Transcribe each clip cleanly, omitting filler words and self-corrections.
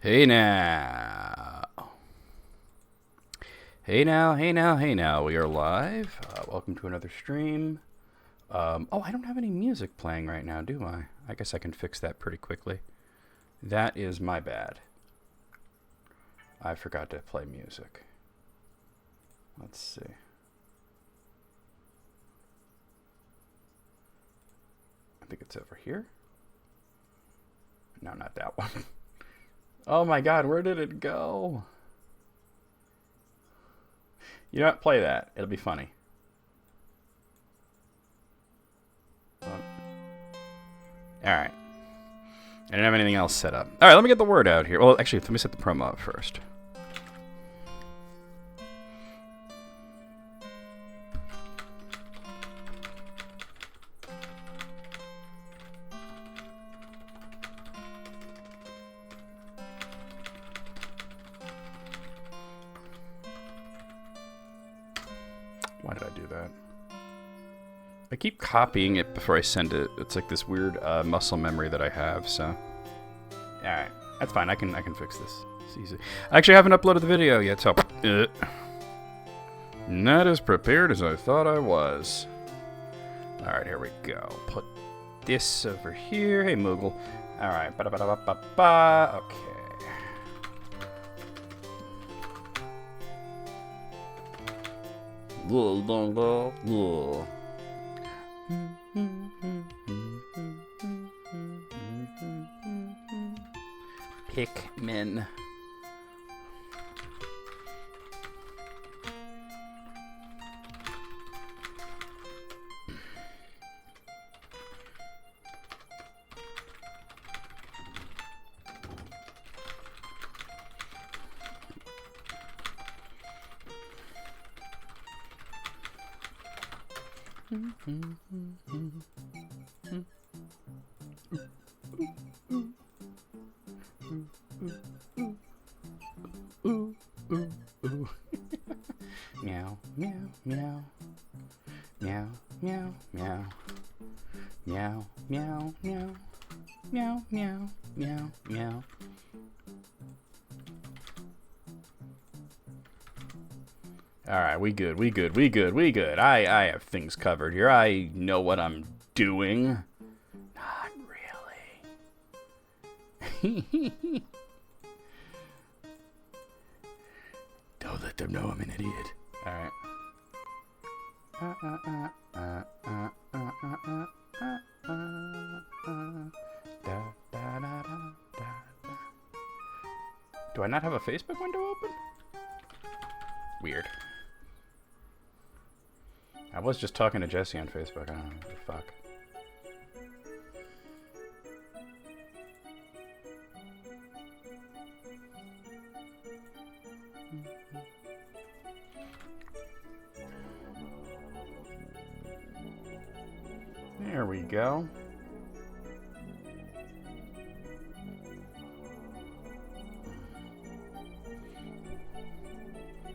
Hey now. Hey now, hey now, hey now. We are live. Welcome to another stream. Oh, I don't have any music playing right now, do I? I guess I can fix that pretty quickly. That is my bad. I forgot to play music. Let's see. I think it's over here. No, not that one. Oh my god, where did it go? You know what? Play that. It'll be funny. Alright. I didn't have anything else set up. Alright, let me get the word out here. Well, actually, let me set the promo up first. Why did I do that? I keep copying it before I send it. It's like this weird muscle memory that I have, so. Alright, that's fine. I can fix this. It's easy. I actually haven't uploaded the video yet, so. Not as prepared as I thought I was. Alright, here we go. Put this over here. Hey, Moogle. Alright. Ba-da-ba-da-ba-ba-ba. Okay. Pikmin. Meow, meow, meow. Meow, meow, meow. Meow, meow, meow. Meow, meow, meow, meow. Alright, we good. I have things covered here. I know what I'm doing. Not really. Don't let them know I'm an idiot. Alright. Do I not have a Facebook window open? Weird. I was just talking to Jesse on Facebook. I don't know what the fuck. There we go.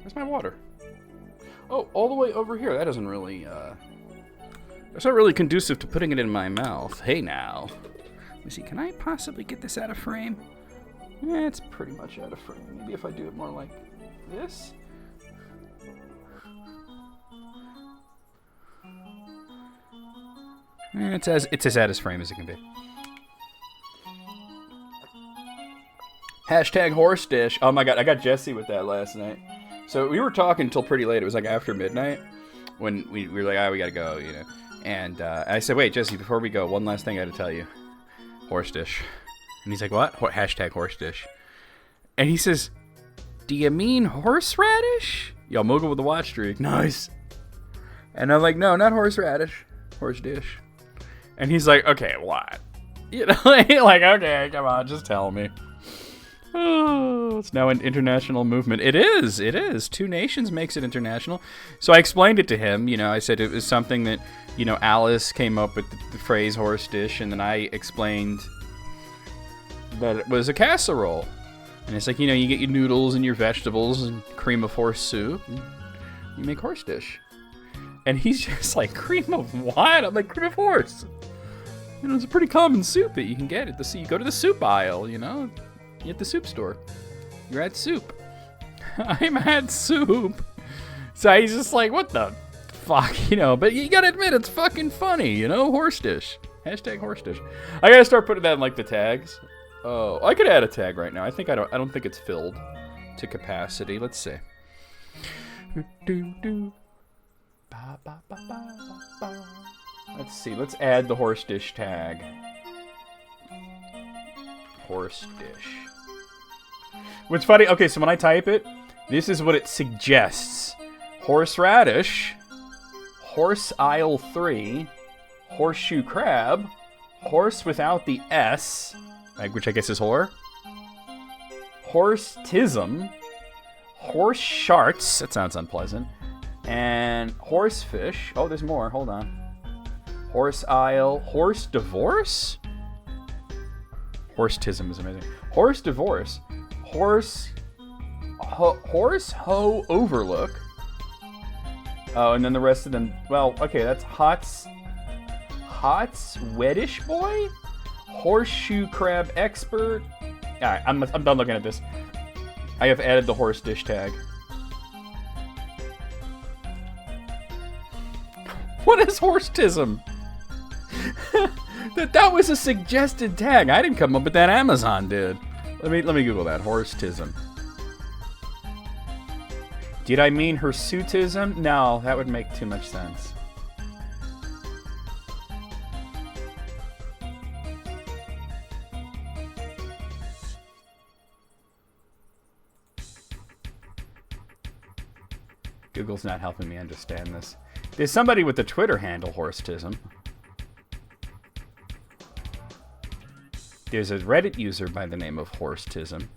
Where's my water? Oh, all the way over here. That doesn't really, that's not really conducive to putting it in my mouth. Hey now. Let me see, can I possibly get this out of frame? Yeah, it's pretty much out of frame. Maybe if I do it more like this? It's as out of frame as it can be. Hashtag horse dish. Oh my god, I got Jesse with that last night. So we were talking until pretty late. It was like after midnight when we were like, we gotta go, you know. And I said, wait, Jesse, before we go, one last thing I gotta tell you. Horse dish. And he's like, what? Hashtag horse dish. And he says, do you mean horseradish? Yo, Moogle with the watch streak. Nice. And I'm like, no, not horseradish. Horse dish. And he's like, okay, what? You know, like, okay, come on, just tell me. Oh, it's now an international movement. It is. Two Nations makes it international. So I explained it to him. You know, I said it was something that, you know, Alice came up with the phrase horse dish, and then I explained that it was a casserole. And it's like, you know, you get your noodles and your vegetables and cream of horse soup, and you make horse dish. And he's just like, cream of what? I'm like, cream of horse. You know, it's a pretty common soup that you can get at the you go to the soup aisle, you know. You're at the soup store. You're at soup. I'm at soup. So he's just like, what the fuck, you know? But you gotta admit, it's fucking funny, you know? Horse dish. Hashtag horse dish. I gotta start putting that in like the tags. Oh, I could add a tag right now. I don't think it's filled to capacity. Let's see. Let's see. Let's add the horse dish tag. Horse dish. What's funny? Okay, so when I type it, this is what it suggests: horseradish, horse aisle 3, horseshoe crab, horse without the S, which I guess is whore, horse-tism, horse sharts, that sounds unpleasant, and horsefish. Oh, there's more. Hold on. Horse aisle, horse divorce? Horse-tism is amazing. Horse divorce, horse ho overlook. Oh, and then the rest of them. Well, okay, that's Hots Weddish boy, horseshoe crab expert. All right, I'm done looking at this. I have added the horse dish tag. What is horse-tism? That was a suggested tag. I didn't come up with that. Amazon did. Let me Google that. Horse-tism. Did I mean hirsutism? No, that would make too much sense. Google's not helping me understand this. There's somebody with the Twitter handle horsetism. There's a Reddit user by the name of horsetism.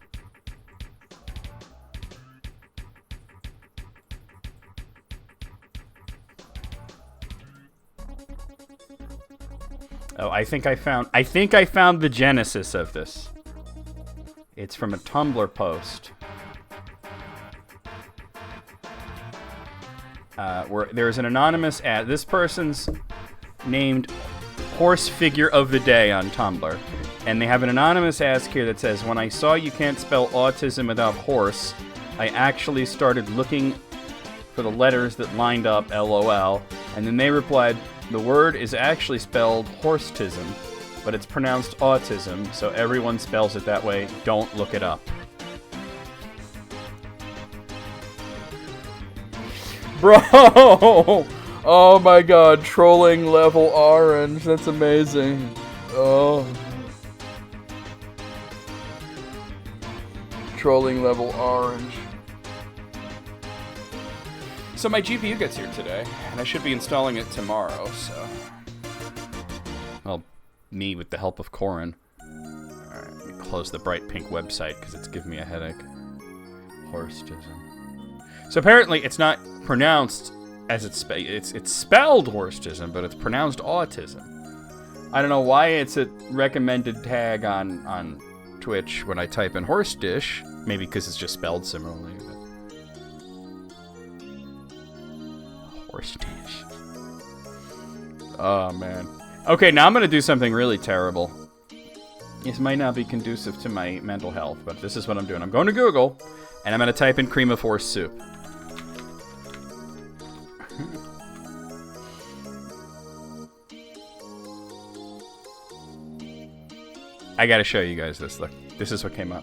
Oh, I think I found the genesis of this. It's from a Tumblr post. Where there's an anonymous ad. This person's named Horse Figure of the Day on Tumblr. And they have an anonymous ask here that says, when I saw you can't spell autism without horse, I actually started looking for the letters that lined up, LOL. And then they replied, the word is actually spelled horsetism, but it's pronounced autism, so everyone spells it that way. Don't look it up. Bro! Oh my god, trolling level orange. That's amazing. Oh. Trolling level orange. So my GPU gets here today, and I should be installing it tomorrow, so... Well, me with the help of Corin. Alright, let me close the bright pink website, because it's giving me a headache. Horsetism. So apparently it's not pronounced as it's spelled horsetism, but it's pronounced autism. I don't know why it's a recommended tag on Twitch when I type in horse dish. Maybe because it's just spelled similarly. But... horse dish. Oh man. Okay, now I'm gonna do something really terrible. This might not be conducive to my mental health, but this is what I'm doing. I'm going to Google, and I'm gonna type in cream of horse soup. I gotta show you guys this. Look, this is what came up.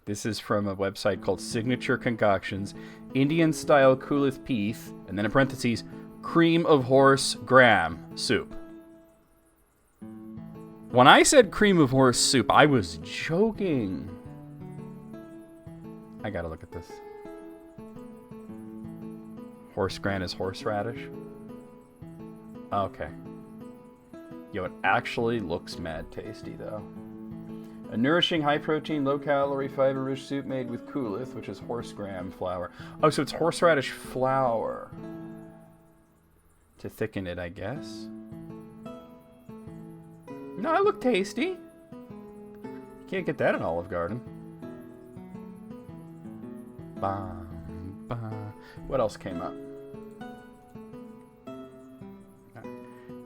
This is from a website called Signature Concoctions, Indian style Kulith Peeth, and then in parentheses, cream of horse gram soup. When I said cream of horse soup, I was joking. I gotta look at this. Horse gran is horseradish? Okay. Yo, it actually looks mad tasty, though. A nourishing, high-protein, low-calorie, fiber-rich soup made with kulith, which is horse gram flour. Oh, so it's horseradish flour. To thicken it, I guess. No, it looked tasty. You can't get that at Olive Garden. Bam, bam. What else came up?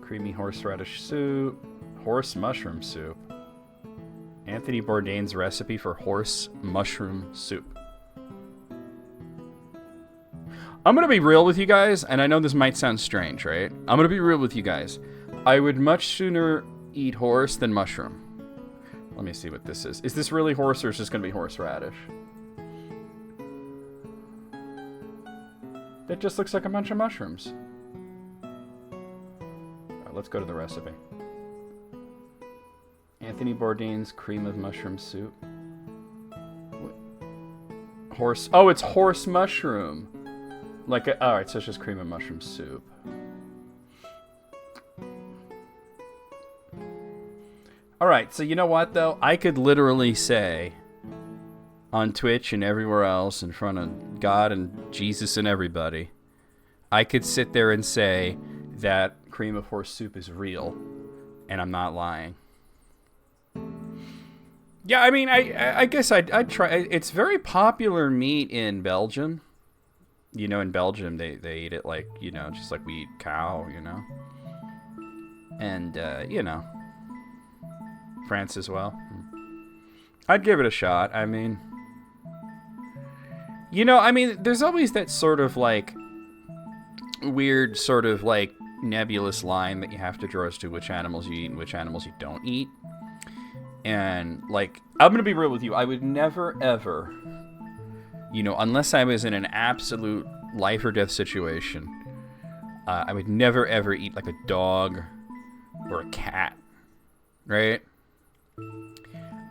Creamy horseradish soup, horse mushroom soup, Anthony Bourdain's recipe for horse mushroom soup. I'm going to be real with you guys, and I know this might sound strange, right? I'm going to be real with you guys. I would much sooner eat horse than mushroom. Let me see what this is. Is this really horse, or is this going to be horseradish? That just looks like a bunch of mushrooms. All right, let's go to the recipe. Anthony Bourdain's cream of mushroom soup. What? Horse. Oh, it's horse mushroom. Like, all right, so it's just cream of mushroom soup. All right, so you know what, though? I could literally say on Twitch and everywhere else in front of God and Jesus and everybody, I could sit there and say that cream of horse soup is real, and I'm not lying. Yeah, I mean, I guess I'd try. It's very popular meat in Belgium. You know, in Belgium, they eat it like, you know, just like we eat cow, you know. And, you know, France as well. I'd give it a shot. I mean, you know, I mean, there's always that sort of, like, weird sort of, like, nebulous line that you have to draw as to which animals you eat and which animals you don't eat. And, like, I'm going to be real with you. I would never, ever... You know, unless I was in an absolute life or death situation, I would never ever eat like a dog or a cat, right?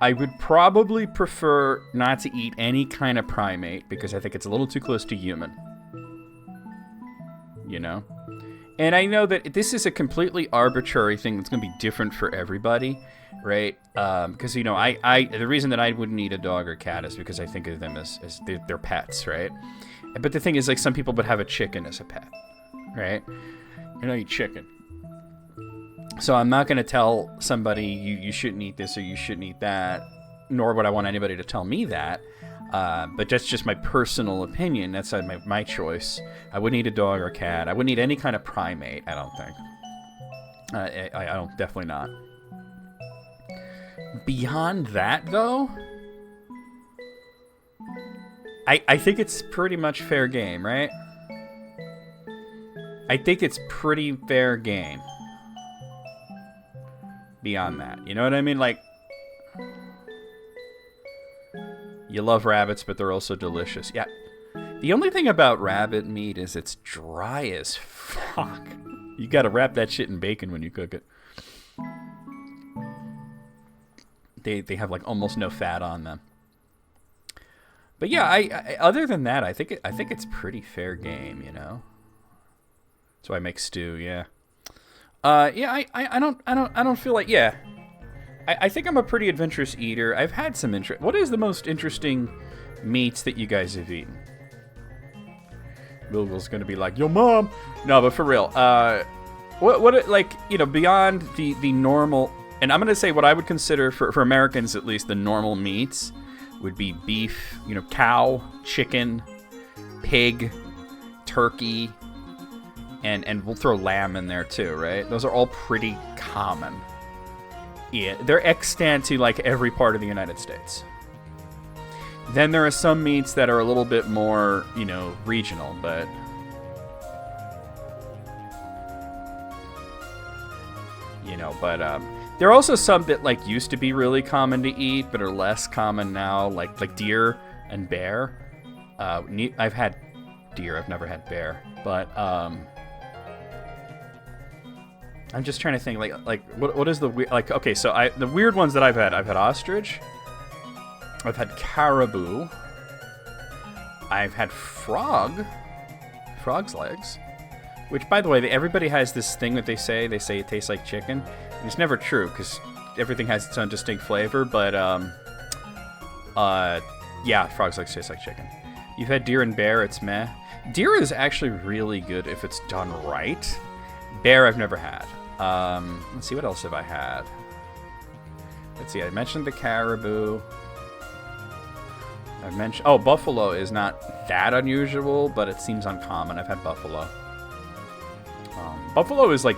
I would probably prefer not to eat any kind of primate because I think it's a little too close to human. You know? And I know that this is a completely arbitrary thing that's going to be different for everybody, right? Because, you know, the reason that I wouldn't eat a dog or cat is because I think of them as they're pets, right? But the thing is, like, some people would have a chicken as a pet, right? You know, eat chicken. So I'm not going to tell somebody you shouldn't eat this or you shouldn't eat that, nor would I want anybody to tell me that. But that's just my personal opinion. That's my choice. I wouldn't eat a dog or a cat. I wouldn't eat any kind of primate, I don't think. I don't, definitely not. Beyond that, though, I think it's pretty much fair game, right? I think it's pretty fair game. Beyond that, you know what I mean? Like, you love rabbits, but they're also delicious. Yeah. The only thing about rabbit meat is it's dry as fuck. You gotta wrap that shit in bacon when you cook it. They have like almost no fat on them. But yeah, I other than that, I think it's pretty fair game, you know. That's why I make stew. Yeah. Yeah. I don't feel like, yeah. I think I'm a pretty adventurous eater. I've had some interest. What is the most interesting meats that you guys have eaten? Millville's gonna be like, yo, mom. No, but for real. What like, you know, beyond the normal, and I'm gonna say what I would consider for Americans at least the normal meats would be beef, you know, cow, chicken, pig, turkey, and we'll throw lamb in there too, right? Those are all pretty common. Yeah, they're extant to like every part of the United States. Then there are some meats that are a little bit more, you know, regional, but you know, but there are also some that like used to be really common to eat, but are less common now, like deer and bear. I've had deer, I've never had bear, but I'm just trying to think, like what is the like? Okay, so the weird ones that I've had ostrich, I've had caribou, I've had frog's legs, which, by the way, everybody has this thing that they say it tastes like chicken. And it's never true because everything has its own distinct flavor. But yeah, frog's legs taste like chicken. You've had deer and bear. It's meh. Deer is actually really good if it's done right. Bear I've never had. Let's see, what else have I had? Let's see, I mentioned the caribou. I've mentioned, oh, buffalo is not that unusual, but it seems uncommon. I've had buffalo. Buffalo is like,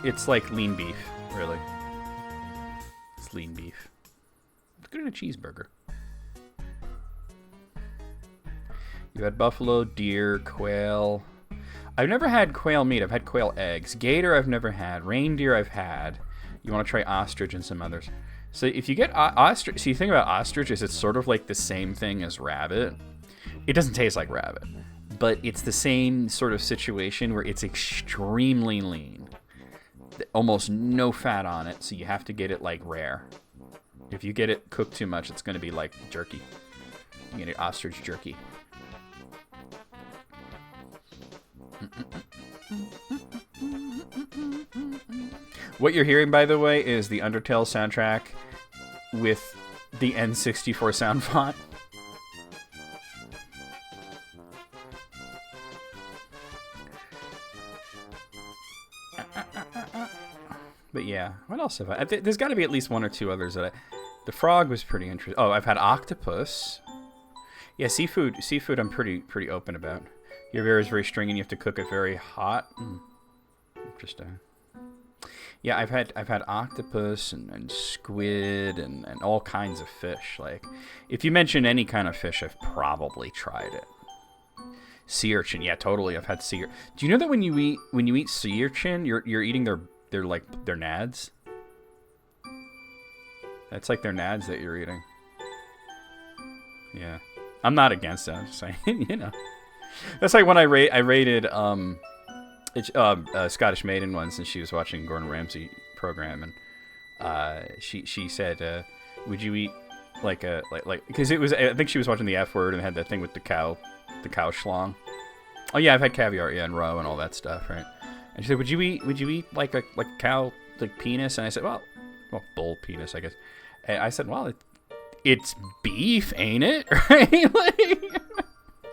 it's like lean beef, really. It's lean beef. good in a cheeseburger. You had buffalo, deer, quail. I've never had quail meat. I've had quail eggs. Gator I've never had. Reindeer I've had. You want to try ostrich and some others. So if you get ostrich, so you think about ostrich is it's sort of like the same thing as rabbit. It doesn't taste like rabbit, but it's the same sort of situation where it's extremely lean. Almost no fat on it, so you have to get it like rare. If you get it cooked too much, it's going to be like jerky. You get ostrich jerky. What you're hearing, by the way, is the Undertale soundtrack with the N64 sound font. But yeah, what else have I... There's got to be at least one or two others that The frog was pretty interesting. Oh, I've had octopus. Yeah, seafood I'm pretty open about. Your beer is very stringy and you have to cook it very hot. Interesting. Yeah, I've had octopus and squid and all kinds of fish. Like, if you mention any kind of fish, I've probably tried it. Sea urchin, yeah, totally. I've had sea urchin. Do you know that when you eat sea urchin, you're eating their nads? That's like their nads that you're eating. Yeah, I'm not against it. I'm just saying, you know. That's like when I rated Scottish Maiden once, and she was watching Gordon Ramsay program, and she said, "Would you eat like because it was I think she was watching the F Word and had that thing with the cow schlong." Oh yeah, I've had caviar, yeah, and roe and all that stuff, right? And she said, "Would you eat like a cow like penis?" And I said, "Well, bull penis, I guess." And I said, "Well, it's beef, ain't it?" Right? Like,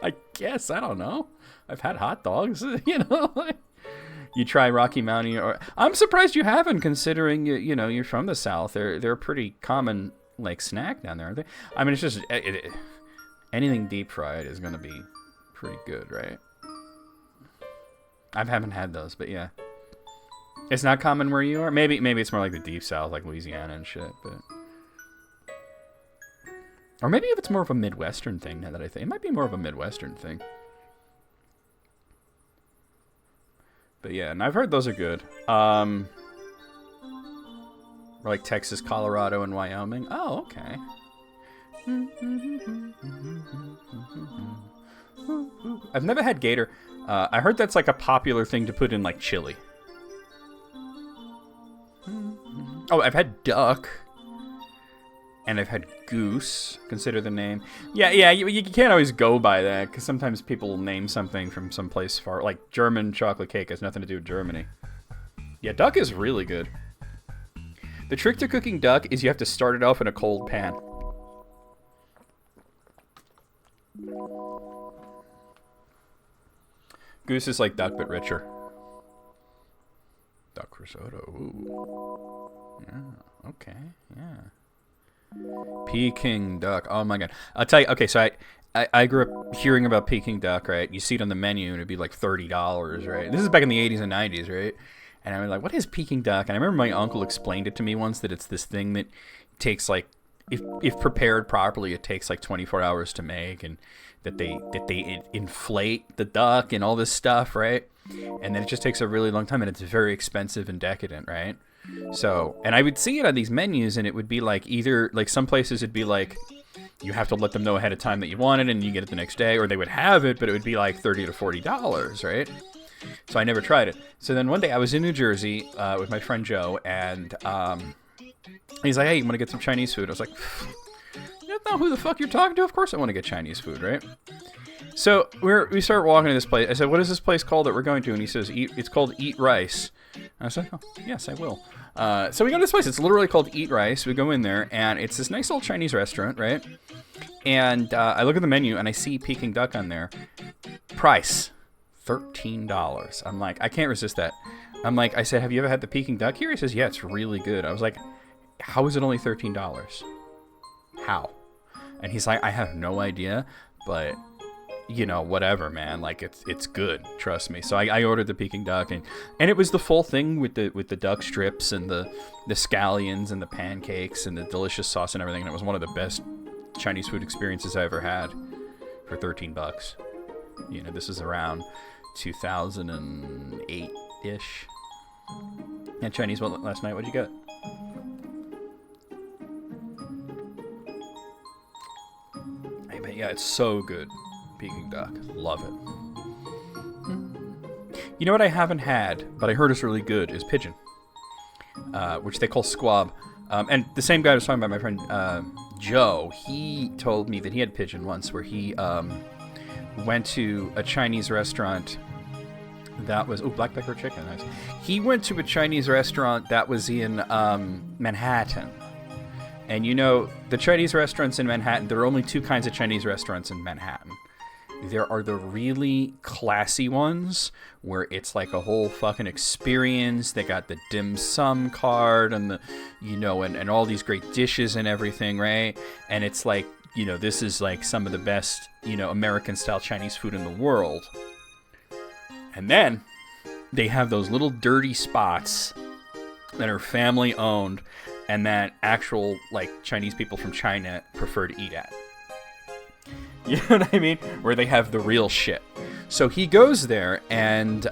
I guess, I don't know. I've had hot dogs, you know. You try Rocky Mountain, or I'm surprised you haven't, considering you're from the South. They're a pretty common like snack down there, aren't they? I mean, it's just anything deep fried is gonna be pretty good, right? I haven't had those, but yeah, it's not common where you are. Maybe it's more like the deep South, like Louisiana and shit, but. Or maybe if it's more of a Midwestern thing, now that I think. It might be more of a Midwestern thing. But yeah, and I've heard those are good. Or like Texas, Colorado, and Wyoming. Oh, okay. I've never had gator. I heard that's like a popular thing to put in like chili. Oh, I've had duck. And I've had goose, consider the name. Yeah, you can't always go by that, because sometimes people name something from someplace far, like German chocolate cake has nothing to do with Germany. Yeah, duck is really good. The trick to cooking duck is you have to start it off in a cold pan. Goose is like duck, but richer. Duck risotto, ooh. Yeah, okay, yeah. Peking duck. Oh my god. I'll tell you. Okay, so I grew up hearing about Peking duck, right? You see it on the menu and it'd be like $30, right? This is back in the 80s and 90s, right? And I was like, what is Peking duck? And I remember my uncle explained it to me once, that it's this thing that takes like, if prepared properly, it takes like 24 hours to make, and that they inflate the duck and all this stuff, right? And then it just takes a really long time, and it's very expensive and decadent, right? So, and I would see it on these menus, and it would be like either, like some places it'd be like, you have to let them know ahead of time that you want it, and you get it the next day, or they would have it, but it would be like $30 to $40, right? So I never tried it. So then one day I was in New Jersey with my friend Joe, and he's like, hey, you want to get some Chinese food? I was like, you don't know who the fuck you're talking to? Of course I want to get Chinese food, right? So we start walking to this place. I said, what is this place called that we're going to? And he says, it's called Eat Rice. And I was like, oh, yes, I will. So we go to this place. It's literally called Eat Rice. We go in there, and it's this nice old Chinese restaurant, right? And I look at the menu, and I see Peking duck on there. Price, $13. I'm like, I can't resist that. I'm like, I said, have you ever had the Peking duck here? He says, yeah, it's really good. I was like, how is it only $13? How? And he's like, I have no idea, but you know, whatever, man. Like it's good, trust me. So I ordered the Peking duck, and it was the full thing with the duck strips and the scallions and the pancakes and the delicious sauce and everything. And it was one of the best Chinese food experiences I ever had for $13. You know, this is around 2008-ish. And Chinese one last night. What'd you get? But yeah, it's so good. Peking duck. Love it. You know what I haven't had, but I heard is really good, is pigeon. Which they call squab. And the same guy I was talking about, my friend Joe, he told me that he had pigeon once, where he went to a Chinese restaurant that was... Oh, black pepper chicken. Nice. He went to a Chinese restaurant that was in Manhattan. And you know, the Chinese restaurants in Manhattan, there are only two kinds of Chinese restaurants in Manhattan. There are the really classy ones where it's like a whole fucking experience. They got the dim sum card and the, you know, and all these great dishes and everything, right? And it's like, you know, this is like some of the best, you know, American style Chinese food in the world. And then they have those little dirty spots that are family owned and that actual, like, Chinese people from China prefer to eat at. You know what I mean? Where they have the real shit. So he goes there and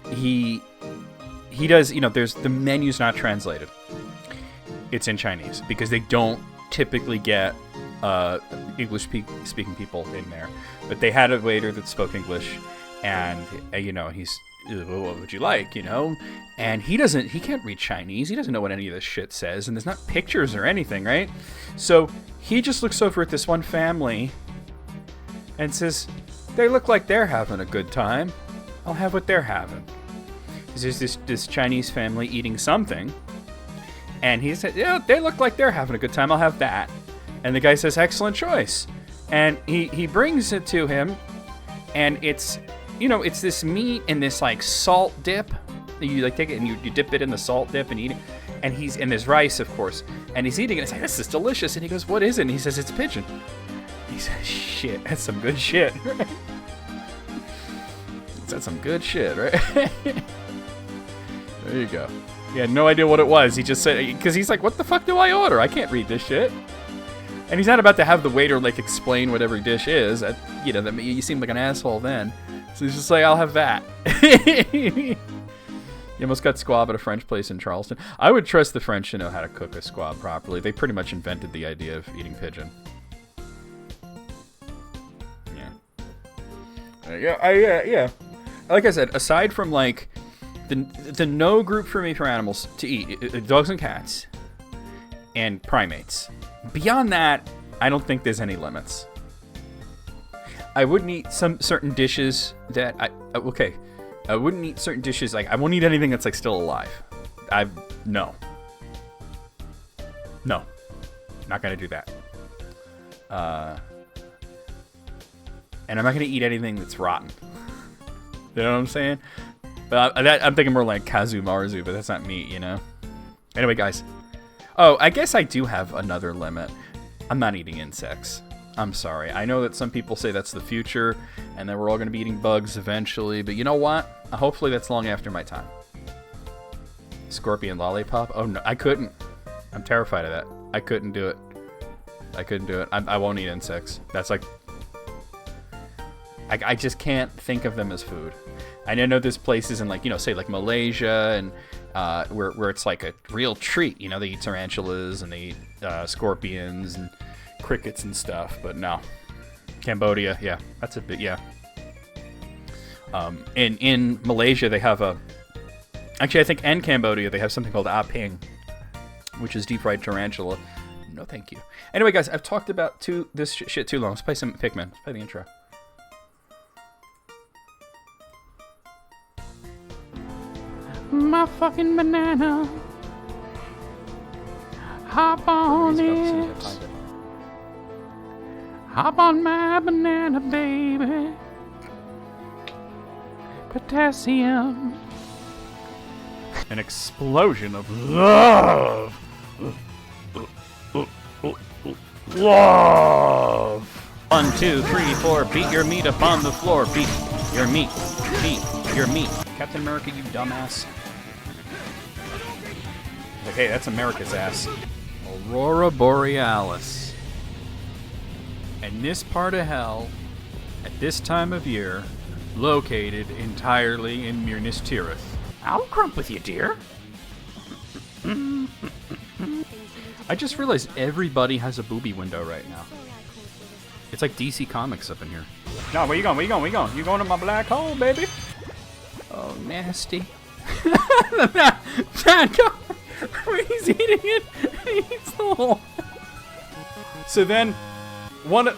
he does, you know, there's the menu's not translated. It's in Chinese because they don't typically get English speaking people in there. But they had a waiter that spoke English, and you know, he's, what would you like, you know? And he can't read Chinese. He doesn't know what any of this shit says, and there's not pictures or anything, right? So he just looks over at this one family and says, they look like they're having a good time. I'll have what they're having. There's this Chinese family eating something, and he said, yeah, they look like they're having a good time. I'll have that. And the guy says, excellent choice. And he brings it to him, and it's, you know, it's this meat in this like salt dip. You like take it and you dip it in the salt dip and eat it. And there's rice, of course. And he's eating it. It's like, this is delicious. And he goes, what is it? And he says, it's pigeon. He says, shit, that's some good shit, right? That's some good shit, right? There you go. He had no idea what it was. He just said, because he's like, what the fuck do I order? I can't read this shit. And he's not about to have the waiter like explain what every dish is. You know, you seem like an asshole then. So he's just like, I'll have that. You almost got squab at a French place in Charleston. I would trust the French to know how to cook a squab properly. They pretty much invented the idea of eating pigeon. Yeah. Yeah. Like I said, aside from like the no group for me for animals to eat, dogs and cats and primates. Beyond that, I don't think there's any limits. I wouldn't eat some certain dishes that I wouldn't eat certain dishes, like I won't eat anything that's like still alive. No, not gonna do that. And I'm not gonna eat anything that's rotten. You know what I'm saying? But I'm thinking more like kazu marzu, but that's not meat, you know. Anyway, guys. Oh, I guess I do have another limit. I'm not eating insects. I'm sorry. I know that some people say that's the future, and that we're all going to be eating bugs eventually, but you know what? Hopefully that's long after my time. Scorpion lollipop? Oh, no. I couldn't. I'm terrified of that. I couldn't do it. I won't eat insects. That's like... I just can't think of them as food. I know there's places in, like, you know, say like Malaysia and where it's like a real treat. You know, they eat tarantulas and they eat scorpions and crickets and stuff. But no, Cambodia, yeah, that's a bit, yeah. In Malaysia they have actually I think in Cambodia they have something called aping, which is deep fried tarantula. No, thank you. Anyway, guys, I've talked about this shit too long. Let's play some Pikmin. Let's play the intro. My fucking banana. Hop on it. Hop on my banana, baby. Potassium. An explosion of love. Love. 1, 2, 3, 4. Beat your meat upon the floor. Beat your meat. Beat your meat. Captain America, you dumbass. Like, hey, that's America's ass. Aurora Borealis. And this part of hell, at this time of year, located entirely in Minas Tirith. I'll crump with you, dear. I just realized everybody has a booby window right now. It's like DC Comics up in here. No, where you going? Where you going? Where you going? You going to my black hole, baby? Oh, nasty. He's eating it. He eats the hole. So then, Mona.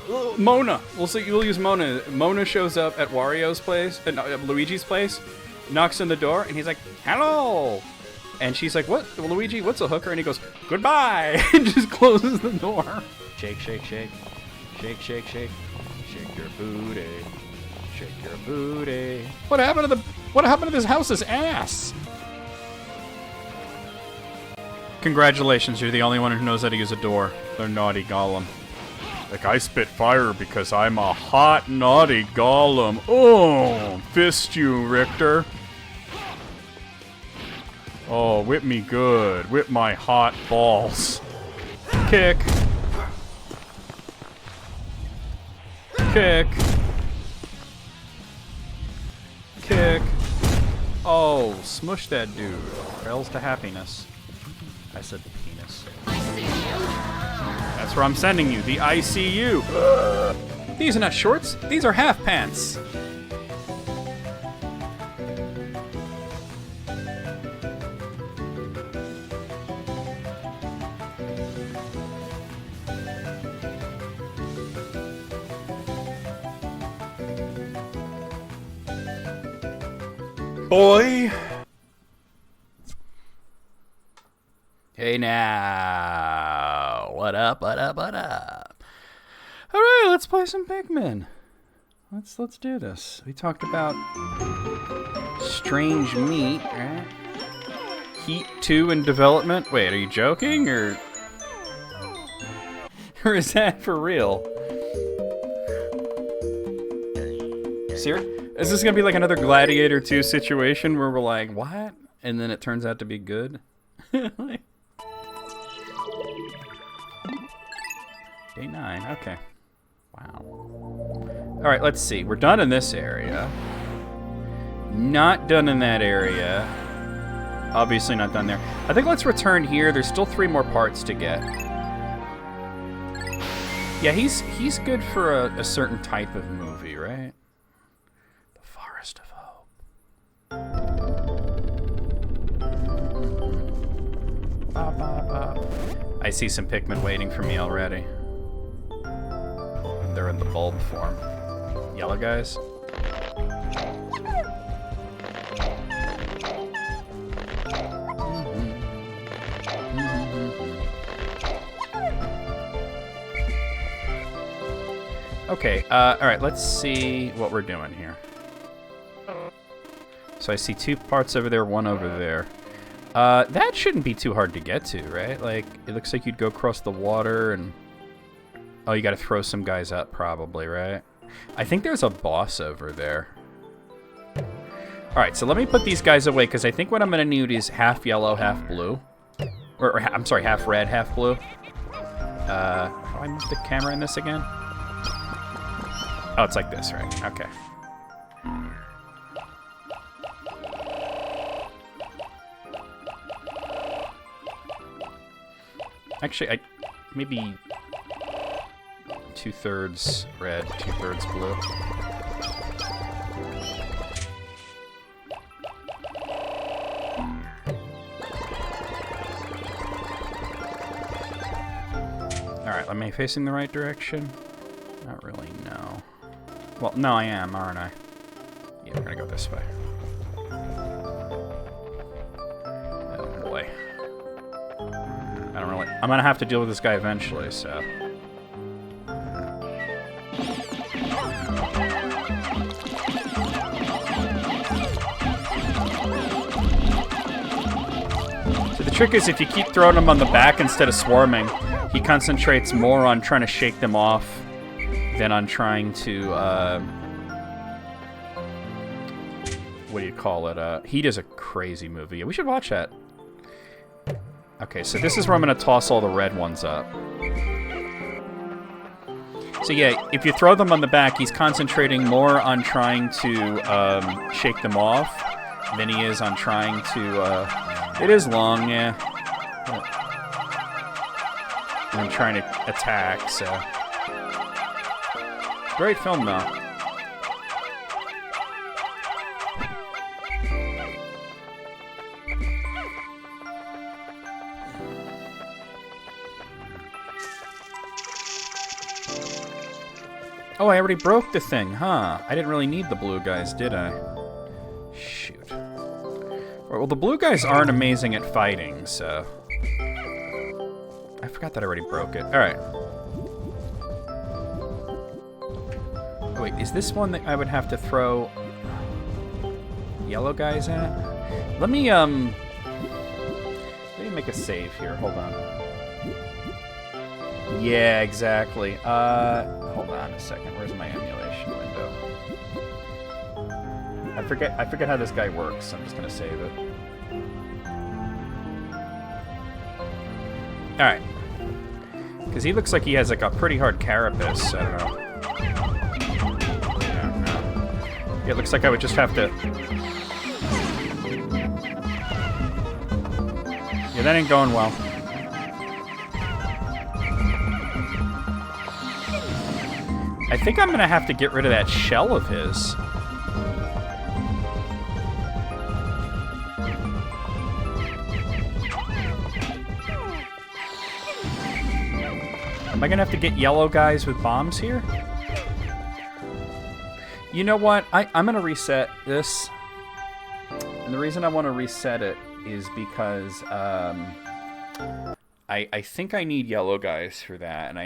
We'll use Mona. Mona shows up at Wario's place, Luigi's place, knocks on the door, and he's like, "Hello." And she's like, "What, Luigi? What's a hooker?" And he goes, "Goodbye," and just closes the door. Shake, shake, shake. Shake, shake, shake. Shake your booty. Shake your booty. What happened to this house's ass? Congratulations, you're the only one who knows how to use a door. They're naughty golem. Like, I spit fire because I'm a hot, naughty golem. Oh, fist you, Richter. Oh, whip me good. Whip my hot balls. Kick. Kick. Kick. Oh, smush that dude. Trails to happiness. I said penis. That's where I'm sending you, the ICU. These are not shorts, these are half pants. Boy. Hey now. What up, what up, what up? Alright, let's play some Pikmin. Let's do this. We talked about strange meat, right? Heat 2 in development. Wait, are you joking or is that for real? Serious? Is this gonna be like another Gladiator 2 situation where we're like, what? And then it turns out to be good? Like, Day 9, okay. Wow. Alright, let's see. We're done in this area. Not done in that area. Obviously not done there. I think let's return here. There's still 3 more parts to get. Yeah, he's good for a certain type of movie, right? The Forest of Hope. Bop, bop, bop. I see some Pikmin waiting for me already. They're in the bulb form. Yellow guys? Okay, alright, let's see what we're doing here. So I see 2 parts over there, 1 over there. That shouldn't be too hard to get to, right? Like, it looks like you'd go across the water and... Oh, you gotta throw some guys up probably, right? I think there's a boss over there. Alright, so let me put these guys away, because I think what I'm gonna need is half yellow, half blue. I'm sorry, half red, half blue. How do I move the camera in this again? Oh, it's like this, right? Okay. Actually, maybe 2/3 red, 2/3 blue. Alright, am I facing the right direction? Not really, no. Well, no, I am, aren't I? Yeah, we're gonna go this way. Oh boy. I don't really... I'm gonna have to deal with this guy eventually, so... So the trick is if you keep throwing him on the back instead of swarming, he concentrates more on trying to shake them off than on trying to, what do you call it? Heat is a crazy movie. We should watch that. Okay, so this is where I'm going to toss all the red ones up. So yeah, if you throw them on the back, he's concentrating more on trying to shake them off than he is on trying to... it is long, yeah. I'm trying to attack, so... Great film, though. Oh, I already broke the thing, huh? I didn't really need the blue guys, did I? Shoot. Well, the blue guys aren't amazing at fighting, so... I forgot that I already broke it. Alright. Oh, wait, is this one that I would have to throw yellow guys at? Let me make a save here. Hold on. Yeah, exactly. Hold on a second. Where's my emulation window? I forget how this guy works. I'm just gonna save it. Alright. Because he looks like he has like a pretty hard carapace. I don't know. Yeah, it looks like I would just have to... Yeah, that ain't going well. I think I'm gonna have to get rid of that shell of his. Am I gonna have to get yellow guys with bombs here? You know what? I'm gonna reset this. And the reason I want to reset it is because I think I need yellow guys for that, and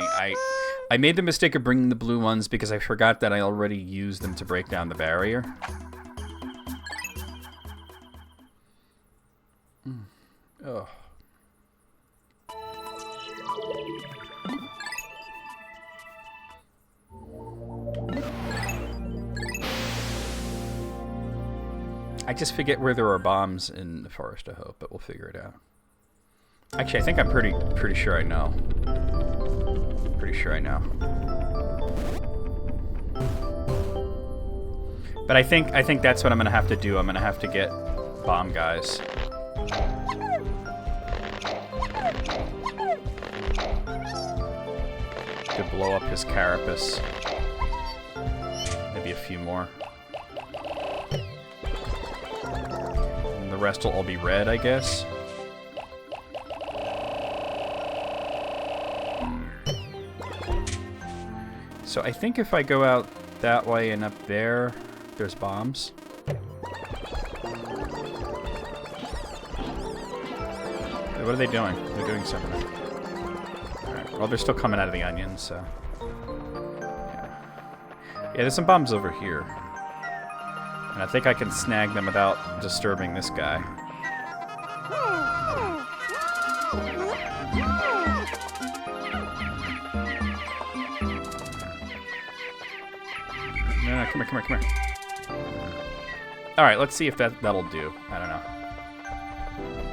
I made the mistake of bringing the blue ones because I forgot that I already used them to break down the barrier. Oh. I just forget where there are bombs in the Forest of Hope, but we'll figure it out. Actually, I think I'm pretty sure I know. Pretty sure I know. But I think that's what I'm gonna have to do. I'm gonna have to get bomb guys. To blow up his carapace. Maybe a few more. And the rest will all be red, I guess. So I think if I go out that way and up there, there's bombs. What are they doing? They're doing something. Alright, well, they're still coming out of the onions, so... Yeah, there's some bombs over here. And I think I can snag them without disturbing this guy. No, come here. Alright, let's see if that'll do. I don't know.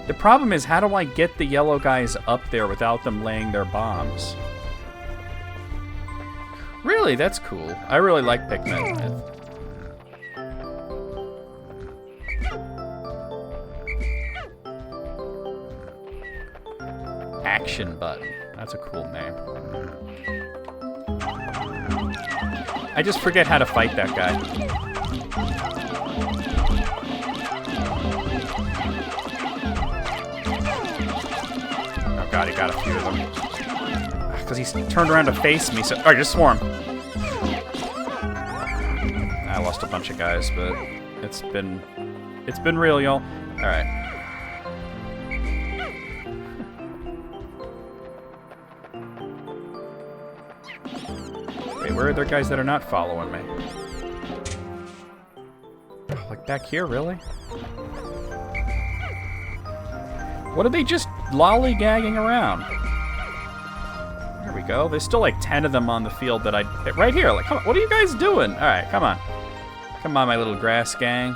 The problem is, how do I get the yellow guys up there without them laying their bombs? Really? That's cool. I really like Pikmin. Action button. That's a cool name. I just forget how to fight that guy. Oh god, he got a few of them. Because he's turned around to face me, so... Alright, just swarm. I lost a bunch of guys, but it's been real, y'all. Alright. Wait, where are there guys that are not following me? Like back here, really? What are they just lollygagging around? There we go. There's still like 10 of them on the field that I'd hit right here. Like, come on, what are you guys doing? All right, come on. Come on, my little grass gang.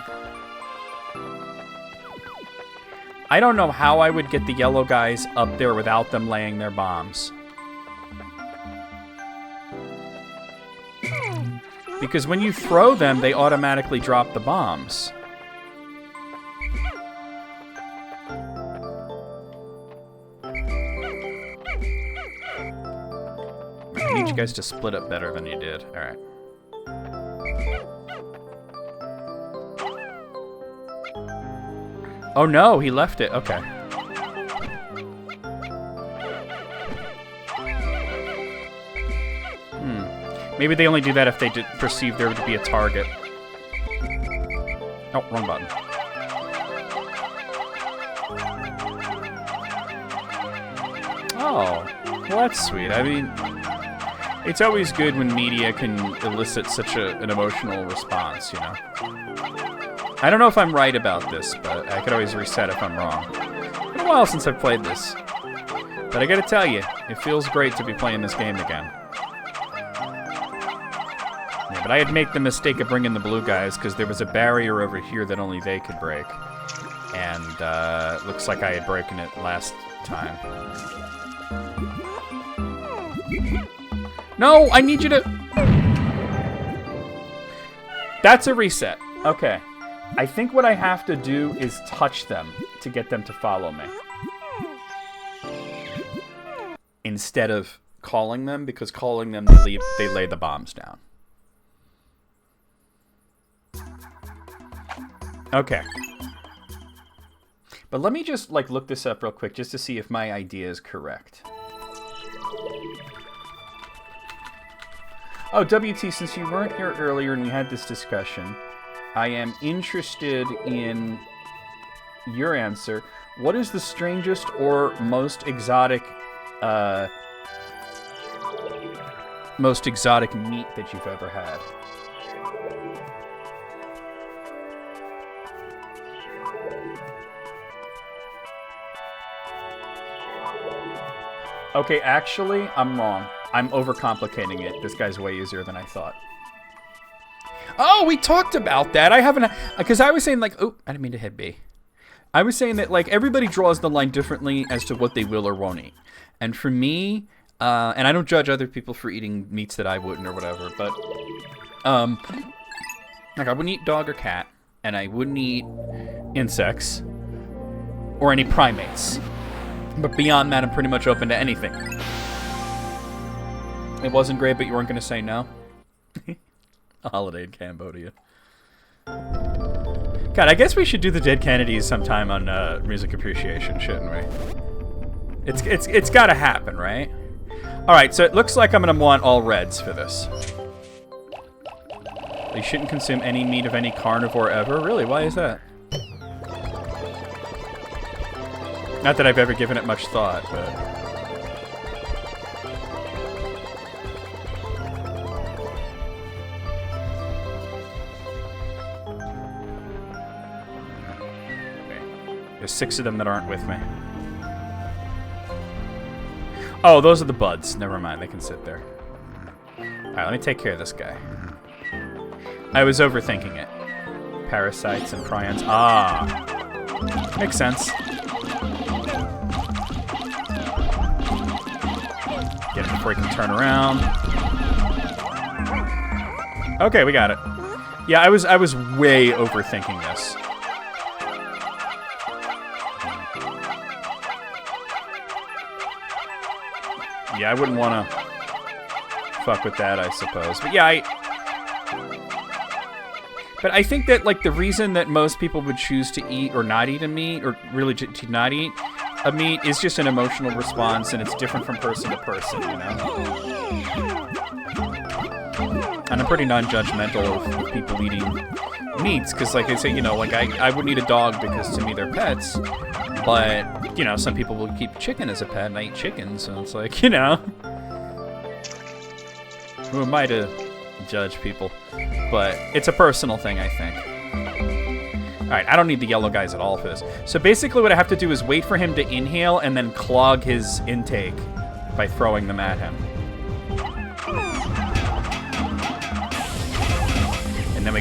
I don't know how I would get the yellow guys up there without them laying their bombs. Because when you throw them, they automatically drop the bombs. I need you guys to split up better than you did. All right. Oh no, he left it. Okay. Maybe they only do that if they perceive there to be a target. Oh, wrong button. Oh, well that's sweet. I mean, it's always good when media can elicit such an emotional response, you know? I don't know if I'm right about this, but I could always reset if I'm wrong. It's been a while since I've played this. But I gotta tell you, it feels great to be playing this game again. Yeah, but I had made the mistake of bringing the blue guys because there was a barrier over here that only they could break. And looks like I had broken it last time. No, I need you to... That's a reset. Okay. I think what I have to do is touch them to get them to follow me. Instead of calling them, because calling them, they lay the bombs down. Okay. But let me just, like, look this up real quick just to see if my idea is correct. Oh, WT, since you weren't here earlier and we had this discussion, I am interested in your answer. What is the strangest or most exotic meat that you've ever had? Okay, actually, I'm wrong. I'm overcomplicating it. This guy's way easier than I thought. Oh, we talked about that. I haven't... Because I was saying, like... Oh, I didn't mean to hit B. I was saying that, like, everybody draws the line differently as to what they will or won't eat. And for me... and I don't judge other people for eating meats that I wouldn't or whatever, but... like, I wouldn't eat dog or cat. And I wouldn't eat insects. Or any primates. But beyond that, I'm pretty much open to anything. It wasn't great, but you weren't going to say no? A holiday in Cambodia. God, I guess we should do the Dead Kennedys sometime on Music Appreciation, shouldn't we? It's got to happen, right? All right, so it looks like I'm going to want all reds for this. You shouldn't consume any meat of any carnivore ever? Really? Why is that? Not that I've ever given it much thought, but... There's 6 of them that aren't with me. Oh, those are the buds. Never mind, they can sit there. Alright, let me take care of this guy. I was overthinking it. Parasites and prions. Ah! Makes sense. Get him before he can turn around. Okay, we got it. Yeah, I was way overthinking this. Yeah, I wouldn't want to fuck with that, I suppose. But yeah, But I think that, like, the reason that most people would choose to eat or not eat a meat, or really to not eat a meat, is just an emotional response, and it's different from person to person, you know? And I'm pretty non-judgmental of people eating meats, because, like I say, you know, like, I wouldn't eat a dog because, to me, they're pets. But, you know, some people will keep chicken as a pet, and I eat chicken, so it's like, you know. Who am I to judge people? But it's a personal thing, I think. Alright, I don't need the yellow guys at all for this. So basically what I have to do is wait for him to inhale and then clog his intake by throwing them at him.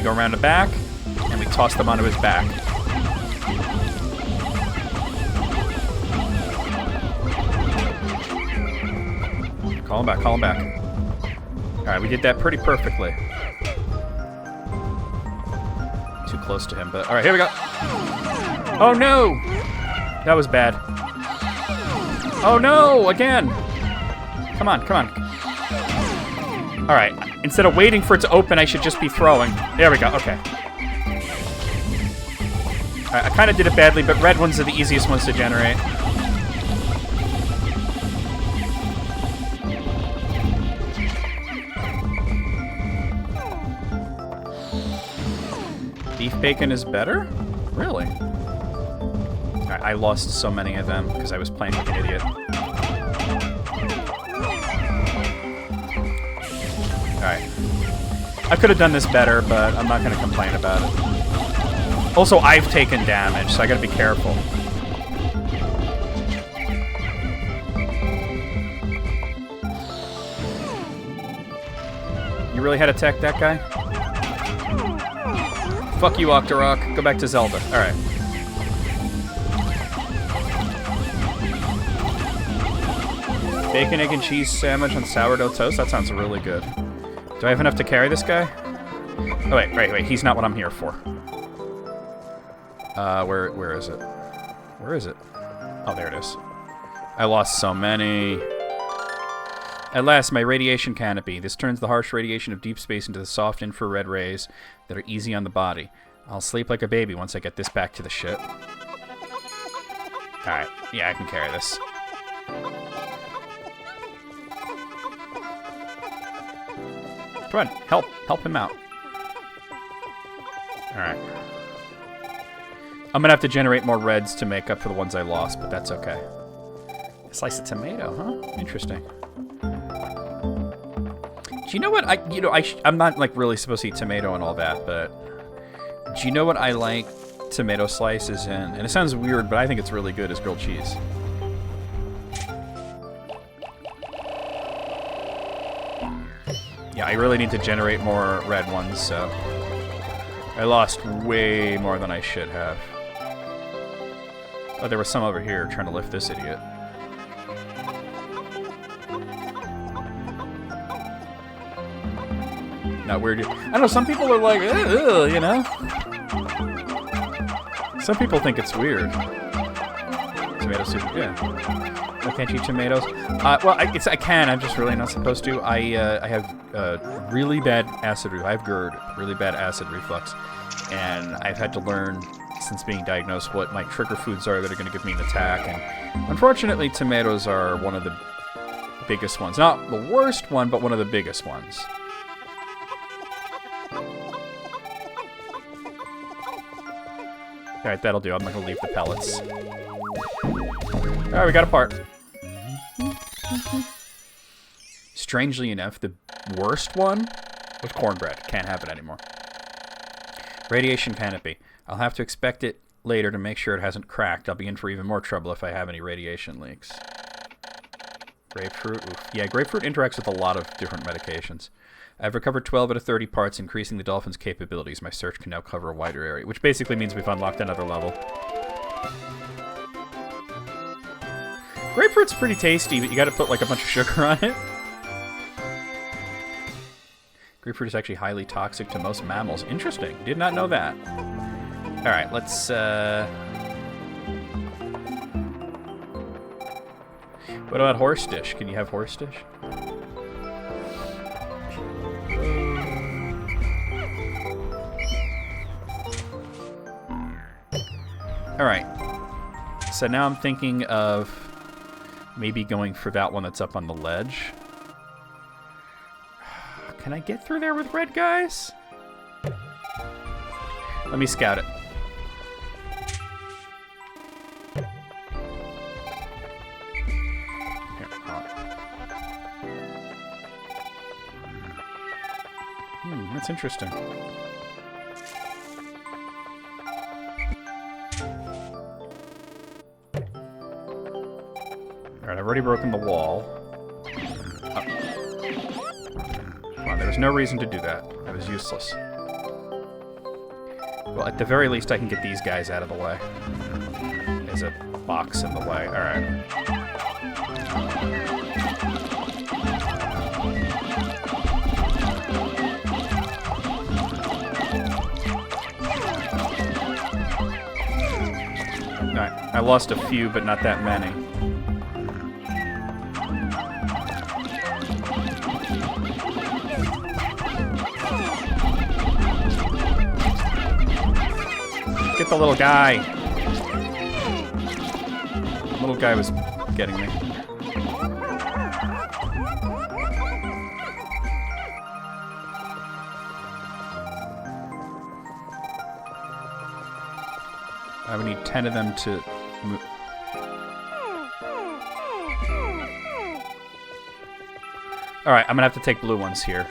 we go around the back, and we toss them onto his back. Call him back, call him back. Alright, we did that pretty perfectly. Too close to him, but... Alright, here we go. Oh, no! That was bad. Oh, no! Again! Come on, come on. Alright, instead of waiting for it to open, I should just be throwing. There we go, okay. Alright, I kind of did it badly, but red ones are the easiest ones to generate. Beef bacon is better? Really? I lost so many of them because I was playing like an idiot. Alright. I could have done this better, but I'm not going to complain about it. Also, I've taken damage, so I gotta be careful. You really had to attack that guy? Fuck you, Octorok. Go back to Zelda. Alright. Bacon, egg, and cheese sandwich on sourdough toast? That sounds really good. Do I have enough to carry this guy? Oh, wait. He's not what I'm here for. Where is it? Where is it? Oh, there it is. I lost so many. At last, my radiation canopy. This turns the harsh radiation of deep space into the soft infrared rays that are easy on the body. I'll sleep like a baby once I get this back to the ship. Alright, yeah, I can carry this. Come on, help him out. Alright. I'm gonna have to generate more reds to make up for the ones I lost, but that's okay. A slice of tomato, huh? Interesting. Do you know what I'm not like really supposed to eat tomato and all that, but do you know what I like tomato slices in? And it sounds weird, but I think it's really good as grilled cheese. Yeah, I really need to generate more red ones, so I lost way more than I should have. Oh, there was some over here trying to lift this idiot. Not weird. I don't know, some people are like, ugh, you know? Some people think it's weird. Tomato soup, yeah. I can't eat tomatoes. Well, I can, I'm just really not supposed to. I have really bad acid reflux. I have GERD, really bad acid reflux. And I've had to learn, since being diagnosed, what my trigger foods are that are going to give me an attack. And unfortunately, tomatoes are one of the biggest ones. Not the worst one, but one of the biggest ones. Alright, that'll do. I'm not going to leave the pellets. Alright, we got a part. Strangely enough, the worst one was cornbread. Can't have it anymore. Radiation canopy. I'll have to inspect it later to make sure it hasn't cracked. I'll be in for even more trouble if I have any radiation leaks. Grapefruit. Oof. Yeah, grapefruit interacts with a lot of different medications. I've recovered 12 out of 30 parts, increasing the dolphin's capabilities. My search can now cover a wider area, which basically means we've unlocked another level. Grapefruit's pretty tasty, but you gotta put like a bunch of sugar on it. Grapefruit is actually highly toxic to most mammals. Interesting. Did not know that. Alright, let's, What about horse dish? Can you have horse dish? Alright. So now I'm thinking of maybe going for that one that's up on the ledge. Can I get through there with red guys? Let me scout it. Here, hold on. That's interesting. Alright, I've already broken the wall. Oh. Come on, there was no reason to do that. That was useless. Well, at the very least, I can get these guys out of the way. There's a box in the way. Alright. Alright, I lost a few, but not that many. Get the little guy. The little guy was getting me. I would need 10 of them to move. Alright, I'm gonna have to take blue ones here.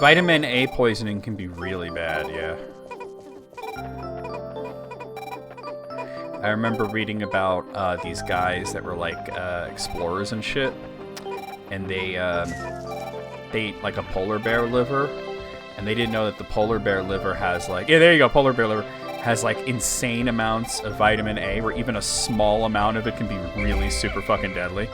Vitamin A poisoning can be really bad, yeah. I remember reading about these guys that were like explorers and shit, and they ate like a polar bear liver, and they didn't know that the polar bear liver has like, yeah, there you go, polar bear liver has like insane amounts of vitamin A, where even a small amount of it can be really super fucking deadly.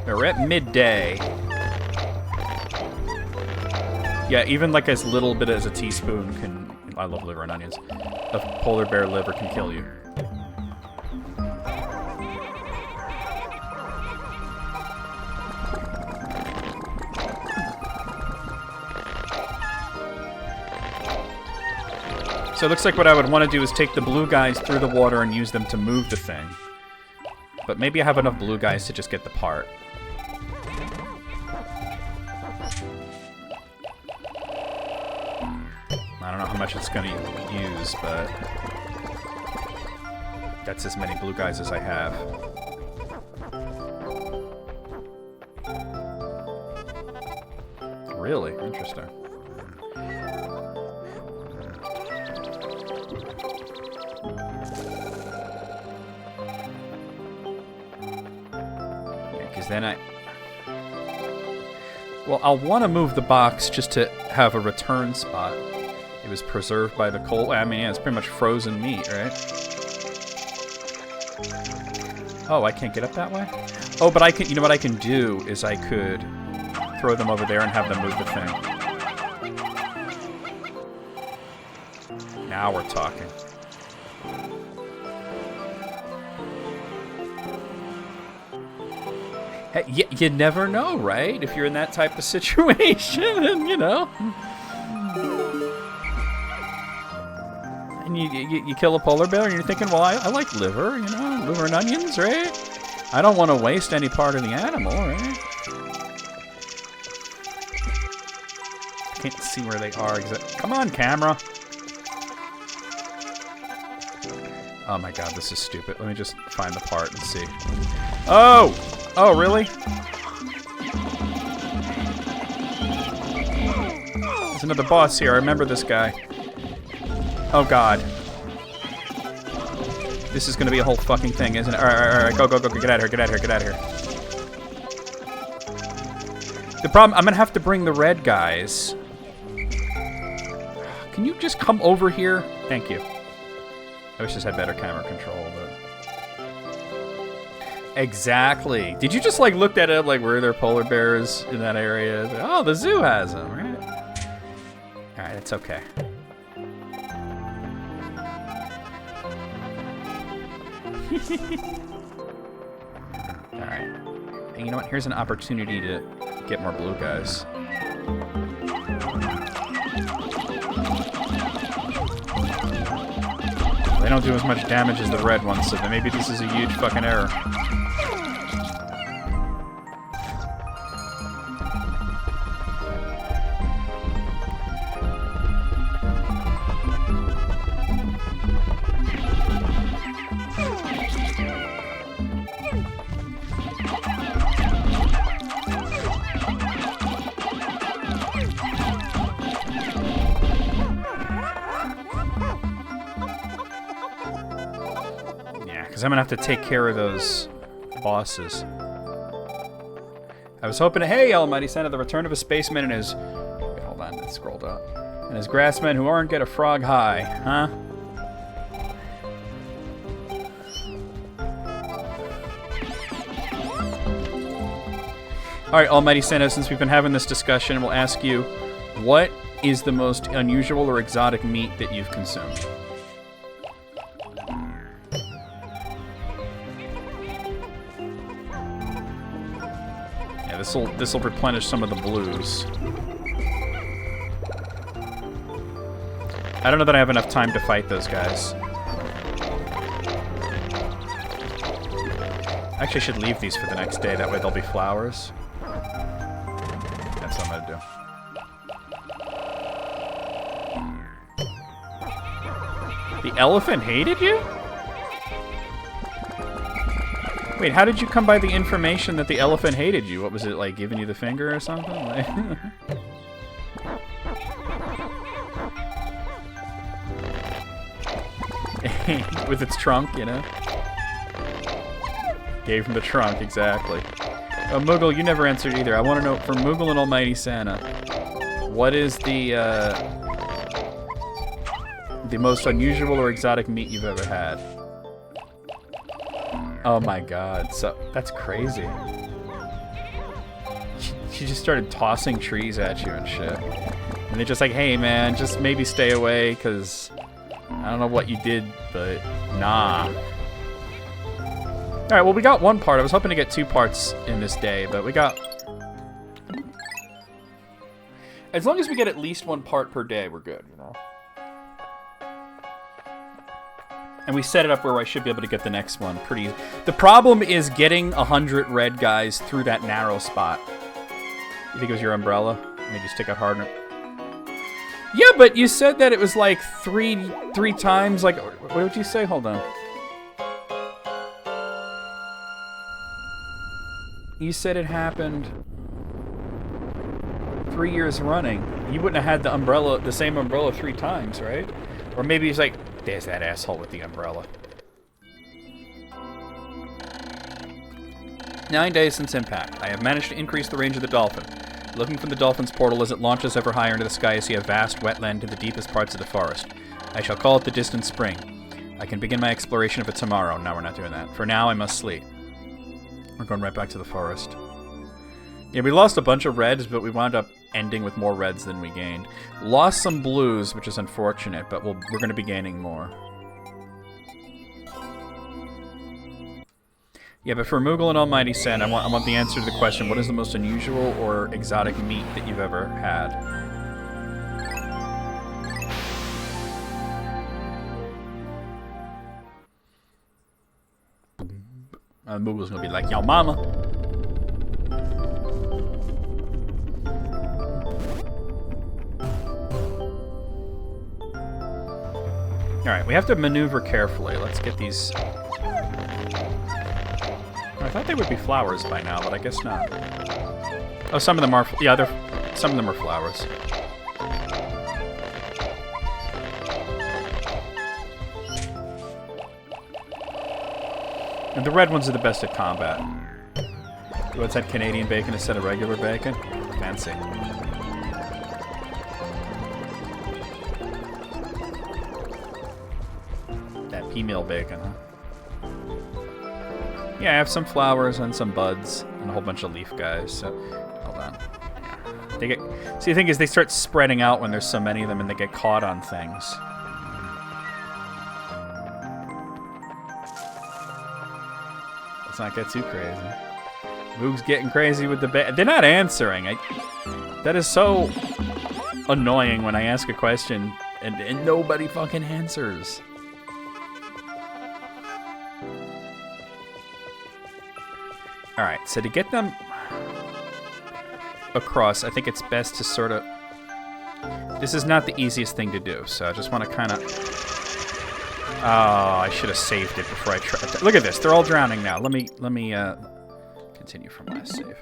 We're at midday. Yeah, even like as little bit as a teaspoon can... I love liver and onions. Of polar bear liver can kill you. So it looks like what I would want to do is take the blue guys through the water and use them to move the thing. But maybe I have enough blue guys to just get the part. I don't know how much it's going to use, but that's as many blue guys as I have. Really? Interesting. Yeah, because then well, I'll want to move the box just to have a return spot. It was preserved by the cold. I mean, yeah, it's pretty much frozen meat, right? Oh, I can't get up that way? Oh, but I can. You know what I can do is I could throw them over there and have them move the thing. Now we're talking. Hey, you never know, right? If you're in that type of situation, and you know. And you kill a polar bear and you're thinking, well, I like liver, you know, liver and onions, right? I don't want to waste any part of the animal, right? I can't see where they are exactly. Come on, camera. Oh my god, this is stupid. Let me just find the part and see. Oh! Oh, really? There's another boss here. I remember this guy. Oh god. This is gonna be a whole fucking thing, isn't it? Alright, go, get out of here, get out of here, get out of here. The problem, I'm gonna have to bring the red guys. Can you just come over here? Thank you. I wish this had better camera control, but... Exactly. Did you just, like, look that up, like, where there are polar bears in that area? Oh, the zoo has them, right? Alright, it's okay. Alright. And you know what? Here's an opportunity to get more blue guys. They don't do as much damage as the red ones, so then maybe this is a huge fucking error. Because I'm going to have to take care of those bosses. I was hoping to... Hey, Almighty Santa, the return of a spaceman and his... Wait, hold on, it scrolled up. And his grassmen who aren't get a frog high, huh? Alright, Almighty Santa, since we've been having this discussion, we'll ask you, what is the most unusual or exotic meat that you've consumed? Yeah, this'll replenish some of the blues. I don't know that I have enough time to fight those guys. Actually, I should leave these for the next day, that way they'll be flowers. That's what I'm gonna do. The elephant hated you? Wait, how did you come by the information that the elephant hated you? What was it, like, giving you the finger or something? Like with its trunk, you know? Gave him the trunk, exactly. Oh, Moogle, you never answered either. I want to know, from Moogle and Almighty Santa, what is the most unusual or exotic meat you've ever had? Oh my god, so that's crazy. She just started tossing trees at you and shit. And they're just like, hey man, just maybe stay away, because I don't know what you did, but nah. Alright, well, we got one part. I was hoping to get 2 parts in this day, but we got... As long as we get at least 1 part per day, we're good, you know? And we set it up where I should be able to get the next one pretty... The problem is getting 100 red guys through that narrow spot. You think it was your umbrella? Let me just take out harder. Yeah, but you said that it was like three times, like... What did you say? Hold on. You said it happened 3 years running. You wouldn't have had the umbrella, the same umbrella 3 times, right? Or maybe he's like, there's that asshole with the umbrella. 9 days since impact. I have managed to increase the range of the dolphin. Looking from the dolphin's portal as it launches ever higher into the sky, I see a vast wetland to the deepest parts of the forest. I shall call it the distant spring. I can begin my exploration of it tomorrow. No, we're not doing that. For now, I must sleep. We're going right back to the forest. Yeah, we lost a bunch of reds, but we wound up ending with more reds than we gained. Lost some blues, which is unfortunate, but we're going to be gaining more. Yeah, but for Moogle and Almighty Santa, I want the answer to the question, what is the most unusual or exotic meat that you've ever had? Moogle's gonna be like, yo, mama. Alright, we have to maneuver carefully. Let's get these... I thought they would be flowers by now, but I guess not. Oh, some of them are... Yeah, some of them are flowers. And the red ones are the best at combat. What's that, Canadian bacon instead of regular bacon? Fancy. That pea-meal bacon, huh? Yeah, I have some flowers and some buds and a whole bunch of leaf guys, so... Hold on. Yeah. They get... See, the thing is, they start spreading out when there's so many of them and they get caught on things. Let's not get too crazy. Moog's getting crazy with the they're not answering. That is so annoying when I ask a question and nobody fucking answers. Alright, so to get them across, I think it's best to sort of... This is not the easiest thing to do, so I just want to kind of... Oh, I should have saved it before I tried. Look at this, they're all drowning now. Let me continue from last save.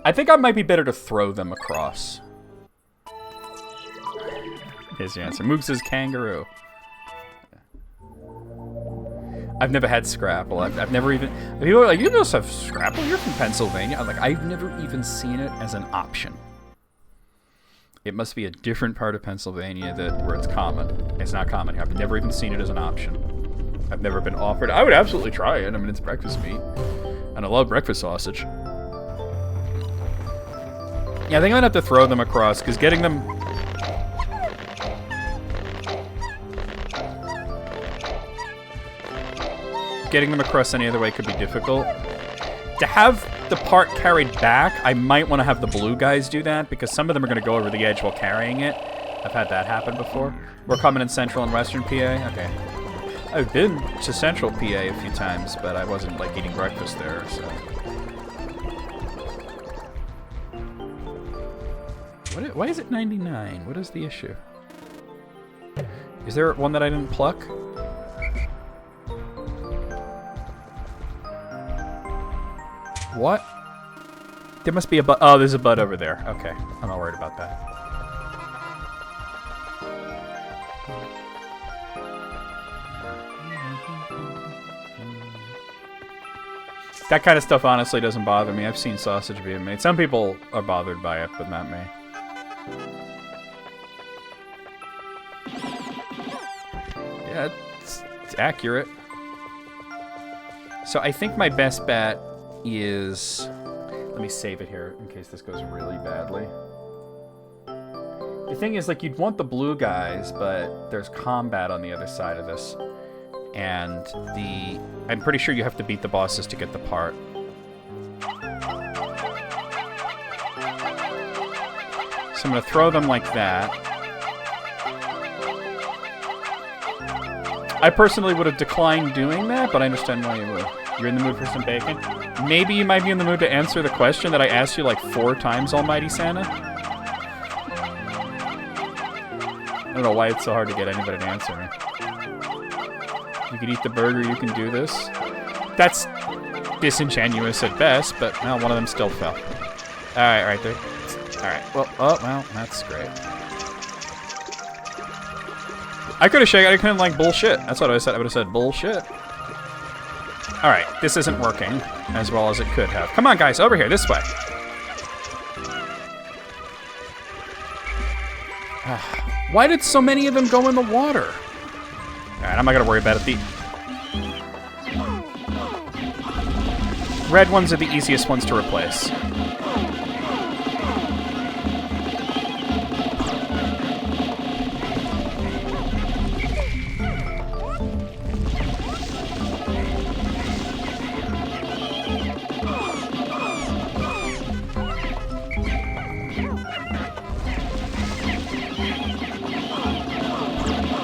I think I might be better to throw them across. Here's the answer. Moog says kangaroo. I've never had Scrapple. I've never even... People are like, you must have Scrapple? You're from Pennsylvania. I'm like, I've never even seen it as an option. It must be a different part of Pennsylvania where it's common. It's not common. I've never even seen it as an option. I've never been offered. I would absolutely try it. I mean, it's breakfast meat. And I love breakfast sausage. Yeah, I think I'm gonna have to throw them across, because getting them... Getting them across any other way could be difficult. To have the part carried back, I might want to have the blue guys do that, because some of them are going to go over the edge while carrying it. I've had that happen before. We're coming in Central and Western PA? Okay. I've been to Central PA a few times, but I wasn't, like, eating breakfast there, so... Why is it 99? What is the issue? Is there one that I didn't pluck? What? There must be a bud. Oh, there's a bud over there. Okay, I'm not worried about that. That kind of stuff honestly doesn't bother me. I've seen sausage being made. Some people are bothered by it, but not me. Yeah, it's accurate. So I think my best bet is... Let me save it here in case this goes really badly. The thing is, like, you'd want the blue guys, but there's combat on the other side of this. And I'm pretty sure you have to beat the bosses to get the part. So I'm going to throw them like that. I personally would have declined doing that, but I understand why you would. You're in the mood for some bacon? Maybe you might be in the mood to answer the question that I asked you like 4 times, Almighty Santa. I don't know why it's so hard to get anybody to answer me. You can eat the burger, you can do this. That's disingenuous at best, but well, one of them still fell. Alright, right there. Alright, well, that's great. I could have shaken. I couldn't like bullshit. That's what I said. I would have said bullshit. All right, this isn't working as well as it could have. Come on, guys, over here, this way. Why did so many of them go in the water? All right, I'm not gonna worry about it. The red ones are the easiest ones to replace.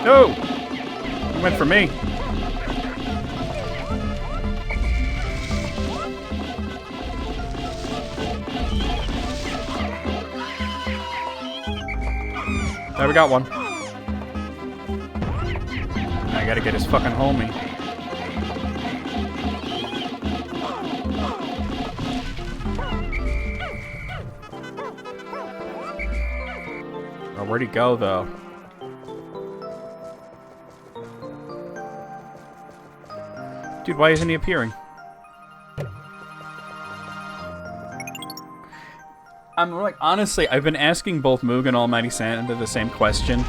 No! He went for me. There, we got one. I gotta get his fucking homie. Oh, where'd he go, though? Dude, why isn't he appearing? I'm like, honestly, I've been asking both Moog and Almighty Santa the same question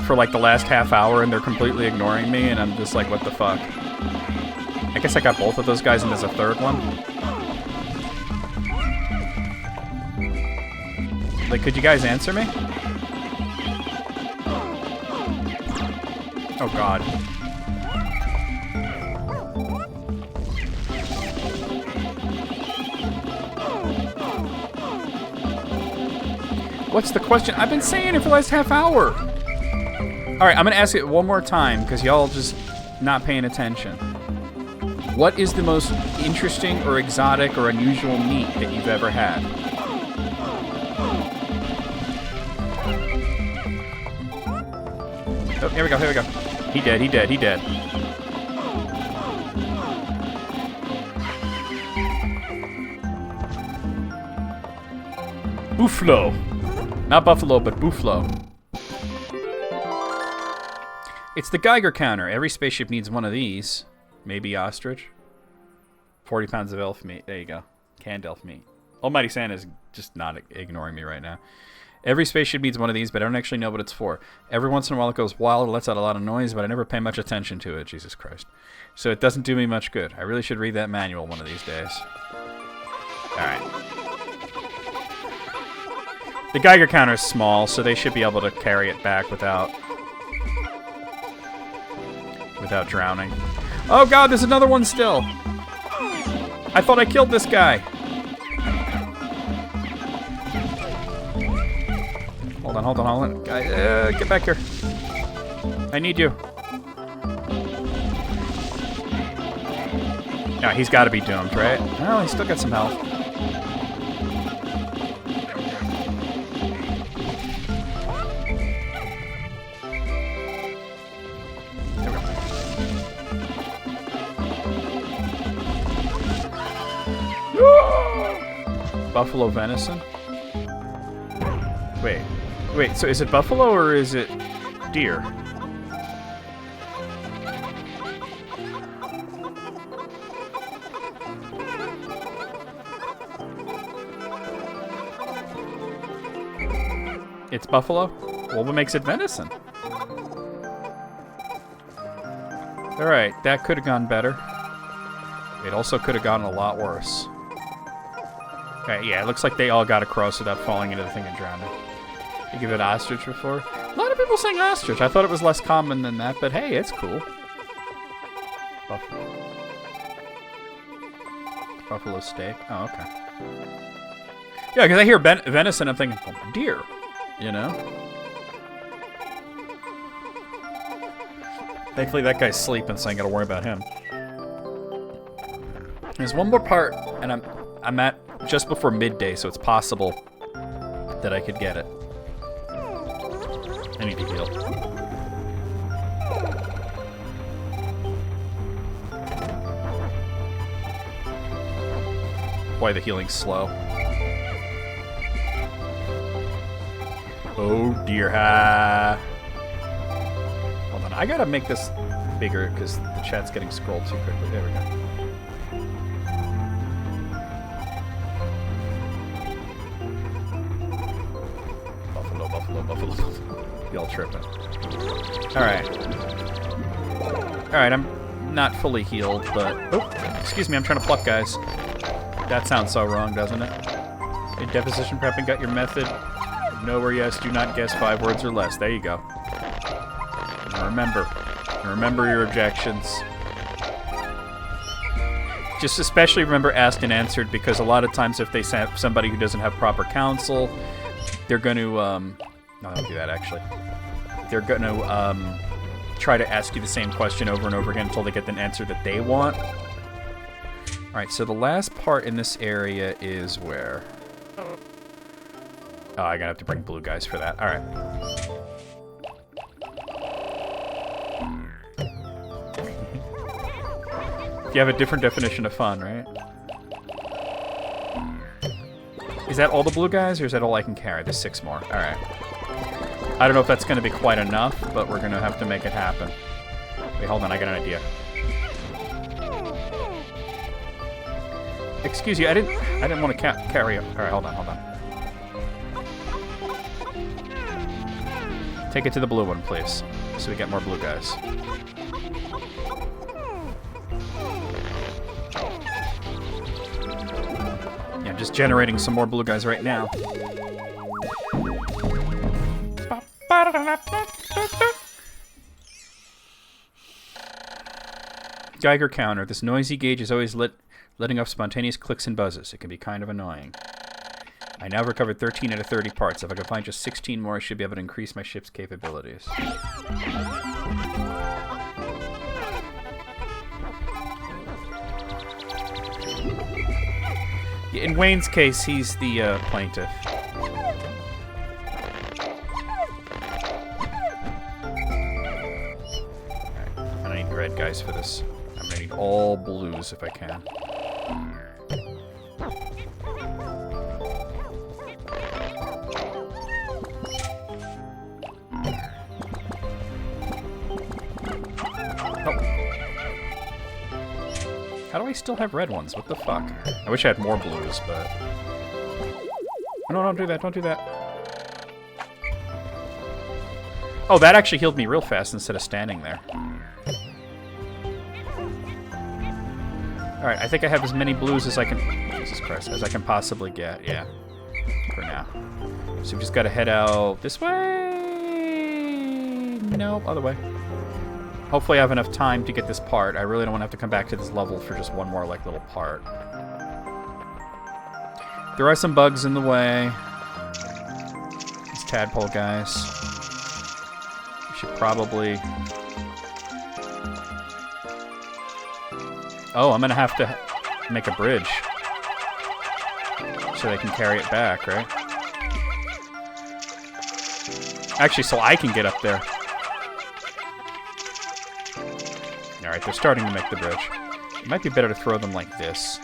for like the last half hour, and they're completely ignoring me, and I'm just like, what the fuck? I guess I got both of those guys, and there's a third one. Like, could you guys answer me? Oh, God. What's the question? I've been saying it for the last half hour. Alright, I'm gonna ask it one more time, because y'all just not paying attention. What is the most interesting or exotic or unusual meat that you've ever had? Oh, here we go, here we go. He dead, he dead, he dead. Buffalo. Not buffalo, but buffalo. It's the Geiger counter. Every spaceship needs one of these. Maybe ostrich. 40 pounds of elf meat. There you go. Canned elf meat. Almighty Santa is just not ignoring me right now. Every spaceship needs one of these, but I don't actually know what it's for. Every once in a while it goes wild, it lets out a lot of noise, but I never pay much attention to it. Jesus Christ. So it doesn't do me much good. I really should read that manual one of these days. Alright. The Geiger counter is small, so they should be able to carry it back without drowning. Oh god, there's another one still! I thought I killed this guy! Hold on. Get back here. I need you. Yeah, he's got to be doomed, right? Oh, he's still got some health. There we go. Buffalo venison? Wait, so is it buffalo or is it deer? It's buffalo? Well, what makes it venison? Alright, that could have gone better. It also could have gone a lot worse. Okay, yeah, it looks like they all got across without falling into the thing and drowning. You give it ostrich before? A lot of people saying ostrich. I thought it was less common than that, but hey, it's cool. Buffalo steak. Oh, okay. Yeah, because I hear venison, I'm thinking, oh, deer. You know? Thankfully, that guy's sleeping, so I ain't gotta worry about him. There's one more part, and I'm at just before midday, so it's possible that I could get it. I need to heal. Boy, the healing's slow. Oh dear, ha. Hold on, I gotta make this bigger because the chat's getting scrolled too quickly. There we go. Buffalo. Y'all tripping. Alright, I'm not fully healed, but... Oh, excuse me, I'm trying to pluck, guys. That sounds so wrong, doesn't it? In deposition prepping, got your method. No or yes, do not guess 5 words or less. There you go. And remember your objections. Just especially remember asked and answered, because a lot of times if they have somebody who doesn't have proper counsel, they're going to... No, I don't do that, actually. They're going to try to ask you the same question over and over again until they get an answer that they want. Alright, so the last part in this area is where... Oh, I'm gonna have to bring blue guys for that. Alright. You have a different definition of fun, right? Is that all the blue guys, or is that all I can carry? There's 6 more. Alright. I don't know if that's going to be quite enough, but we're going to have to make it happen. Wait, hold on, I got an idea. Excuse you, I didn't want to carry it. Alright, hold on. Take it to the blue one, please, so we get more blue guys. Yeah, I'm just generating some more blue guys right now. Geiger counter. This noisy gauge is always letting off spontaneous clicks and buzzes. It can be kind of annoying. I now recovered 13 out of 30 parts. If I can find just 16 more, I should be able to increase my ship's capabilities. In Wayne's case, he's the plaintiff. Alright, I need red guys for this. I'm gonna need all blues if I can. How do I still have red ones? What the fuck? I wish I had more blues, but... No, don't do that, don't do that. Oh, that actually healed me real fast instead of standing there. Alright, I think I have as many blues as I can... Jesus Christ, as I can possibly get, yeah. For now. So we just gotta head out this way? Nope, other way. Hopefully I have enough time to get this part. I really don't want to have to come back to this level for just one more, like, little part. There are some bugs in the way. These tadpole guys. We should probably... Oh, I'm gonna have to make a bridge. So they can carry it back, right? Actually, so I can get up there. Alright, they're starting to make the bridge. It might be better to throw them like this.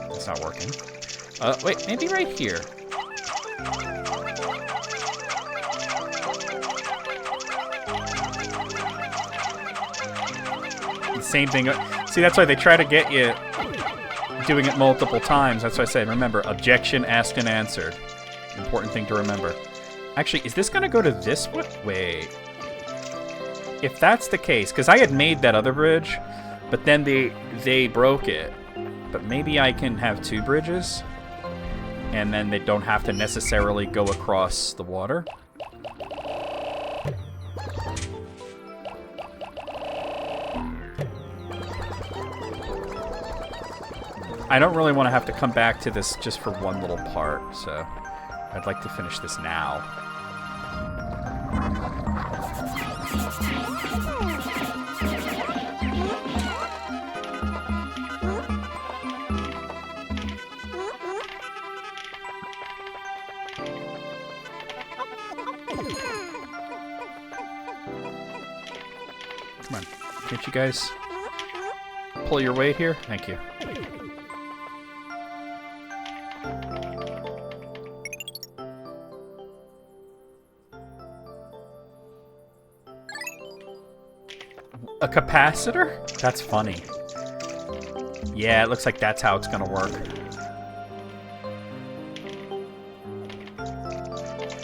It's not working. Wait, maybe right here. The same thing. See, that's why they try to get you doing it multiple times. That's why I said, remember, objection asked and answered. Important thing to remember. Actually, is this going to go to this one? Wait. If that's the case, because I had made that other bridge, but then they broke it. But maybe I can have two bridges, and then they don't have to necessarily go across the water. I don't really want to have to come back to this just for one little part, so I'd like to finish this now. Come on, can't you guys pull your weight here? Thank you. A capacitor? That's funny. Yeah, it looks like that's how it's gonna work.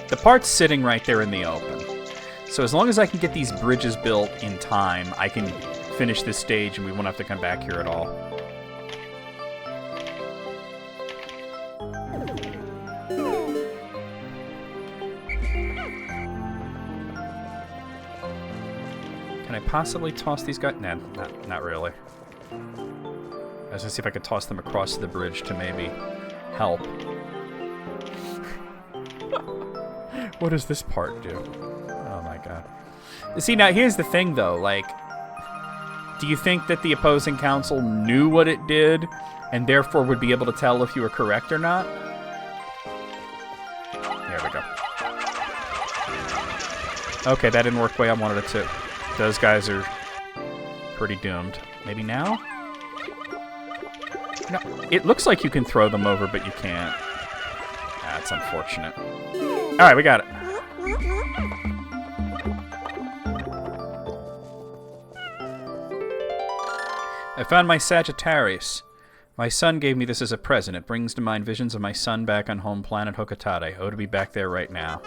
The part's sitting right there in the open. So as long as I can get these bridges built in time, I can finish this stage and we won't have to come back here at all. Can I possibly toss these guys? Nah, not really. I was gonna see if I could toss them across the bridge to maybe help. What does this part do? Oh my god. See, now here's the thing though, like, do you think that the opposing counsel knew what it did and therefore would be able to tell if you were correct or not? There we go. Okay, that didn't work the way I wanted it to. Those guys are pretty doomed. Maybe now? No, it looks like you can throw them over, but you can't. That's unfortunate. Alright, we got it. I found my Sagittarius. My son gave me this as a present. It brings to mind visions of my son back on home planet Hokatade. Oh, to be back there right now.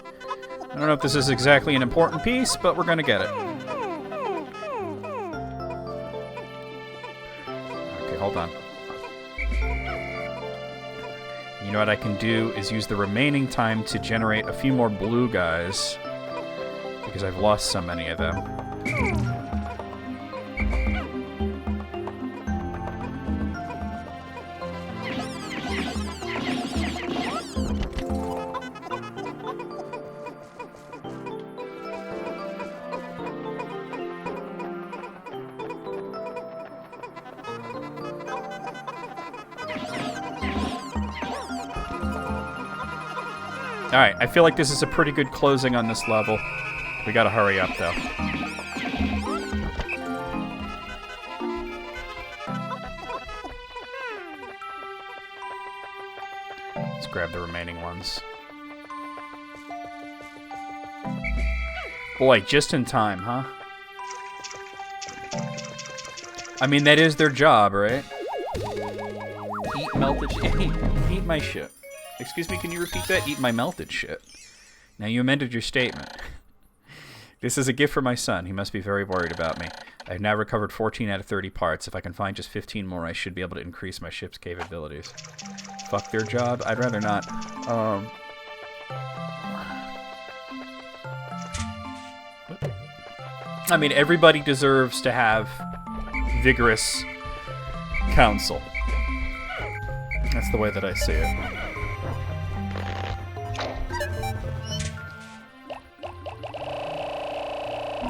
I don't know if this is exactly an important piece, but we're gonna get it. Hold on. You know what I can do is use the remaining time to generate a few more blue guys, because I've lost so many of them. Alright, I feel like this is a pretty good closing on this level. We gotta hurry up, though. Let's grab the remaining ones. Boy, just in time, huh? I mean, that is their job, right? Eat melted shit. Eat my shit. Excuse me, can you repeat that? Eat my melted shit. Now you amended your statement. This is a gift for my son. He must be very worried about me. I have now recovered 14 out of 30 parts. If I can find just 15 more, I should be able to increase my ship's capabilities. Fuck their job? I'd rather not. I mean, everybody deserves to have vigorous counsel. That's the way that I see it.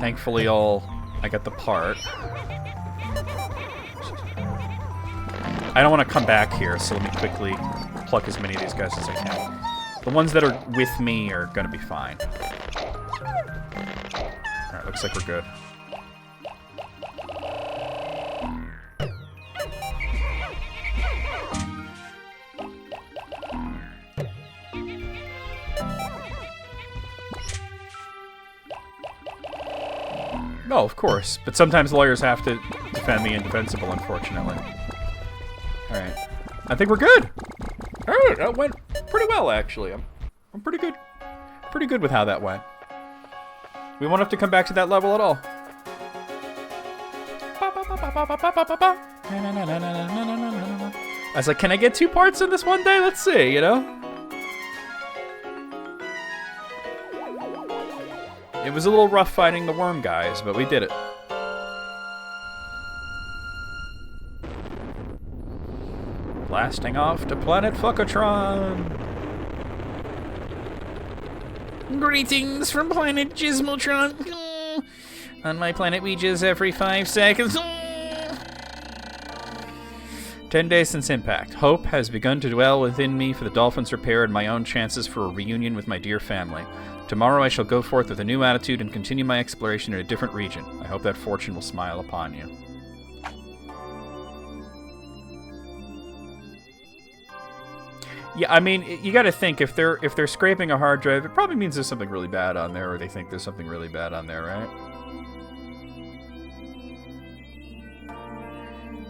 Thankfully, I got the part. I don't want to come back here, so let me quickly pluck as many of these guys as I can. The ones that are with me are going to be fine. Alright, looks like we're good. No, of course. But sometimes lawyers have to defend the indefensible, unfortunately. Alright. I think we're good! Alright, that went pretty well, actually. I'm pretty good. Pretty good with how that went. We won't have to come back to that level at all. I was like, can I get 2 parts in this one day? Let's see, you know? It was a little rough fighting the worm guys, but we did it. Blasting off to planet Fuckatron. Greetings from planet Gizmotron. On my planet, we jizz every 5 seconds. 10 days since impact. Hope has begun to dwell within me for the Dolphins' repair and my own chances for a reunion with my dear family. Tomorrow I shall go forth with a new attitude and continue my exploration in a different region. I hope that fortune will smile upon you. Yeah, I mean, you got to think if they're scraping a hard drive, it probably means there's something really bad on there, or they think there's something really bad on there, right?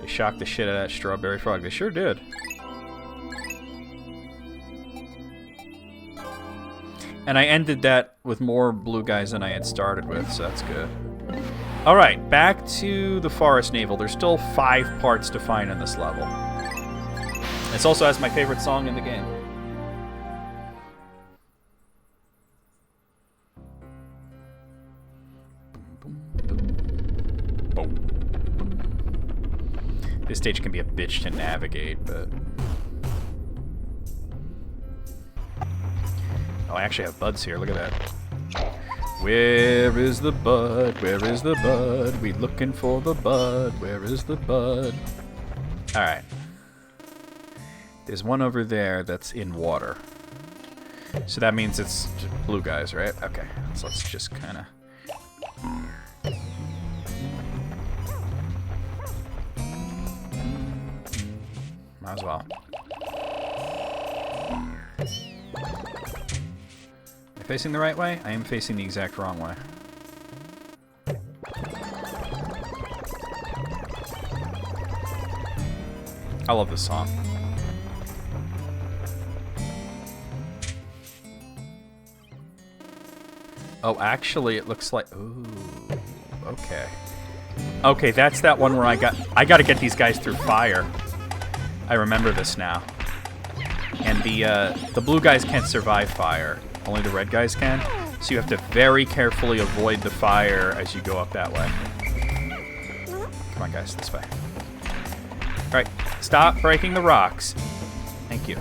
They shocked the shit out of that strawberry frog. They sure did. And I ended that with more blue guys than I had started with, so that's good. Alright, back to the Forest Naval. There's still 5 parts to find in this level. This also has my favorite song in the game. This stage can be a bitch to navigate, but... Oh, I actually have buds here. Look at that. Where is the bud? Where is the bud? We looking for the bud. Where is the bud? Alright. There's one over there that's in water. So that means it's blue guys, right? Okay. So let's just kind of... Might as well. Facing the right way? I am facing the exact wrong way. I love this song. Oh, actually, it looks like... Ooh, okay. Okay, that's that one where I gotta get these guys through fire. I remember this now. And the blue guys can't survive fire. Only the red guys can. So you have to very carefully avoid the fire as you go up that way. Come on, guys, this way. All right, stop breaking the rocks. Thank you.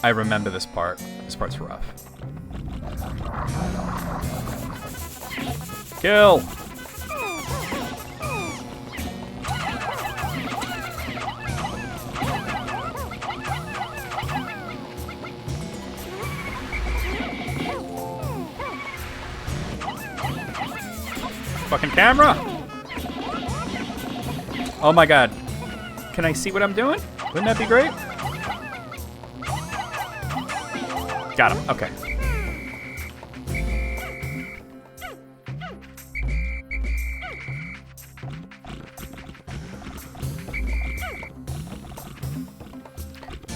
I remember this part. This part's rough. Kill! Fucking camera! Oh my god. Can I see what I'm doing? Wouldn't that be great? Got him. Okay.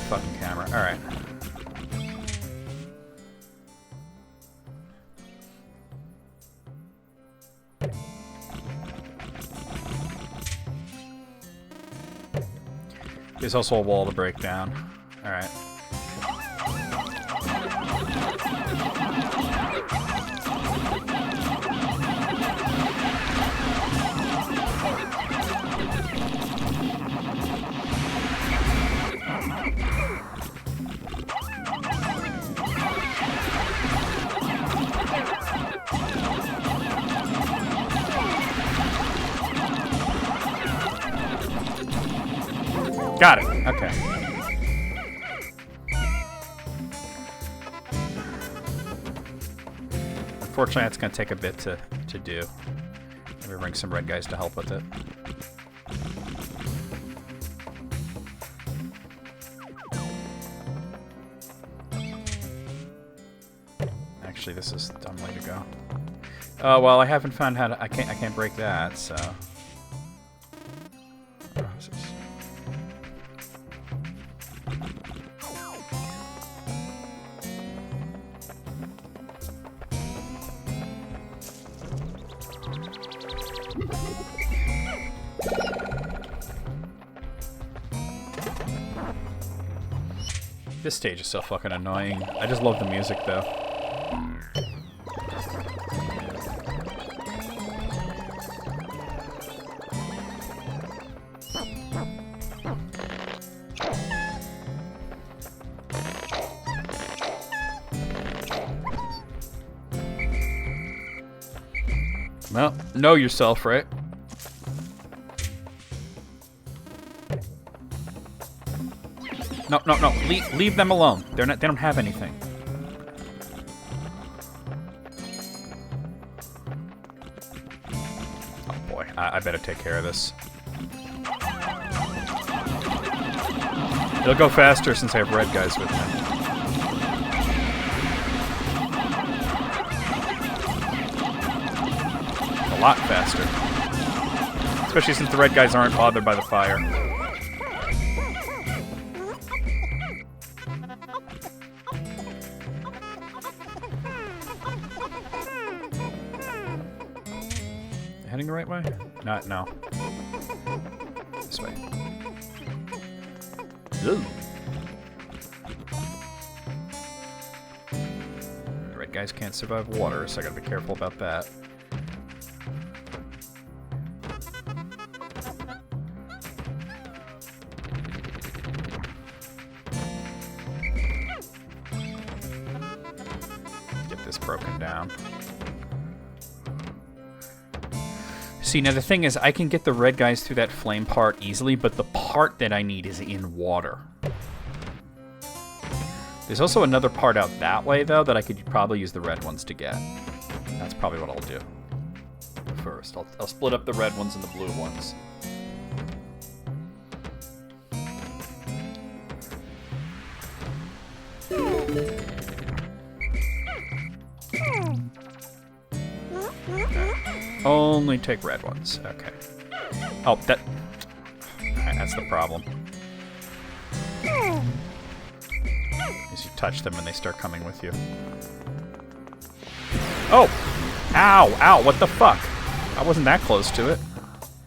fucking camera. Alright. There's also a wall to break down. Alright. Got it. Okay. Unfortunately, that's going to take a bit to do. Maybe bring some red guys to help with it. Actually, this is a dumb way to go. Oh, well, I haven't found how to... I can't break that, so... This stage is so fucking annoying. I just love the music, though. Well, know yourself, right? No, no, no. Leave them alone. They don't have anything. Oh boy, I better take care of this. It'll go faster since I have red guys with me. A lot faster. Especially since the red guys aren't bothered by the fire. Heading the right way? Not, no. This way. Ooh. The red guys can't survive water, so I gotta be careful about that. Get this broken down. See, now the thing is, I can get the red guys through that flame part easily, but the part that I need is in water. There's also another part out that way, though, that I could probably use the red ones to get. That's probably what I'll do first. I'll split up the red ones and the blue ones. Only take red ones. Okay. Oh, that... Alright, that's the problem. Is you touch them and they start coming with you. Oh! Ow! Ow! What the fuck? I wasn't that close to it.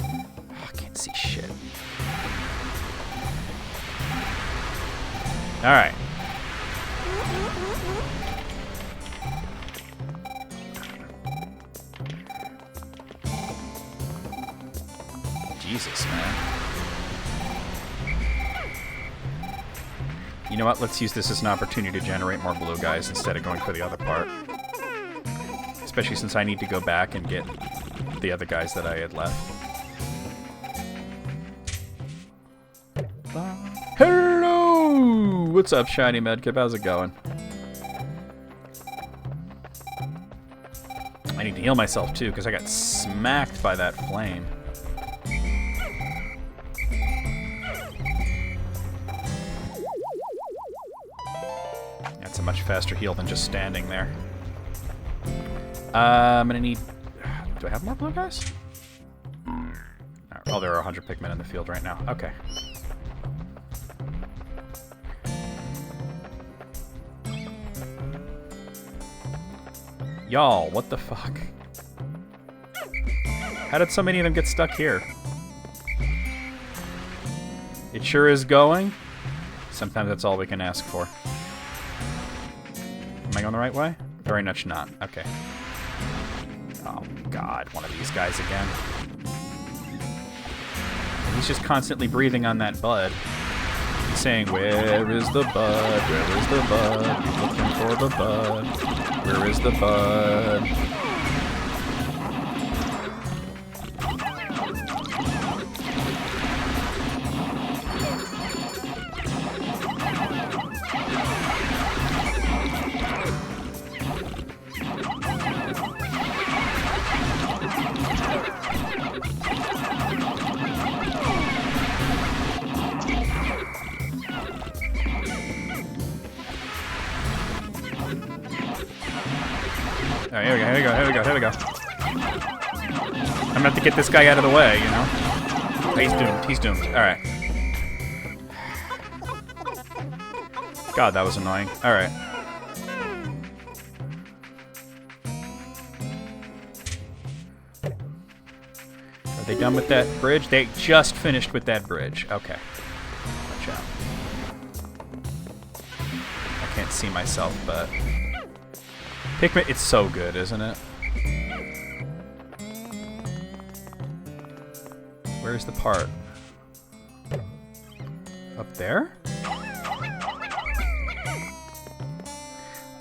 Oh, I can't see shit. Alright. Jesus, man. You know what? Let's use this as an opportunity to generate more blue guys instead of going for the other part. Especially since I need to go back and get the other guys that I had left. Hello! What's up, Shiny Medkip? How's it going? I need to heal myself, too, because I got smacked by that flame. That's a much faster heal than just standing there. I'm gonna need... Do I have more blue guys? Oh, there are 100 Pikmin in the field right now. Okay. Y'all, what the fuck? How did so many of them get stuck here? It sure is going. Sometimes that's all we can ask for. Am I going the right way? Very much not. Okay. Oh, God. One of these guys again. And he's just constantly breathing on that bud. He's saying, where is the bud? Where is the bud? He's looking for the bud. Where is the bud? Alright, here we go. I'm gonna have to get this guy out of the way, you know? Oh, he's doomed. Alright. God, that was annoying. Alright. Are they done with that bridge? They just finished with that bridge. Okay. Watch out. I can't see myself, but... Pikmin, it's so good, isn't it? Where's the part? Up there?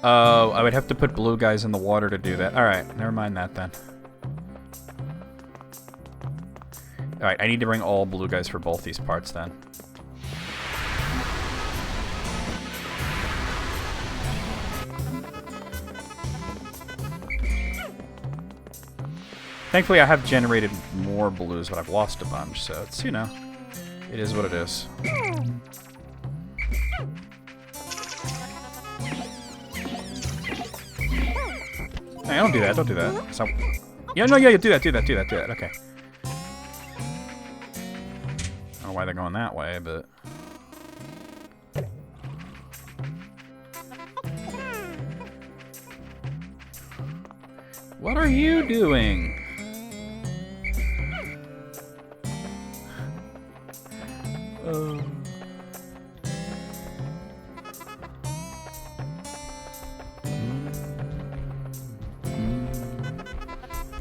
Oh, I would have to put blue guys in the water to do that. Alright, never mind that then. Alright, I need to bring all blue guys for both these parts then. Thankfully, I have generated more blues, but I've lost a bunch, so it's, you know, it is what it is. Hey, don't do that, don't do that. So, yeah, no, yeah, do that, okay. I don't know why they're going that way, but... What are you doing? I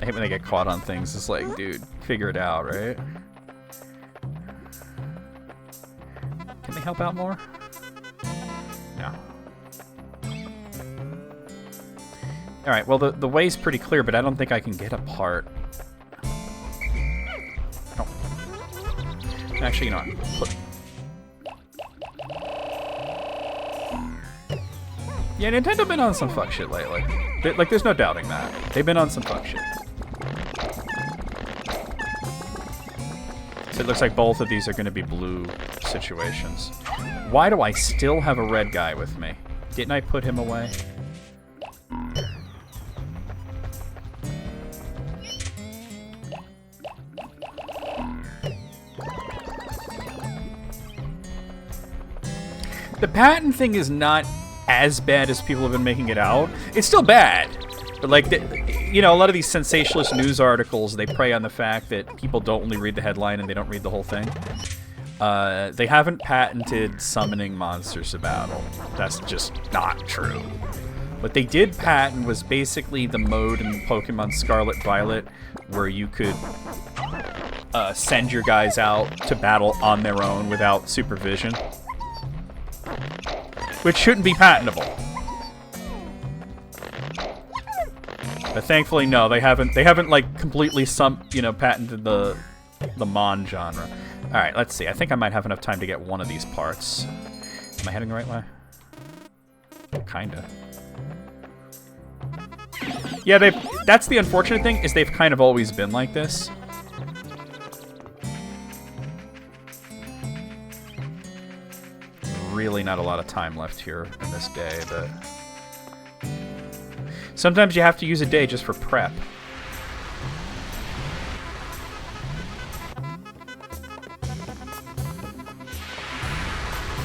hate when they get caught on things. It's like, dude, figure it out, right? Can they help out more? No. Alright, well, the way's pretty clear, but I don't think I can get a part. Oh. Actually, you know what? Yeah, Nintendo been on some fuck shit lately. Like, there's no doubting that. They've been on some fuck shit. So it looks like both of these are going to be blue situations. Why do I still have a red guy with me? Didn't I put him away? The patent thing is not as bad as people have been making it out. It's still bad. But like, you know, a lot of these sensationalist news articles, they prey on the fact that people don't only read the headline and they don't read the whole thing. They haven't patented summoning monsters to battle. That's just not true. What they did patent was basically the mode in Pokemon Scarlet Violet where you could send your guys out to battle on their own without supervision. Which shouldn't be patentable. But thankfully, no, they haven't like completely patented the Mon genre. All right, let's see. I think I might have enough time to get one of these parts. Am I heading the right way? Kinda. Yeah, that's the unfortunate thing, is they've kind of always been like this. Really not a lot of time left here in this day, but sometimes you have to use a day just for prep.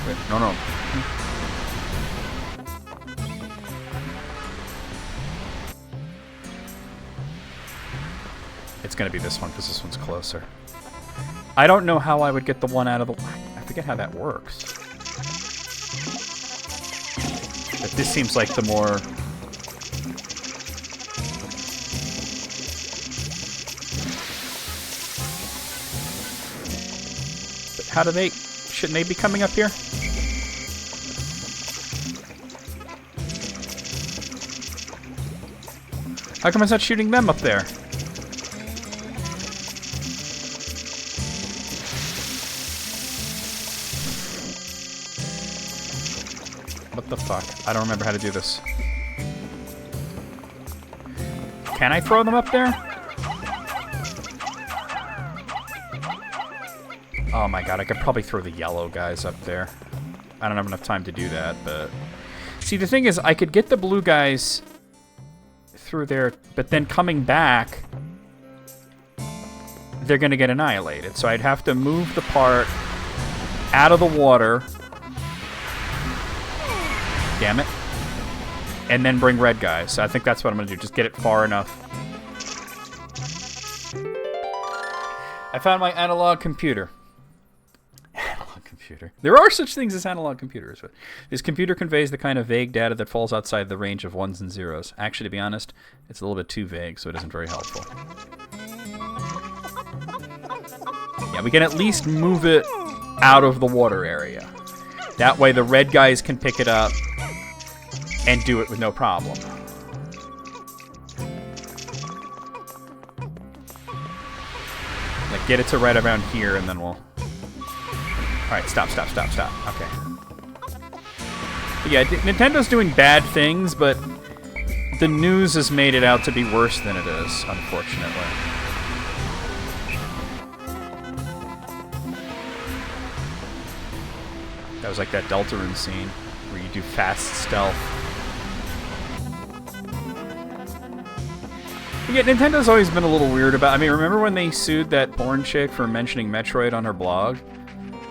Wait, no. it's going to be this one because this one's closer. I don't know how I would get the one out of the... I forget how that works. But this seems like the more... But how do they... Shouldn't they be coming up here? How come it's not shooting them up there? What the fuck? I don't remember how to do this. Can I throw them up there? Oh my god, I could probably throw the yellow guys up there. I don't have enough time to do that, but... See, the thing is, I could get the blue guys through there, but then coming back, they're gonna get annihilated. So I'd have to move the part out of the water. Damn it. And then bring red guys. So I think that's what I'm gonna do. Just get it far enough. I found my analog computer. Analog computer. There are such things as analog computers, but this computer conveys the kind of vague data that falls outside the range of ones and zeros. Actually, to be honest, it's a little bit too vague, so it isn't very helpful. Yeah, we can at least move it out of the water area. That way the red guys can pick it up and do it with no problem. Like, get it to right around here, and then we'll... Alright, stop. Okay. But yeah, Nintendo's doing bad things, but the news has made it out to be worse than it is, unfortunately. That was like that Deltarune scene, where you do fast stealth. Yeah, Nintendo's always been a little weird about... I mean, remember when they sued that porn chick for mentioning Metroid on her blog?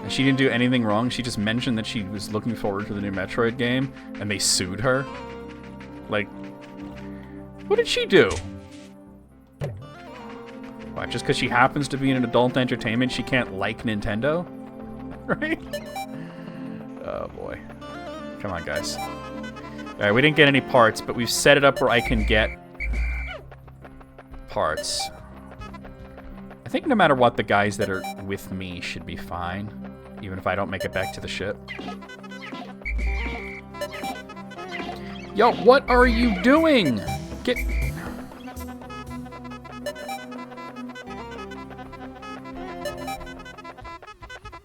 And she didn't do anything wrong. She just mentioned that she was looking forward to the new Metroid game, and they sued her. Like, what did she do? What, just because she happens to be in an adult entertainment, she can't like Nintendo? Right? Oh, boy. Come on, guys. Alright, we didn't get any parts, but we've set it up where I can get parts. I think no matter what, the guys that are with me should be fine, even if I don't make it back to the ship. Yo, what are you doing? Get...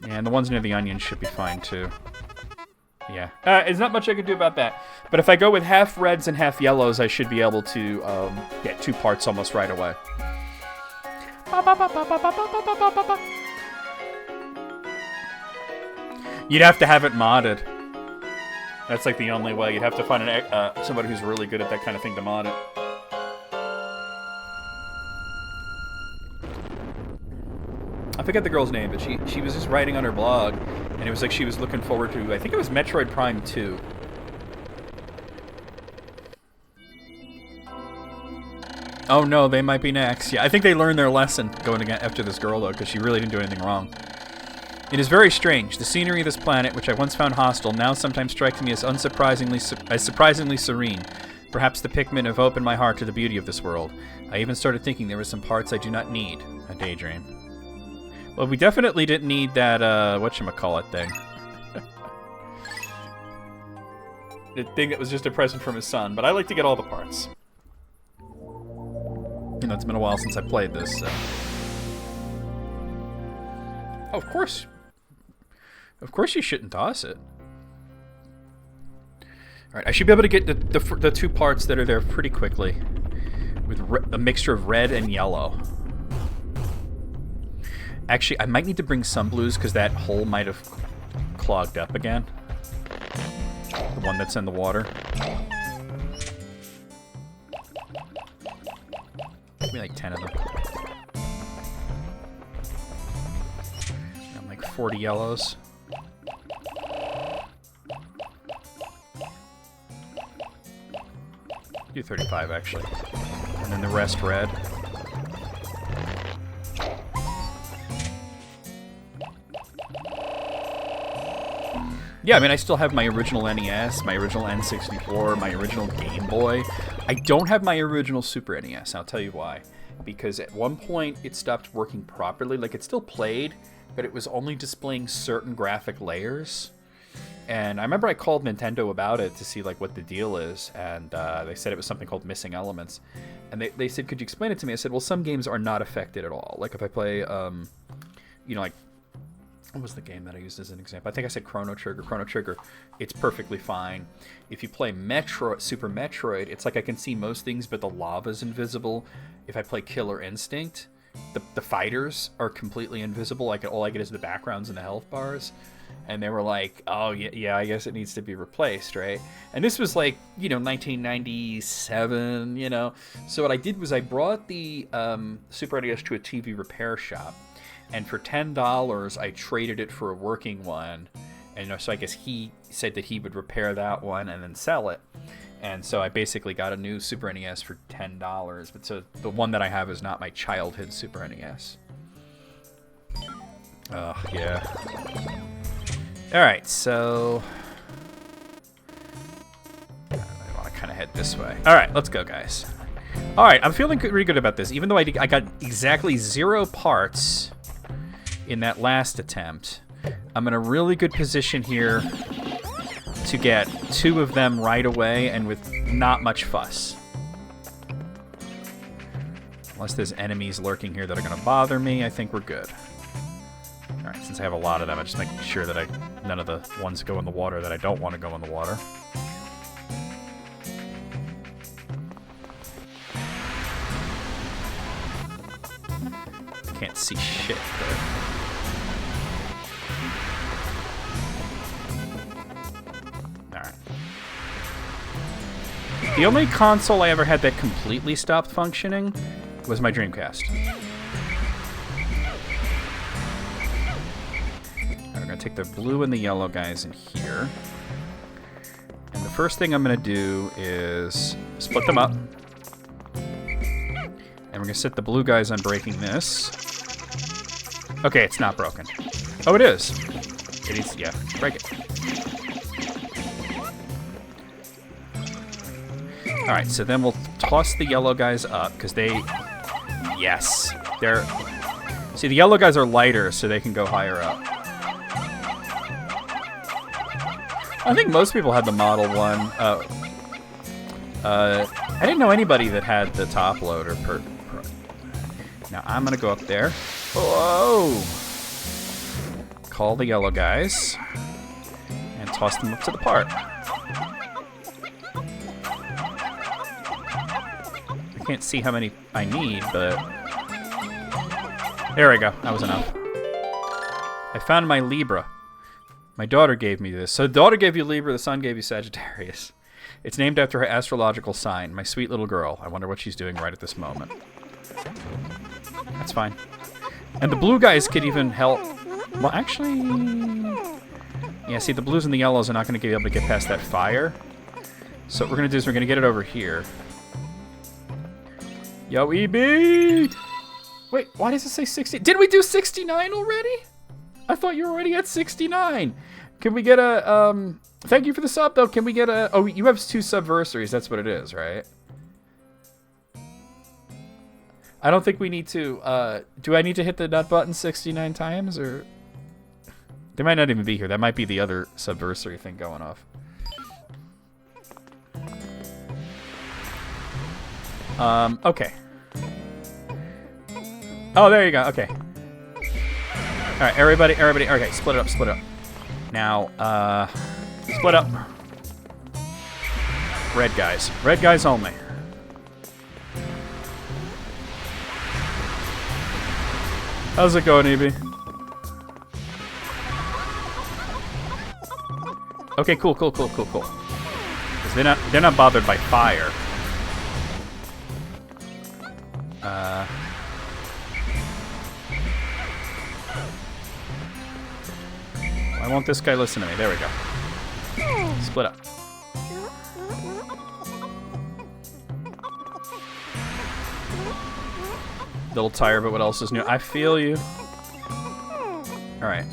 Yeah, and the ones near the onions should be fine, too. Yeah. There's not much I can do about that. But if I go with half reds and half yellows, I should be able to get 2 parts almost right away. You'd have to have it modded. That's like the only way. You'd have to find somebody who's really good at that kind of thing to mod it. I forget the girl's name, but she was just writing on her blog, and it was like she was looking forward to, I think it was Metroid Prime 2. Oh no, they might be next. Yeah, I think they learned their lesson going after this girl, though, because she really didn't do anything wrong. It is very strange. The scenery of this planet, which I once found hostile, now sometimes strikes me as surprisingly serene. Perhaps the Pikmin have opened my heart to the beauty of this world. I even started thinking there were some parts I do not need. A daydream. Well, we definitely didn't need that, whatchamacallit thing. The thing that was just a present from his son, but I like to get all the parts. You know, it's been a while since I played this, so... Oh, of course. Of course you shouldn't toss it. Alright, I should be able to get the 2 parts that are there pretty quickly. With a mixture of red and yellow. Actually, I might need to bring some blues because that hole might have clogged up again. The one that's in the water. Give me like 10 of them. And like 40 yellows. Do 35 actually. And then the rest red. Yeah, I mean, I still have my original NES, my original N64, my original Game Boy. I don't have my original Super NES. I'll tell you why. Because at one point, it stopped working properly. Like, it still played, but it was only displaying certain graphic layers. And I remember I called Nintendo about it to see, like, what the deal is. And they said it was something called missing elements. And they said, could you explain it to me? I said, well, some games are not affected at all. Like, if I play, you know, like, what was the game that I used as an example? I think I said Chrono Trigger. Chrono Trigger, it's perfectly fine. If you play Super Metroid, it's like I can see most things, but the lava's invisible. If I play Killer Instinct, the fighters are completely invisible. Like, all I get is the backgrounds and the health bars. And they were like, oh, yeah, I guess it needs to be replaced, right? And this was like, you know, 1997, you know? So what I did was I brought the Super NES to a TV repair shop. And for $10, I traded it for a working one. And so I guess he said that he would repair that one and then sell it. And so I basically got a new Super NES for $10. But so the one that I have is not my childhood Super NES. Oh, yeah. All right, so I want to kind of head this way. All right, let's go, guys. All right, I'm feeling pretty good about this. Even though I got exactly 0 parts in that last attempt, I'm in a really good position here to get 2 of them right away and with not much fuss. Unless there's enemies lurking here that are going to bother me, I think we're good. All right, since I have a lot of them, I just make sure that none of the ones go in the water that I don't want to go in the water. Can't see shit, but... Alright. The only console I ever had that completely stopped functioning was my Dreamcast. I'm going to take the blue and the yellow guys in here. And the first thing I'm going to do is split them up. And we're going to set the blue guys on breaking this. Okay, it's not broken. Oh, it is. It is, yeah, break it. Alright, so then we'll toss the yellow guys up, because they... Yes. They're... See, the yellow guys are lighter, so they can go higher up. I think most people had the Model 1. I didn't know anybody that had the top loader. Now, I'm going to go up there. Whoa! Call the yellow guys. And toss them up to the part. I can't see how many I need, but... There we go. That was enough. I found my Libra. My daughter gave me this. So the daughter gave you Libra, the son gave you Sagittarius. It's named after her astrological sign. My sweet little girl. I wonder what she's doing right at this moment. That's fine. And the blue guys could even help... Well, actually... Yeah, see, the blues and the yellows are not going to be able to get past that fire. So what we're going to do is we're going to get it over here. Yo, EB! Wait, why does it say 60? Did we do 69 already? I thought you were already at 69. Can we get a, thank you for the sub, though. Can we get a, oh, you have 2 subversaries. That's what it is, right? I don't think we need to, do I need to hit the nut button 69 times, or? They might not even be here. That might be the other subversary thing going off. Okay. Oh, there you go. Okay. All right, everybody. Okay, split it up. Now, split up. Red guys only. How's it going, EB? Okay, cool. Because they're not bothered by fire. Why won't this guy listen to me? There we go. Split up. Little tired, but what else is new? I feel you. Alright.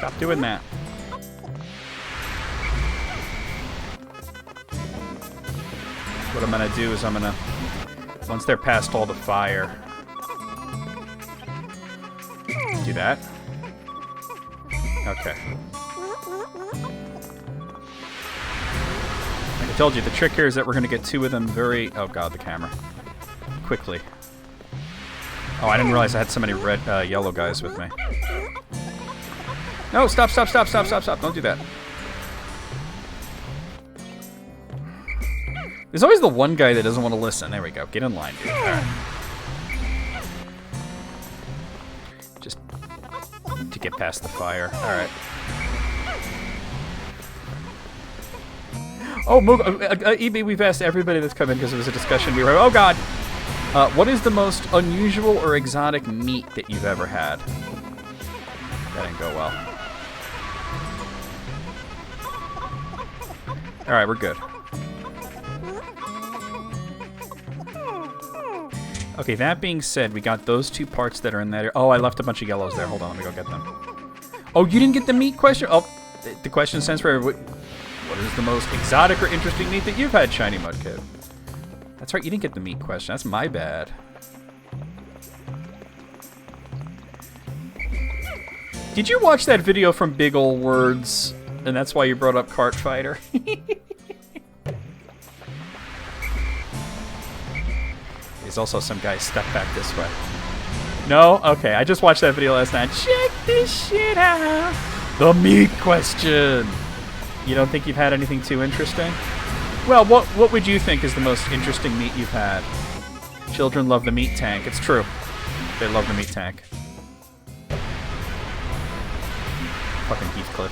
Stop doing that. What I'm gonna do is I'm gonna, once they're past all the fire, do that. Okay. Like I told you, the trick here is that we're gonna get 2 of them very, oh god, the camera, quickly. Oh, I didn't realize I had so many red, yellow guys with me. No, stop, stop, stop, stop, stop, stop. Don't do that. There's always the one guy that doesn't want to listen. There we go. Get in line, dude. All right. Just to get past the fire. All right. Oh, EB, we've asked everybody that's come in because it was a discussion. We were, oh god. What is the most unusual or exotic meat that you've ever had? That didn't go well. All right, we're good. Okay, that being said, we got those 2 parts that are in that. Oh, I left a bunch of yellows there. Hold on, let me go get them. Oh, you didn't get the meat question? Oh, the question stands for what is the most exotic or interesting meat that you've had, Shiny Mudkip? That's right, you didn't get the meat question. That's my bad. Did you watch that video from Big Ol' Words, and that's why you brought up Cart Fighter? There's also some guy stuck back this way. No? Okay, I just watched that video last night. Check this shit out. The meat question. You don't think you've had anything too interesting? Well, what would you think is the most interesting meat you've had? Children love the meat tank. It's true. They love the meat tank. Fucking Heathcliff.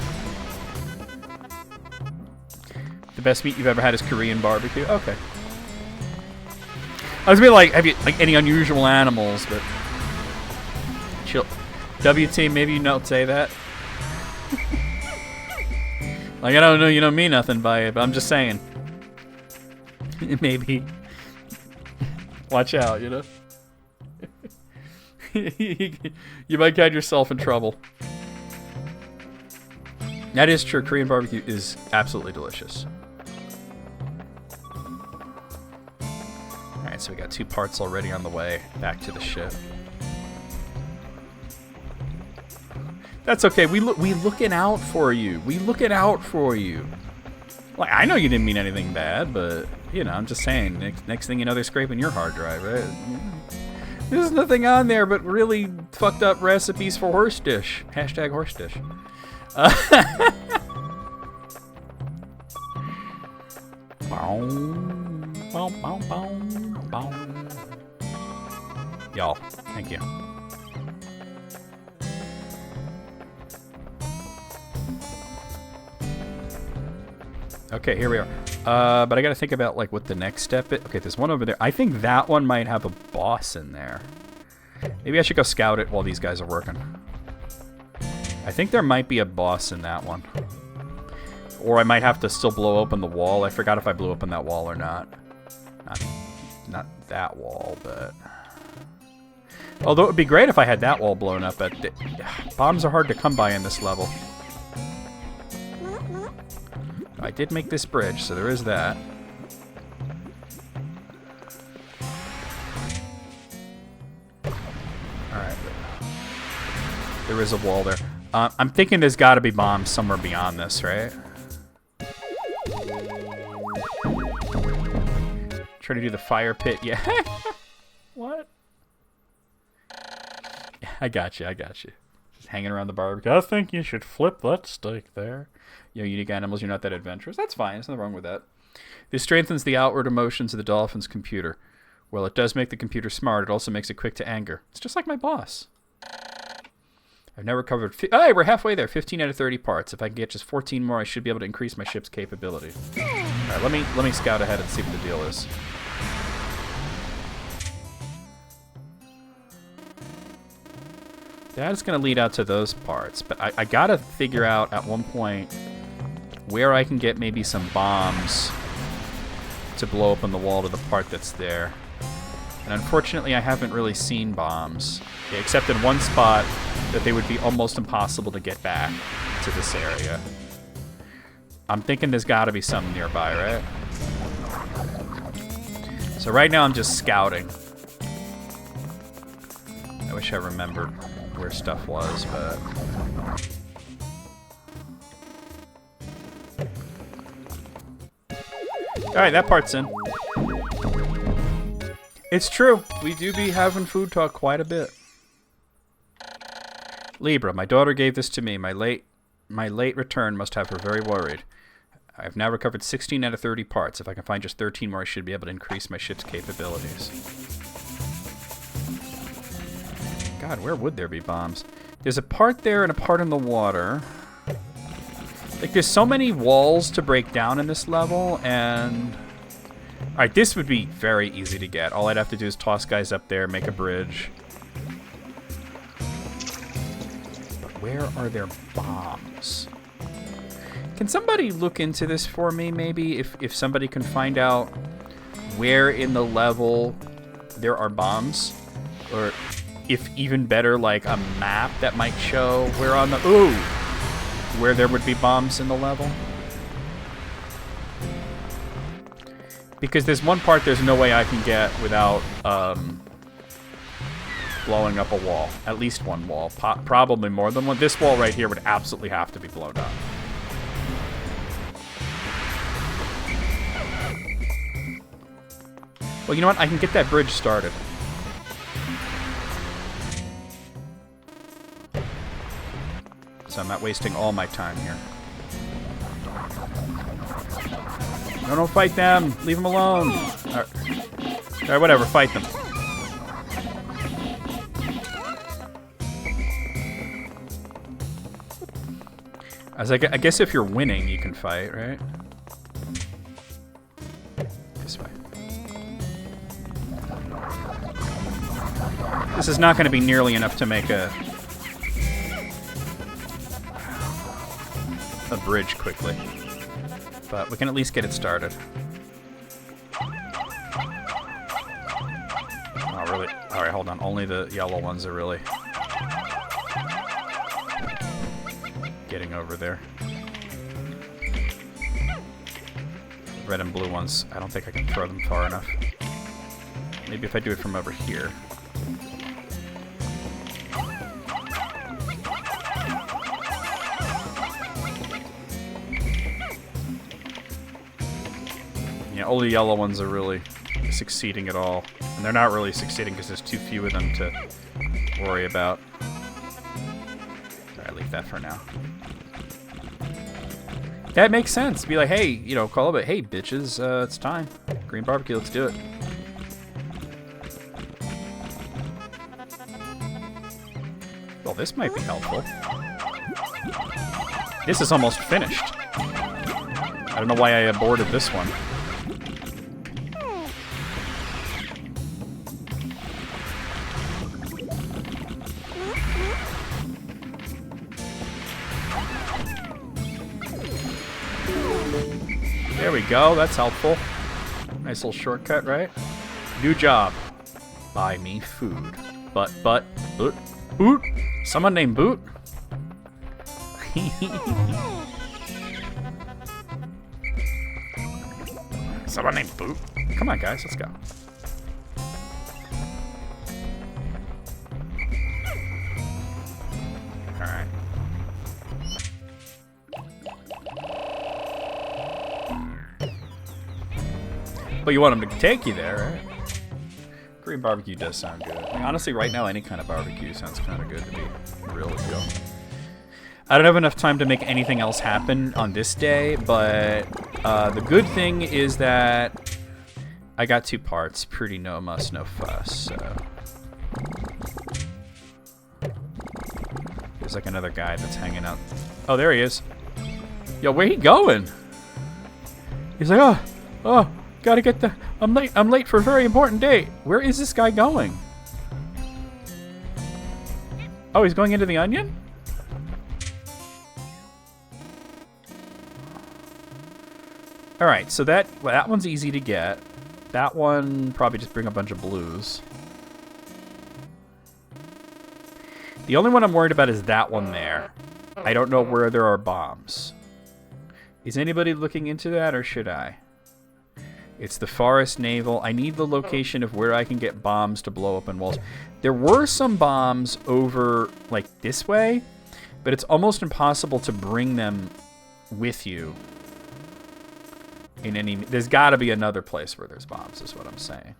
The best meat you've ever had is Korean barbecue. Okay. I was gonna be like, have you like any unusual animals? But chill. WT, maybe you don't say that. Like I don't know, you don't mean nothing by it, but I'm just saying. Maybe. Watch out, you know. You might get yourself in trouble. That is true. Korean barbecue is absolutely delicious. Alright, so we got 2 parts already on the way back to the ship. That's okay. We looking out for you. We looking out for you. Like, I know you didn't mean anything bad, but, you know, I'm just saying, next thing you know, they're scraping your hard drive, right? There's nothing on there but really fucked up recipes for horse dish. Hashtag horse dish. Y'all, thank you. Okay, here we are. But I gotta think about like what the next step is. Okay, there's one over there. I think that one might have a boss in there. Maybe I should go scout it while these guys are working. I think there might be a boss in that one. Or I might have to still blow open the wall. I forgot if I blew open that wall or not. Not that wall, but... Although it would be great if I had that wall blown up. But bombs are hard to come by in this level. I did make this bridge, so there is that. Alright. There is a wall there. I'm thinking there's got to be bombs somewhere beyond this, right? Try to do the fire pit. Yeah. What? Yeah, I got you. Just hanging around the barbecue. I think you should flip that steak there. You know, unique animals, you're not that adventurous. That's fine. There's nothing wrong with that. This strengthens the outward emotions of the dolphin's computer. Well, it does make the computer smart. It also makes it quick to anger. It's just like my boss. I've never covered... Hey, we're halfway there. 15 out of 30 parts. If I can get just 14 more, I should be able to increase my ship's capability. All right, let me scout ahead and see what the deal is. That's going to lead out to those parts. But I got to figure out at one point where I can get maybe some bombs to blow open the wall to the part that's there. And unfortunately, I haven't really seen bombs. Okay, except in one spot... that they would be almost impossible to get back to this area. I'm thinking there's got to be some nearby, right? So right now I'm just scouting. I wish I remembered where stuff was, but... Alright, that part's in. It's true. We do be having food talk quite a bit. Libra, my daughter gave this to me. My late return must have her very worried. I've now recovered 16 out of 30 parts. If I can find just 13 more, I should be able to increase my ship's capabilities. God, where would there be bombs? There's a part there and a part in the water. Like, there's so many walls to break down in this level, and... Alright, this would be very easy to get. All I'd have to do is toss guys up there, make a bridge. But where are there bombs? Can somebody look into this for me, maybe? If somebody can find out where in the level there are bombs? Or, if even better, like a map that might show where on the... Ooh! Where there would be bombs in the level. Because there's one part there's no way I can get without blowing up a wall. At least one wall. Probably more than one. This wall right here would absolutely have to be blown up. Well, you know what? I can get that bridge started. So I'm not wasting all my time here. No, don't fight them. Leave them alone. All right, whatever. Fight them. I guess if you're winning, you can fight, right? This way. This is not going to be nearly enough to make a bridge quickly. But we can at least get it started. Oh, really? Alright, hold on. Only the yellow ones are really getting over there. Red and blue ones, I don't think I can throw them far enough. Maybe if I do it from over here. All the yellow ones are really succeeding at all. And they're not really succeeding because there's too few of them to worry about. Alright, leave that for now. That makes sense. Be like, hey, you know, call it, hey, bitches, it's time. Green barbecue, let's do it. Well, this might be helpful. This is almost finished. I don't know why I aborted this one. There we go, that's helpful. Nice little shortcut, right? New job. Buy me food. Boot? Someone named Boot? Someone named Boot? Come on, guys, let's go. Alright. But you want them to take you there, right? Green barbecue does sound good. I mean, honestly, right now, any kind of barbecue sounds kind of good to be real with you. I don't have enough time to make anything else happen on this day, but the good thing is that I got 2 parts. Pretty no muss, no fuss, so... There's like another guy that's hanging out. Oh, there he is. Yo, where he going? He's like, oh, gotta get the... I'm late for a very important date. Where is this guy going? Oh, he's going into the onion? Alright, so that one's easy to get. That one, probably just bring a bunch of blues. The only one I'm worried about is that one there. I don't know where there are bombs. Is anybody looking into that, or should I? It's the Forest Naval. I need the location of where I can get bombs to blow up in walls. There were some bombs over, like, this way, but it's almost impossible to bring them with you. There's got to be another place where there's bombs, is what I'm saying.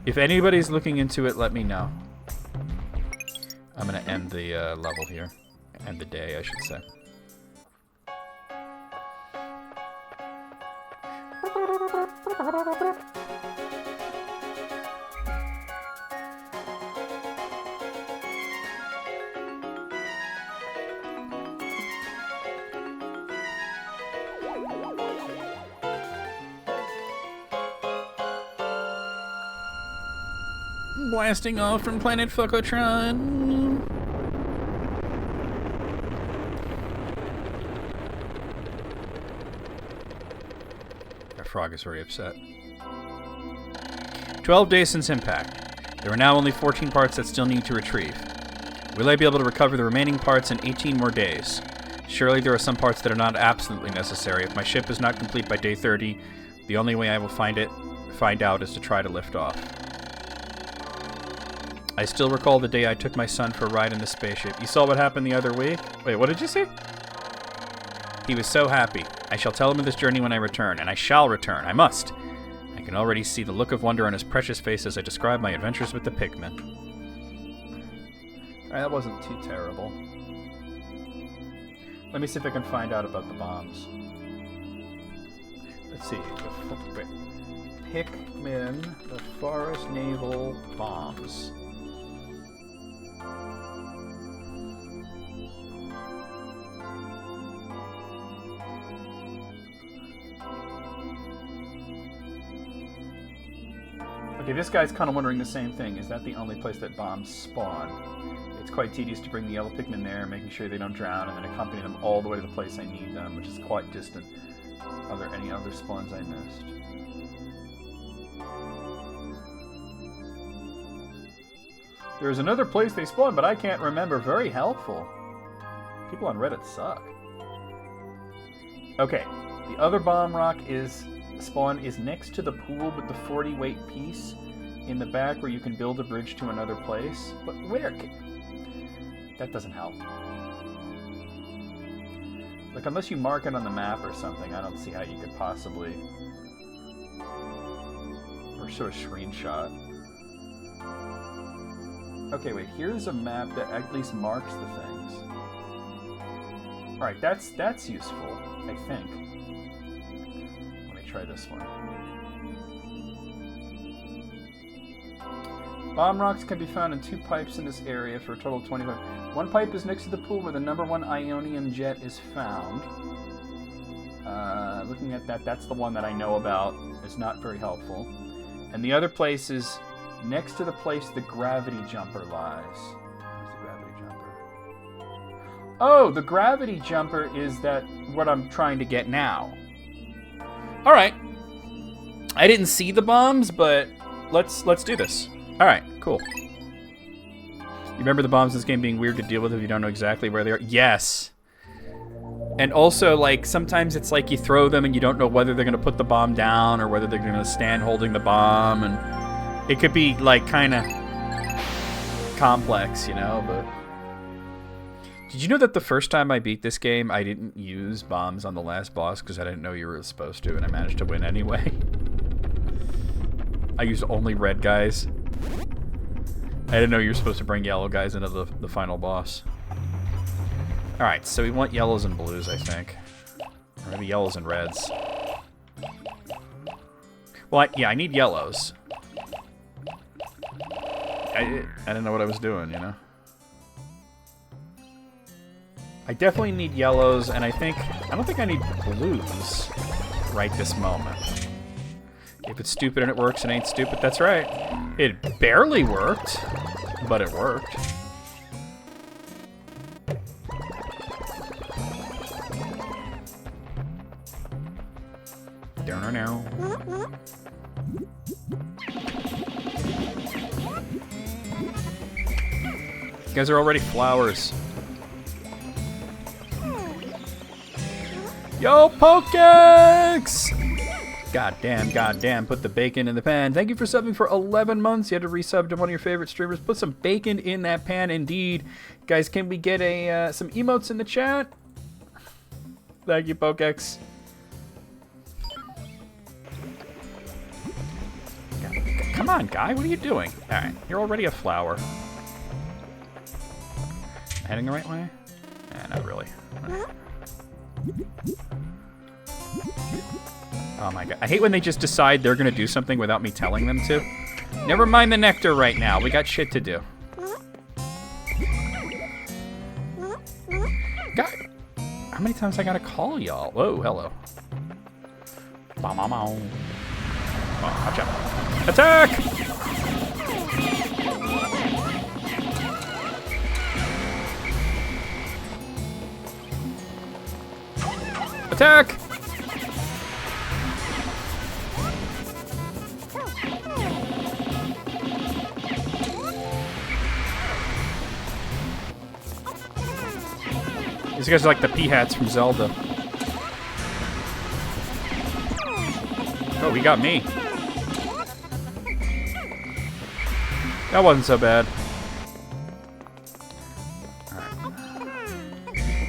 If anybody's looking into it, let me know. I'm going to end the level here. End the day, I should say. Blasting off from planet Fuckotron. Our frog is very upset. 12 days since impact. There are now only 14 parts that still need to retrieve. Will I be able to recover the remaining parts in 18 more days? Surely there are some parts that are not absolutely necessary. If my ship is not complete by day 30, the only way I will find out is to try to lift off. I still recall the day I took my son for a ride in the spaceship. You saw what happened the other week? Wait, what did you say? He was so happy. I shall tell him of this journey when I return, and I shall return. I must. I can already see the look of wonder on his precious face as I describe my adventures with the Pikmin. Alright, that wasn't too terrible. Let me see if I can find out about the bombs. Let's see. Pikmin, the Forest Naval bombs. Okay, this guy's kind of wondering the same thing. Is that the only place that bombs spawn? It's quite tedious to bring the yellow Pikmin there, making sure they don't drown, and then accompany them all the way to the place I need them, which is quite distant. Are there any other spawns I missed? There's another place they spawn, but I can't remember. Very helpful. People on Reddit suck. Okay, the other bomb rock spawn is next to the pool with the 40-weight piece in the back where you can build a bridge to another place. But where? That doesn't help. Like, unless you mark it on the map or something, I don't see how you could possibly... Or show a screenshot. Okay, wait, here's a map that at least marks the things. Alright, that's useful, I think. Let me try this one. Bomb rocks can be found in 2 pipes in this area for a total of 25. One pipe is next to the pool where the #1 Ionian jet is found. Looking at that, that's the one that I know about. It's not very helpful. And the other place is next to the place the gravity jumper lies. Where's the gravity jumper? Oh, the gravity jumper is what I'm trying to get now. All right. I didn't see the bombs, but let's do this. All right, cool. You remember the bombs in this game being weird to deal with if you don't know exactly where they are? Yes. And also, like, sometimes it's like you throw them and you don't know whether they're going to put the bomb down or whether they're going to stand holding the bomb, and it could be, like, kind of complex, you know, but... Did you know that the first time I beat this game, I didn't use bombs on the last boss because I didn't know you were supposed to, and I managed to win anyway? I used only red guys. I didn't know you were supposed to bring yellow guys into the final boss. Alright, so we want yellows and blues, I think. Or maybe yellows and reds. Well, yeah, I need yellows. I didn't know what I was doing, you know? I definitely need yellows, and I don't think I need blues right this moment. If it's stupid and it works, it ain't stupid, that's right. It barely worked, but it worked. You guys are already flowers. Yo, Pokex! Goddamn, put the bacon in the pan. Thank you for subbing for 11 months. You had to resub to one of your favorite streamers. Put some bacon in that pan, indeed. Guys, can we get some emotes in the chat? Thank you, Pokex. Come on, guy, what are you doing? Alright, you're already a flower. Heading the right way? Not really. Oh my god. I hate when they just decide they're gonna do something without me telling them to. Never mind the nectar right now. We got shit to do. God, how many times I gotta call y'all? Whoa, hello. Oh, watch out. Attack! Attack! These guys are like the P-hats from Zelda. Oh, he got me. That wasn't so bad. Alright.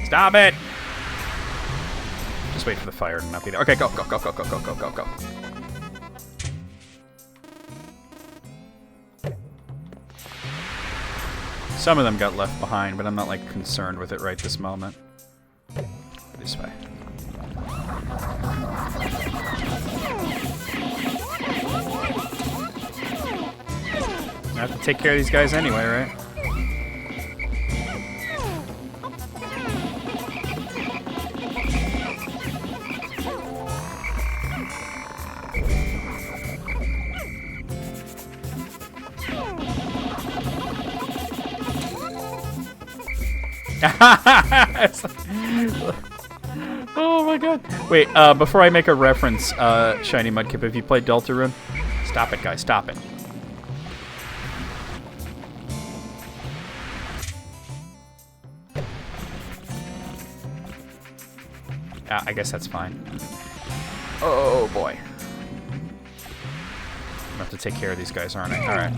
Stop it! Just wait for the fire to not be there. Okay, go. Some of them got left behind, but I'm not, like, concerned with it right this moment. This way. I have to take care of these guys anyway, right? Oh my god. Wait, before I make a reference, Shiny Mudkip, have you played Deltarune? Stop it, guys, stop it. I guess that's fine. Oh boy. I'm gonna have to take care of these guys, aren't I? Alright.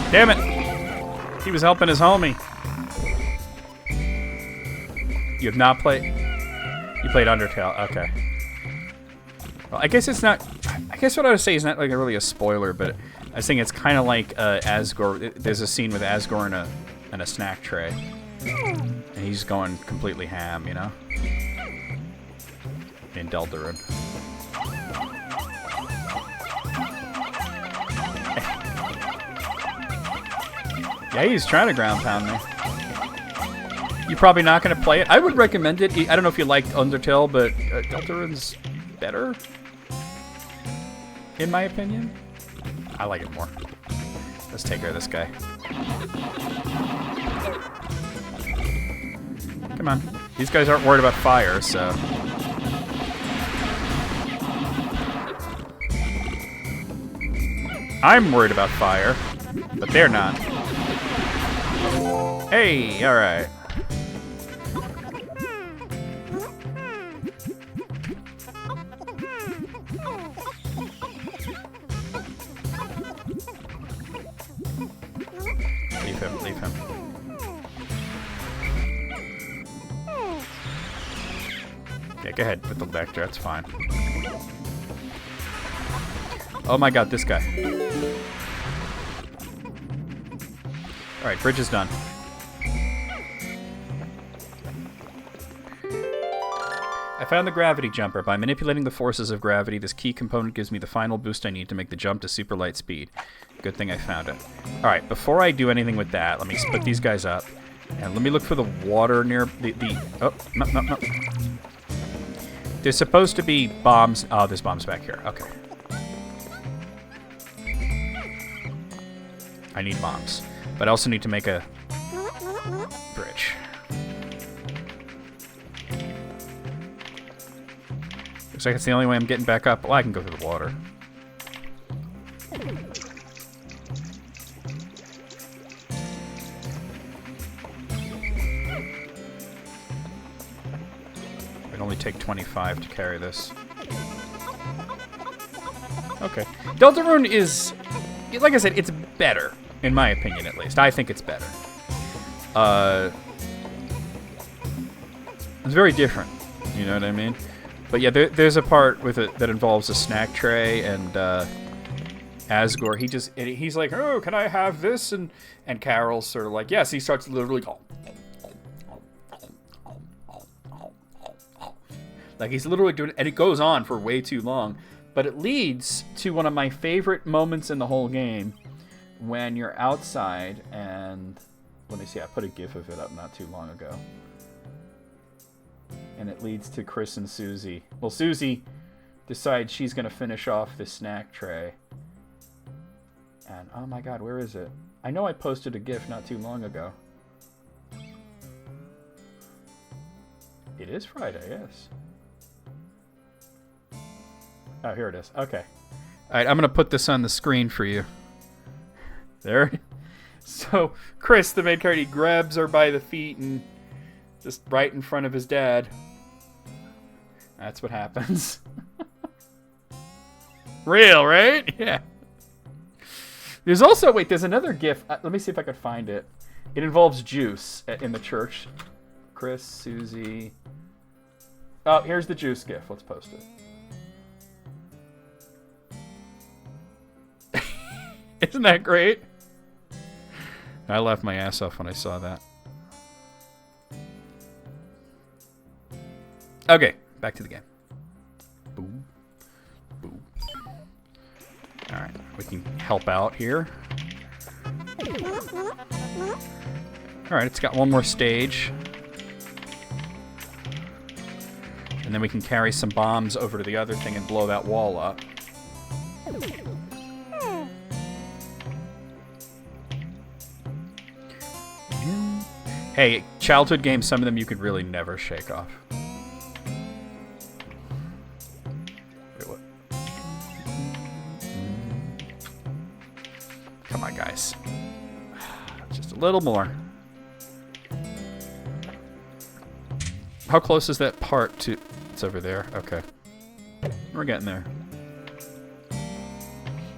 Damn it! He was helping his homie. You have not played... You played Undertale, okay. Well, I guess it's not... I guess what I would say is not like really a spoiler, but I was saying it's kind of like Asgore. There's a scene with Asgore in a snack tray. And he's going completely ham, you know? In Deltarune. Yeah, he's trying to ground pound me. You're probably not going to play it. I would recommend it. I don't know if you liked Undertale, but Deltarune's better, in my opinion. I like it more. Let's take care of this guy. Come on. These guys aren't worried about fire, so... I'm worried about fire, but they're not. Hey, alright. Leave him. Yeah, go ahead with the vector, that's fine. Oh my god, this guy. Alright, bridge is done. I found the gravity jumper. By manipulating the forces of gravity, this key component gives me the final boost I need to make the jump to super light speed. Good thing I found it. Alright, before I do anything with that, let me split these guys up. And let me look for the water near the oh, no. There's supposed to be bombs. Oh, there's bombs back here. Okay. I need bombs. But I also need to make a bridge. Looks like it's the only way I'm getting back up. Well, I can go through the water. It'd only take 25 to carry this. Okay. Deltarune is, like I said, it's better. In my opinion, at least. I think it's better. It's very different. You know what I mean? But yeah, there's a part with it that involves a snack tray, and Asgore, he's like, oh, can I have this? And Carol's sort of like, yes. He starts literally, like he's literally doing it, and it goes on for way too long. But it leads to one of my favorite moments in the whole game, when you're outside, and let me see, I put a gif of it up not too long ago. And it leads to Chris and Susie. Well, Susie decides she's going to finish off this snack tray. And, oh my god, where is it? I know I posted a gif not too long ago. It is Friday, yes. Oh, here it is. Okay. Alright, I'm going to put this on the screen for you. There. So, Chris, the main character, he grabs her by the feet and just right in front of his dad. That's what happens. Real, right? Yeah. There's also, wait, there's another GIF. Let me see if I can find it. It involves juice in the church. Chris, Susie. Oh, here's the juice GIF. Let's post it. Isn't that great? I laughed my ass off when I saw that. Okay, back to the game. Boom. Boom. Alright, we can help out here. Alright, it's got one more stage. And then we can carry some bombs over to the other thing and blow that wall up. Hey, childhood games, some of them you could really never shake off. Wait, what? Come on, guys. Just a little more. How close is that part to... It's over there. Okay. We're getting there.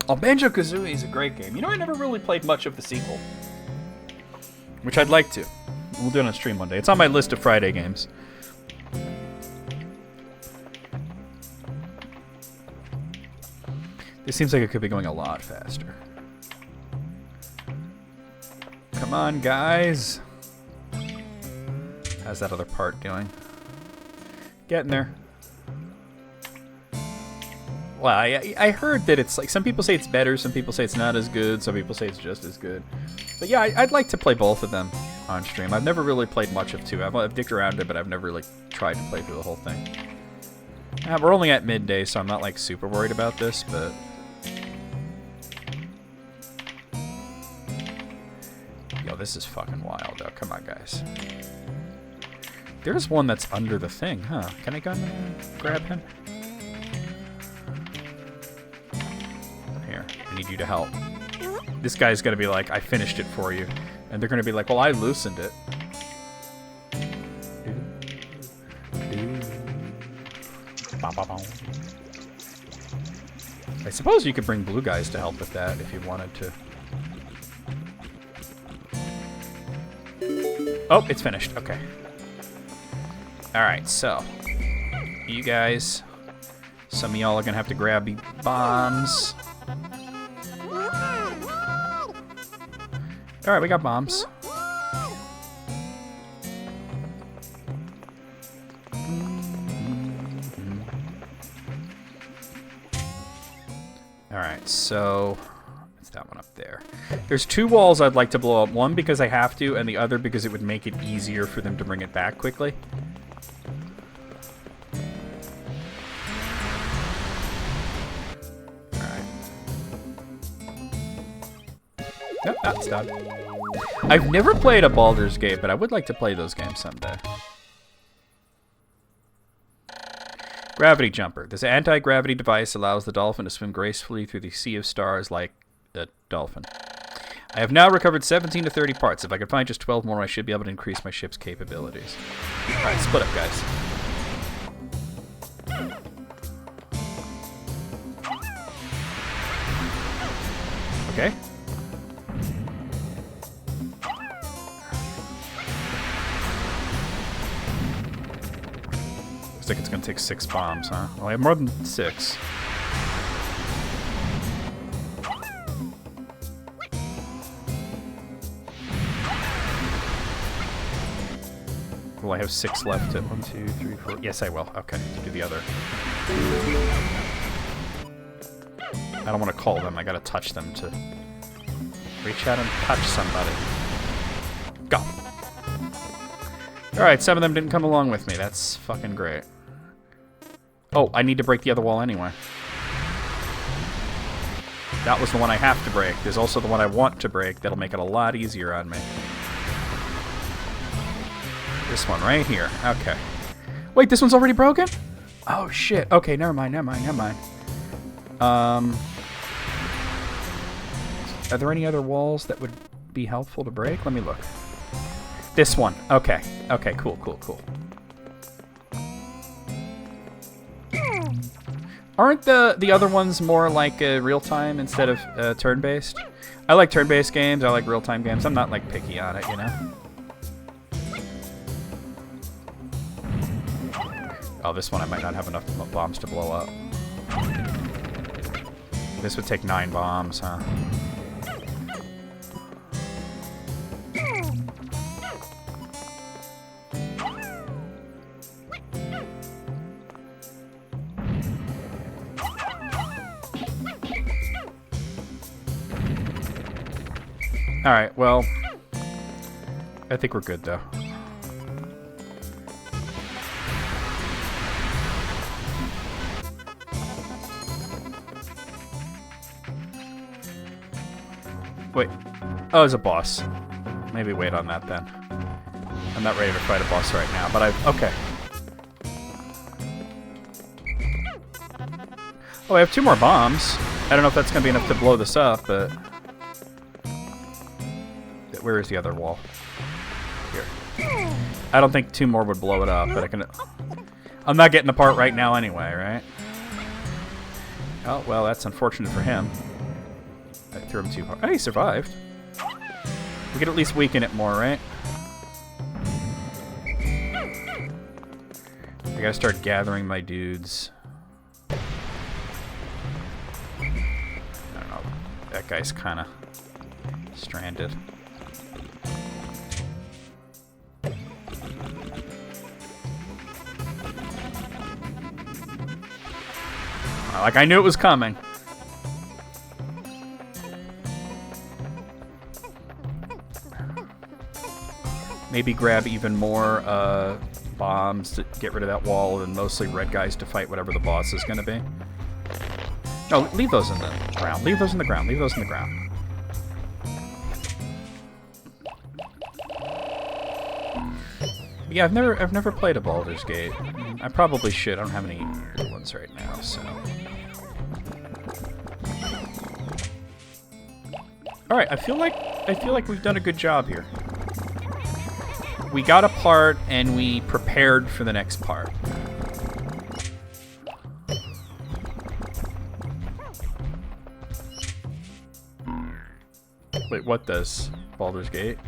Oh, Banjo-Kazooie is a great game. You know, I never really played much of the sequel. Which I'd like to. We'll do it on stream one day. It's on my list of Friday games. This seems like it could be going a lot faster. Come on, guys. How's that other part doing? Getting there. Well, I heard that it's like, some people say it's better, some people say it's not as good, some people say it's just as good. But yeah, I'd like to play both of them on stream. I've never really played much of 2. I've dicked around it, but I've never really tried to play through the whole thing. We're only at midday, so I'm not like super worried about this, but... Yo, this is fucking wild, though. Come on, guys. There's one that's under the thing, huh? Can I go and grab him? Here, I need you to help. This guy's gonna be like, I finished it for you. And they're gonna be like, well, I loosened it. I suppose you could bring blue guys to help with that if you wanted to. Oh, it's finished. Okay. Alright, so. You guys. Some of y'all are gonna have to grab the bombs. Alright, we got bombs. Alright, so... It's that one up there. There's 2 walls I'd like to blow up. One because I have to, and the other because it would make it easier for them to bring it back quickly. Nope, that's done. I've never played a Baldur's Gate, but I would like to play those games someday. Gravity Jumper. This anti-gravity device allows the dolphin to swim gracefully through the sea of stars like a dolphin. I have now recovered 17 to 30 parts. If I can find just 12 more, I should be able to increase my ship's capabilities. Alright, split up, guys. Okay. Looks like it's going to take 6 bombs, huh? Well, I have more than 6. Will I have 6 left at 1, 2, 3, 4? Yes, I will. Okay, to do the other. I don't want to call them. I gotta touch them to reach out and touch somebody. Go. Alright, some of them didn't come along with me. That's fucking great. Oh, I need to break the other wall anyway. That was the one I have to break. There's also the one I want to break that'll make it a lot easier on me. This one right here. Okay. Wait, this one's already broken? Oh, shit. Okay, never mind. Are there any other walls that would be helpful to break? Let me look. This one. Okay. Okay, cool. Aren't the other ones more like real-time instead of turn-based? I like turn-based games. I like real-time games. I'm not, like, picky on it, you know? Oh, this one I might not have enough bombs to blow up. This would take 9 bombs, huh? Alright, well, I think we're good, though. Wait. Oh, there's a boss. Maybe wait on that, then. I'm not ready to fight a boss right now, but okay. Oh, I have 2 more bombs. I don't know if that's going to be enough to blow this up, but... Where is the other wall? Here. I don't think 2 more would blow it up, but I can... I'm not getting the part right now anyway, right? Oh, well, that's unfortunate for him. I threw him too hard. Oh, he survived. We could at least weaken it more, right? I gotta start gathering my dudes. I don't know. That guy's kind of stranded. Like, I knew it was coming. Maybe grab even more bombs to get rid of that wall, and mostly red guys to fight whatever the boss is going to be. No, leave those in the ground. Leave those in the ground. Leave those in the ground. Yeah, I've never played a Baldur's Gate. I probably should. I don't have any good ones right now, so. All right, I feel like we've done a good job here. We got a part, and we prepared for the next part. Wait, what does Baldur's Gate?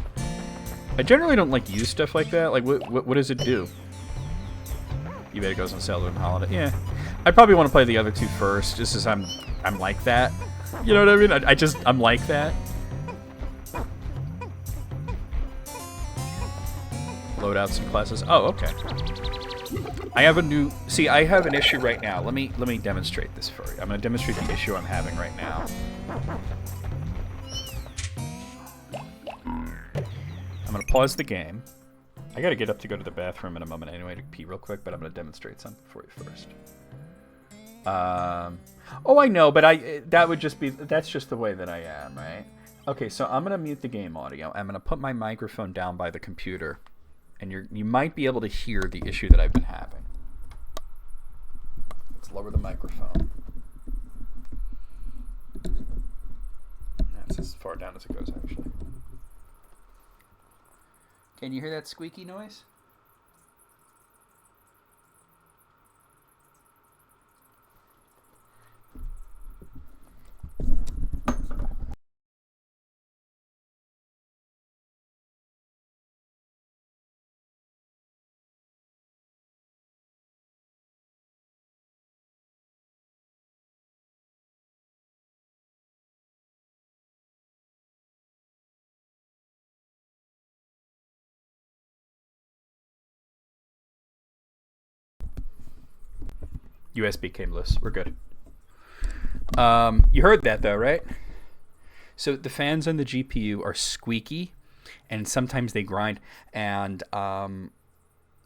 I generally don't like use stuff like that. Like, what does it do? You bet it goes on sale during holiday. Yeah, I probably want to play the other 2 first, just as I'm like that. You know what I mean? I'm like that. Load out some classes. Oh, okay. I have a new... See, I have an issue right now. Let me demonstrate this for you. I'm going to demonstrate the issue I'm having right now. I'm going to pause the game. I got to get up to go to the bathroom in a moment anyway to pee real quick, but I'm going to demonstrate something for you first. Oh, I know, but that's just the way that I am, right? Okay, so I'm gonna mute the game audio. I'm gonna put my microphone down by the computer, and you might be able to hear the issue that I've been having. Let's lower the microphone. That's as far down as it goes, actually. Can you hear that squeaky noise? USB cableless. We're good. You heard that though, right? So the fans on the GPU are squeaky, and sometimes they grind, and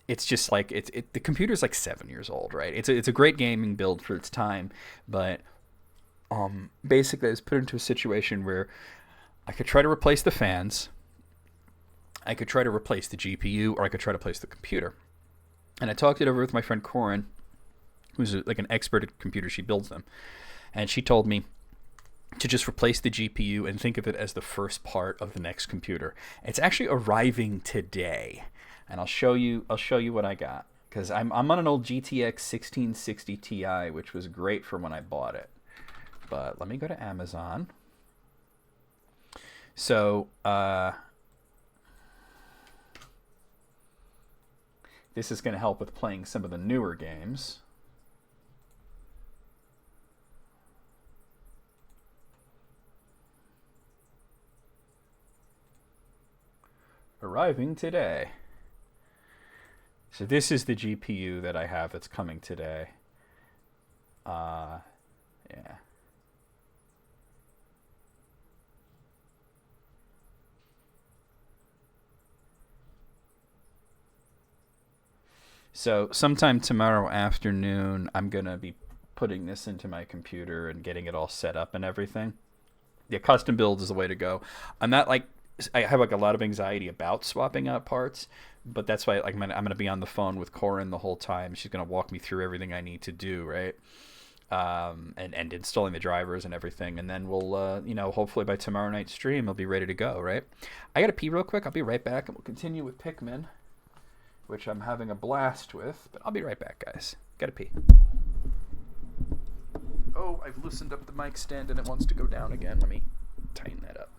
it's just like the computer's like 7 years old, right? It's a great gaming build for its time, but basically I was put into a situation where I could try to replace the fans, I could try to replace the GPU, or I could try to replace the computer. And I talked it over with my friend Corin, who's like an expert at computers. She builds them, and she told me to just replace the GPU and think of it as the first part of the next computer. It's actually arriving today, and I'll show you what I got, because I'm on an old GTX 1660 Ti, which was great for when I bought it. But let me go to Amazon. So this is going to help with playing some of the newer games. Arriving today. So this is the GPU that I have that's coming today. Yeah. So sometime tomorrow afternoon, I'm going to be putting this into my computer and getting it all set up and everything. Yeah, custom build is the way to go. I'm not like, I have like a lot of anxiety about swapping out parts, but that's why like I'm gonna be on the phone with Corin the whole time. She's gonna walk me through everything I need to do, right? And installing the drivers and everything, and then we'll hopefully by tomorrow night's stream, I'll be ready to go, right? I gotta pee real quick. I'll be right back, and we'll continue with Pikmin, which I'm having a blast with. But I'll be right back, guys. Gotta pee. Oh, I've loosened up the mic stand and it wants to go down again. Let me tighten that up.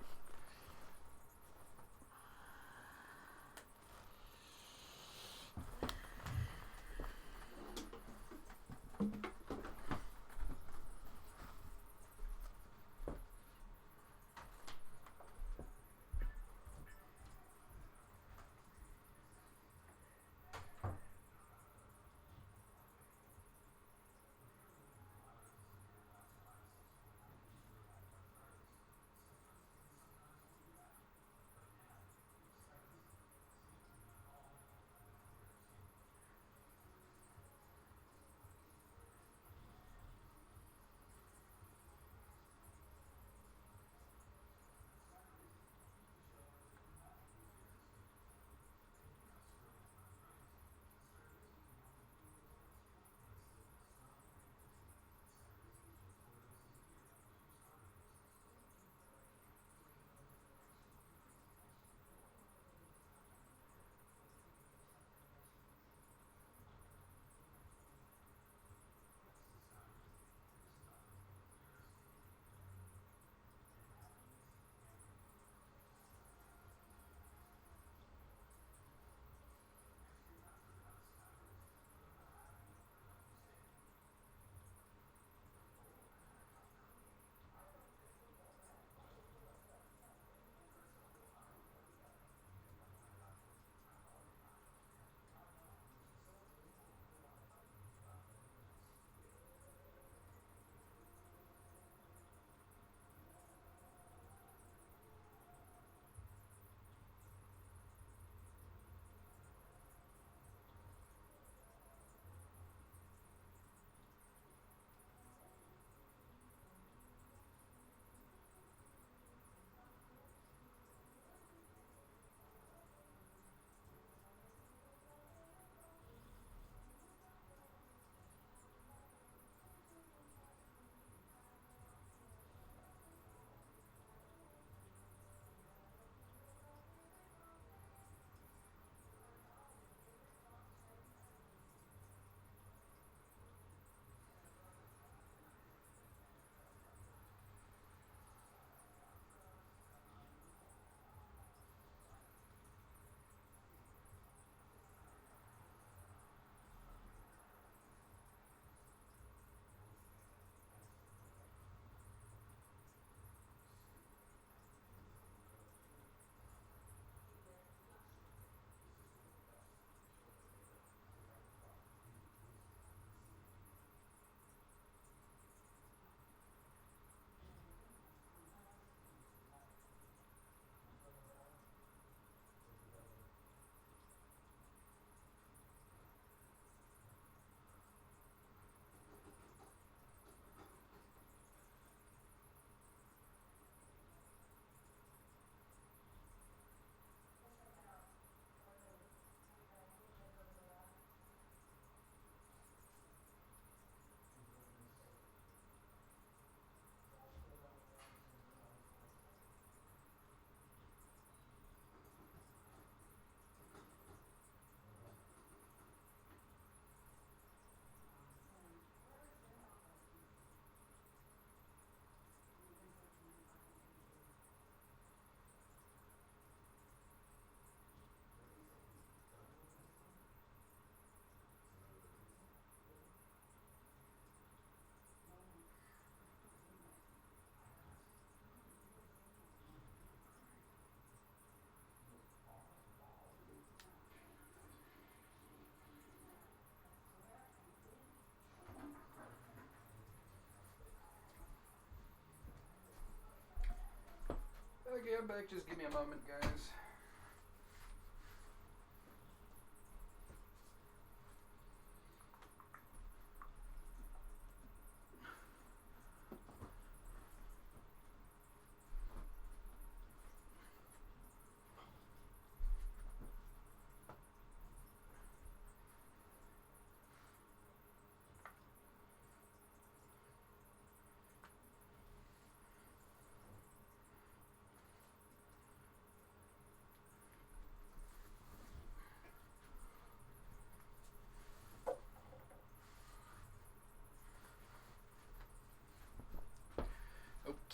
I'm back. Just give me a moment, guys.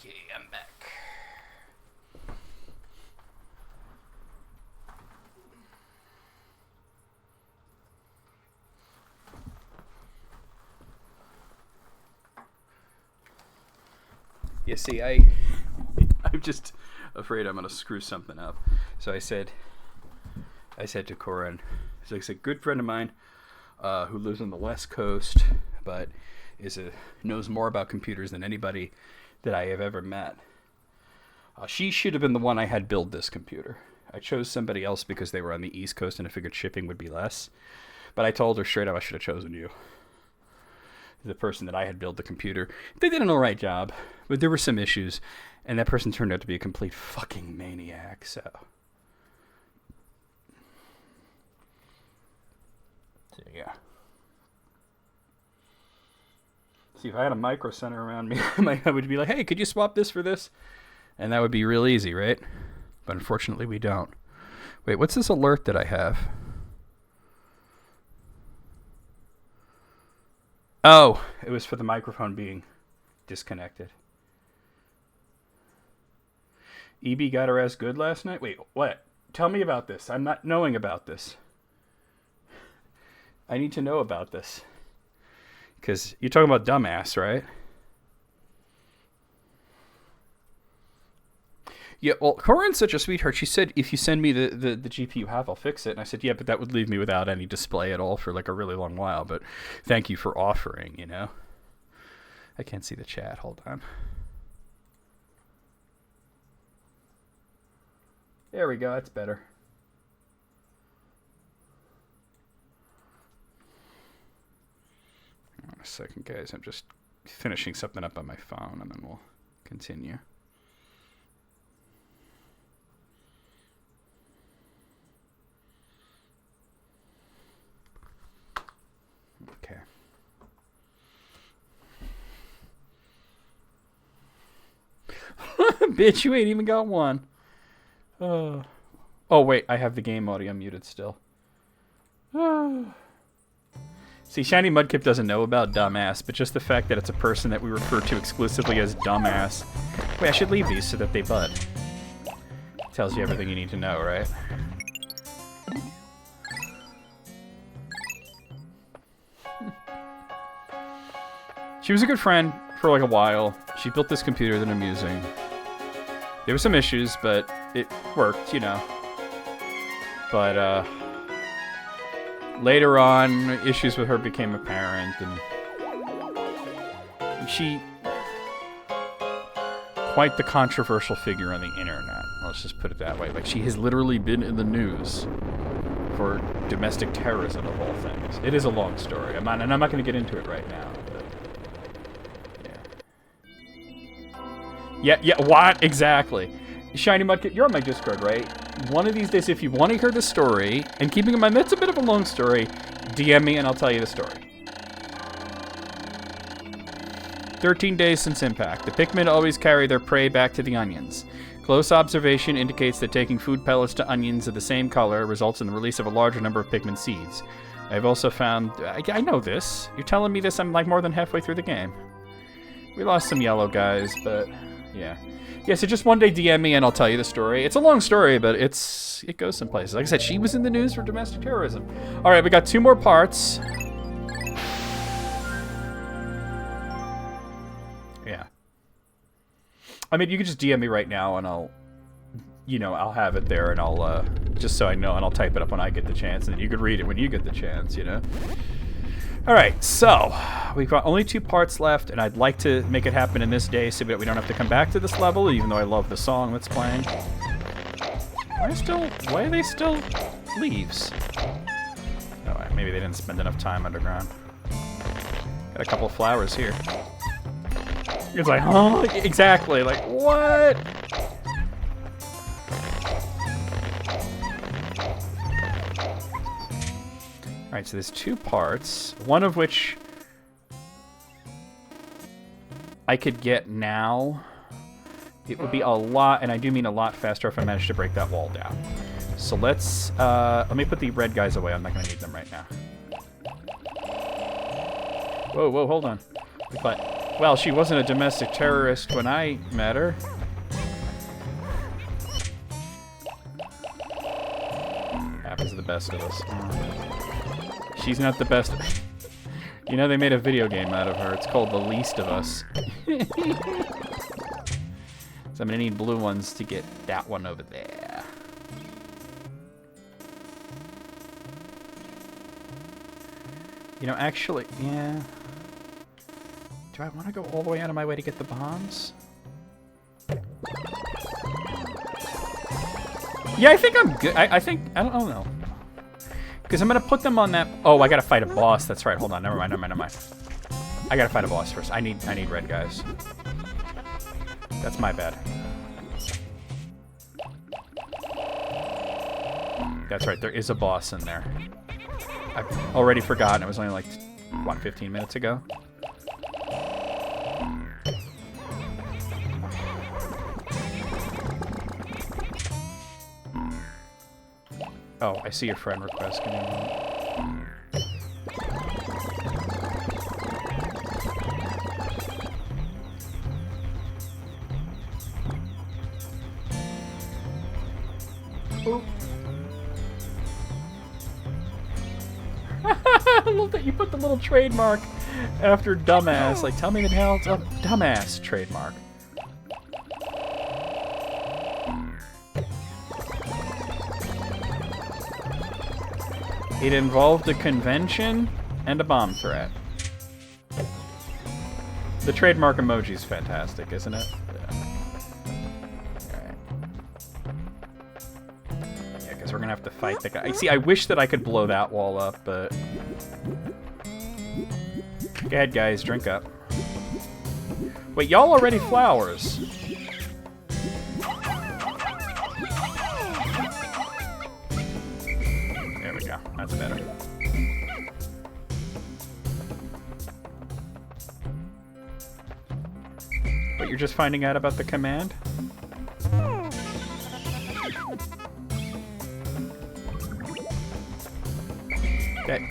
Okay, I'm back. You see, I'm just afraid I'm gonna screw something up. So I said to Corin, he's a good friend of mine who lives on the West Coast, but knows more about computers than anybody that I have ever met. She should have been the one I had build this computer. I chose somebody else because they were on the East Coast and I figured shipping would be less. But I told her straight up I should have chosen you. The person that I had built the computer. They did an alright job, but there were some issues, and that person turned out to be a complete fucking maniac, so yeah. See, if I had a micro center around me, I would be like, hey, could you swap this for this? And that would be real easy, right? But unfortunately, we don't. Wait, what's this alert that I have? Oh, it was for the microphone being disconnected. EB got her ass good last night? Wait, what? Tell me about this. I'm not knowing about this. I need to know about this. Because you're talking about dumbass, right? Yeah, well, Corin's such a sweetheart. She said, if you send me the GPU you have, I'll fix it. And I said, yeah, but that would leave me without any display at all for like a really long while. But thank you for offering, you know? I can't see the chat. Hold on. There we go. That's better. A second, guys. I'm just finishing something up on my phone, and then we'll continue. Okay. Bitch, you ain't even got one. Oh, wait. I have the game audio muted still. See, Shiny Mudkip doesn't know about dumbass, but just the fact that it's a person that we refer to exclusively as dumbass. Wait, I should leave these so that they bud. Tells you everything you need to know, right? She was a good friend for like a while. She built this computer that I'm using. There were some issues, but it worked, you know. But, later on, issues with her became apparent, and she... quite the controversial figure on the internet. Let's just put it that way. Like, she has literally been in the news for domestic terrorism, of all things. It is a long story. I'm not going to get into it right now. But, yeah, what? Exactly. Shiny Mudkip, you're on my Discord, right? One of these days, if you want to hear the story, and keeping in mind that's a bit of a long story, DM me and I'll tell you the story. 13 days since impact. The Pikmin always carry their prey back to the onions. Close observation indicates that taking food pellets to onions of the same color results in the release of a larger number of Pikmin seeds. I've also found... I know this. You're telling me this, I'm like more than halfway through the game. We lost some yellow guys, but yeah. Yeah, so just one day DM me and I'll tell you the story. It's a long story, but it goes some places. Like I said, she was in the news for domestic terrorism. All right, we got 2 more parts. Yeah. I mean, you can just DM me right now and I'll have it there and I'll, just so I know, and I'll type it up when I get the chance, and then you can read it when you get the chance, you know? All right, so we've got only 2 parts left, and I'd like to make it happen in this day so that we don't have to come back to this level, even though I love the song that's playing. Why are they still leaves? Oh, maybe they didn't spend enough time underground. Got a couple of flowers here. It's like, huh? Exactly. Like, what? Alright, so there's 2 parts, one of which I could get now. It would be a lot, and I do mean a lot faster if I managed to break that wall down. So let me put the red guys away. I'm not going to need them right now. Whoa, hold on. But, well, she wasn't a domestic terrorist when I met her. Happens to the best of us. She's not the best. You know, they made a video game out of her. It's called The Least of Us. So I'm gonna need blue ones to get that one over there. You know, actually, yeah. Do I want to go all the way out of my way to get the bombs? Yeah, I think I'm good. I think, I don't know. Because I'm going to put them on that... Oh, I got to fight a boss. That's right. Hold on. Never mind. I got to fight a boss first. I need red guys. That's my bad. That's right. There is a boss in there. I've already forgotten. It was only like, what, 15 minutes ago? Oh, I see your friend request. Give me a moment. Oh. I love that you put the little trademark after dumbass. Like, tell me the hell it's a dumbass trademark. It involved a convention and a bomb threat. The trademark emoji is fantastic, isn't it? Yeah. Alright. Yeah, because we're gonna have to fight the guy. See, I wish that I could blow that wall up, but... Go ahead, guys, drink up. Wait, y'all already flowers. There we go. That's better. But you're just finding out about the command? Okay.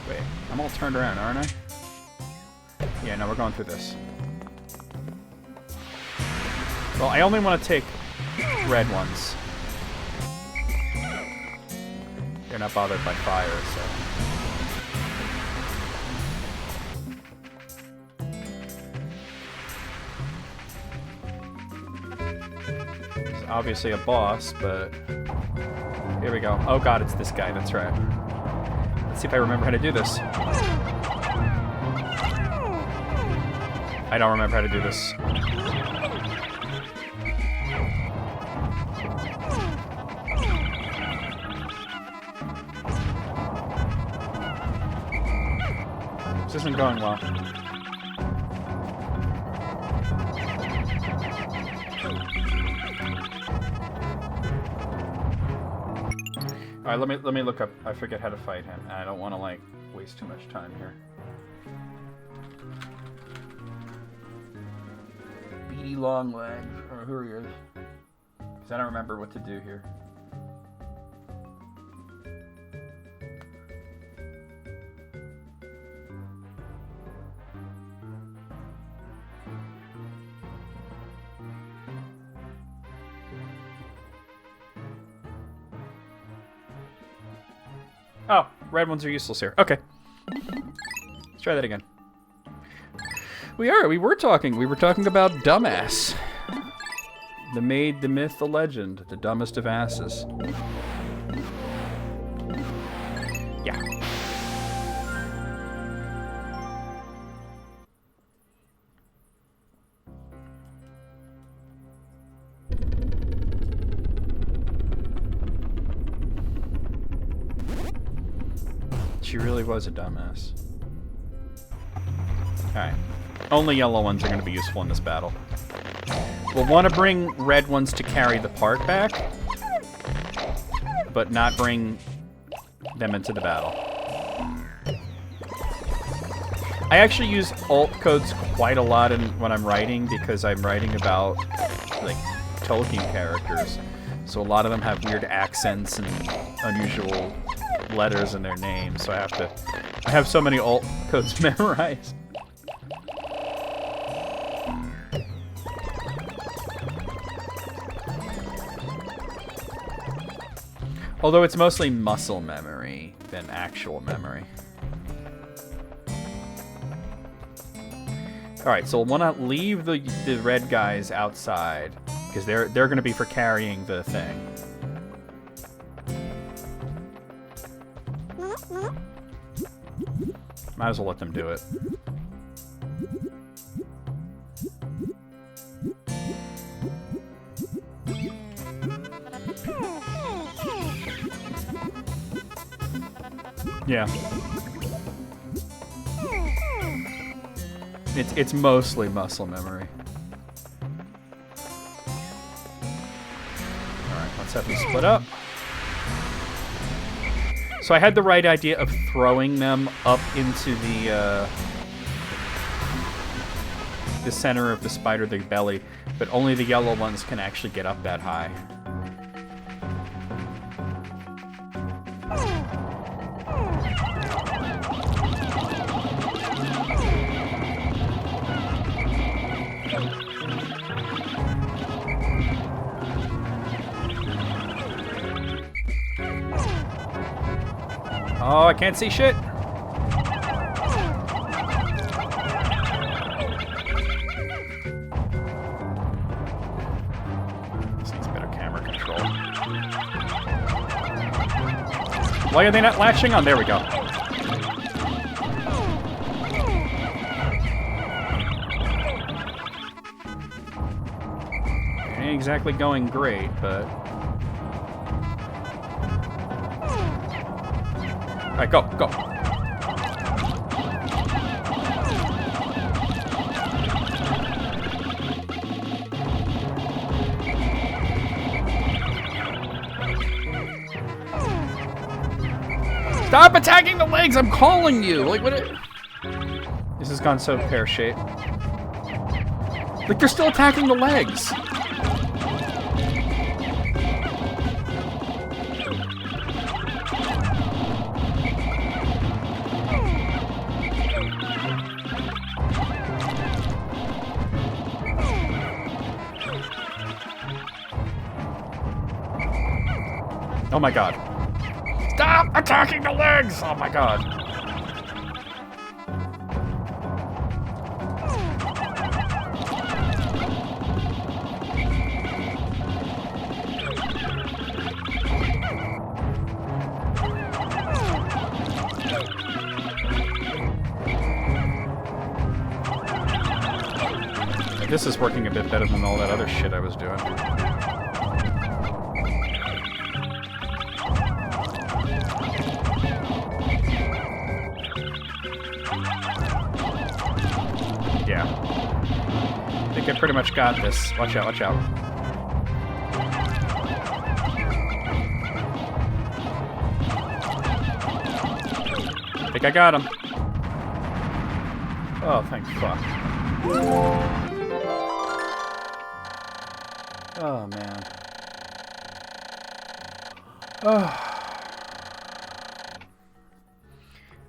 Wait, I'm all turned around, aren't I? Yeah, no, we're going through this. Well, I only want to take red ones. They're not bothered by fire, so... It's obviously a boss, but... Here we go. Oh god, it's this guy, that's right. Let's see if I remember how to do this. I don't remember how to do this. This isn't going well. All right, let me look up. I forget how to fight him, and I don't want to like waste too much time here. Beady long legs. Oh, here he is. Because I don't remember what to do here. Oh, red ones are useless here. Okay. Let's try that again. We were talking about dumbass. The maid, the myth, the legend, the dumbest of asses. Yeah. She really was a dumbass. Alright. Only yellow ones are going to be useful in this battle. We'll want to bring red ones to carry the part back, but not bring them into the battle. I actually use alt codes quite a lot when I'm writing, because I'm writing about, like, Tolkien characters. So a lot of them have weird accents and unusual letters in their names, so I have so many alt codes memorized. Although it's mostly muscle memory than actual memory. Alright, so we'll want to leave the red guys outside, because they're going to be for carrying the thing. Might as well let them do it. Yeah. It's mostly muscle memory. Alright, let's have them split up. So I had the right idea of throwing them up into the center of the spider, the belly, but only the yellow ones can actually get up that high. Oh, I can't see shit. This needs better camera control. Why are they not latching on? There we go. It ain't exactly going great, but... Alright, go, go. Stop attacking the legs! I'm calling you! Like, what? This has gone so pear-shaped. Like, they're still attacking the legs! Oh my god. Stop attacking the legs! Oh my god. This is working a bit better than all that other shit I was doing. Yeah. I think I pretty much got this. Watch out, watch out. I think I got him. Oh, thank fuck. Oh, man. Oh.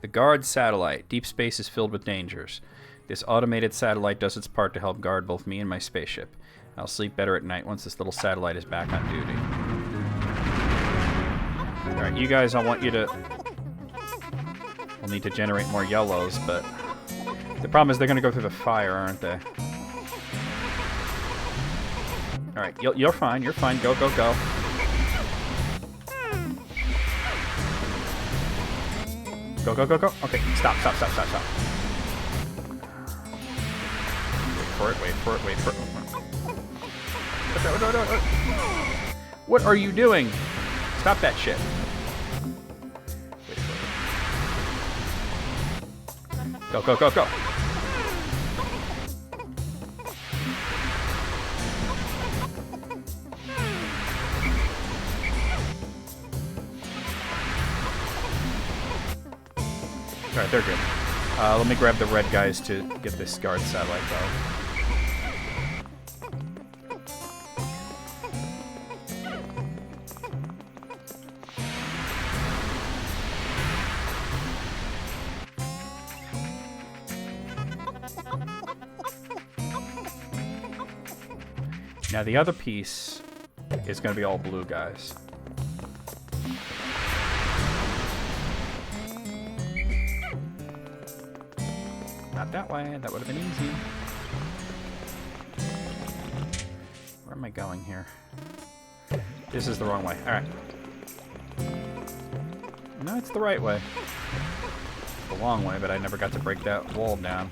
The guard satellite. Deep space is filled with dangers. This automated satellite does its part to help guard both me and my spaceship. I'll sleep better at night once this little satellite is back on duty. Alright, you guys, I want you to... We'll need to generate more yellows, but... The problem is they're going to go through the fire, aren't they? Alright, you're fine. You're fine. Go, go, go. Go, go, go, go. Okay, stop. Wait for it. No. What are you doing? Stop that shit. Wait for it. Go. Alright, they're good. Let me grab the red guys to get this guard satellite though. Now the other piece is going to be all blue guys. Not that way. That would have been easy. Where am I going here? This is the wrong way. Alright. No, it's the right way. It's the long way, but I never got to break that wall down.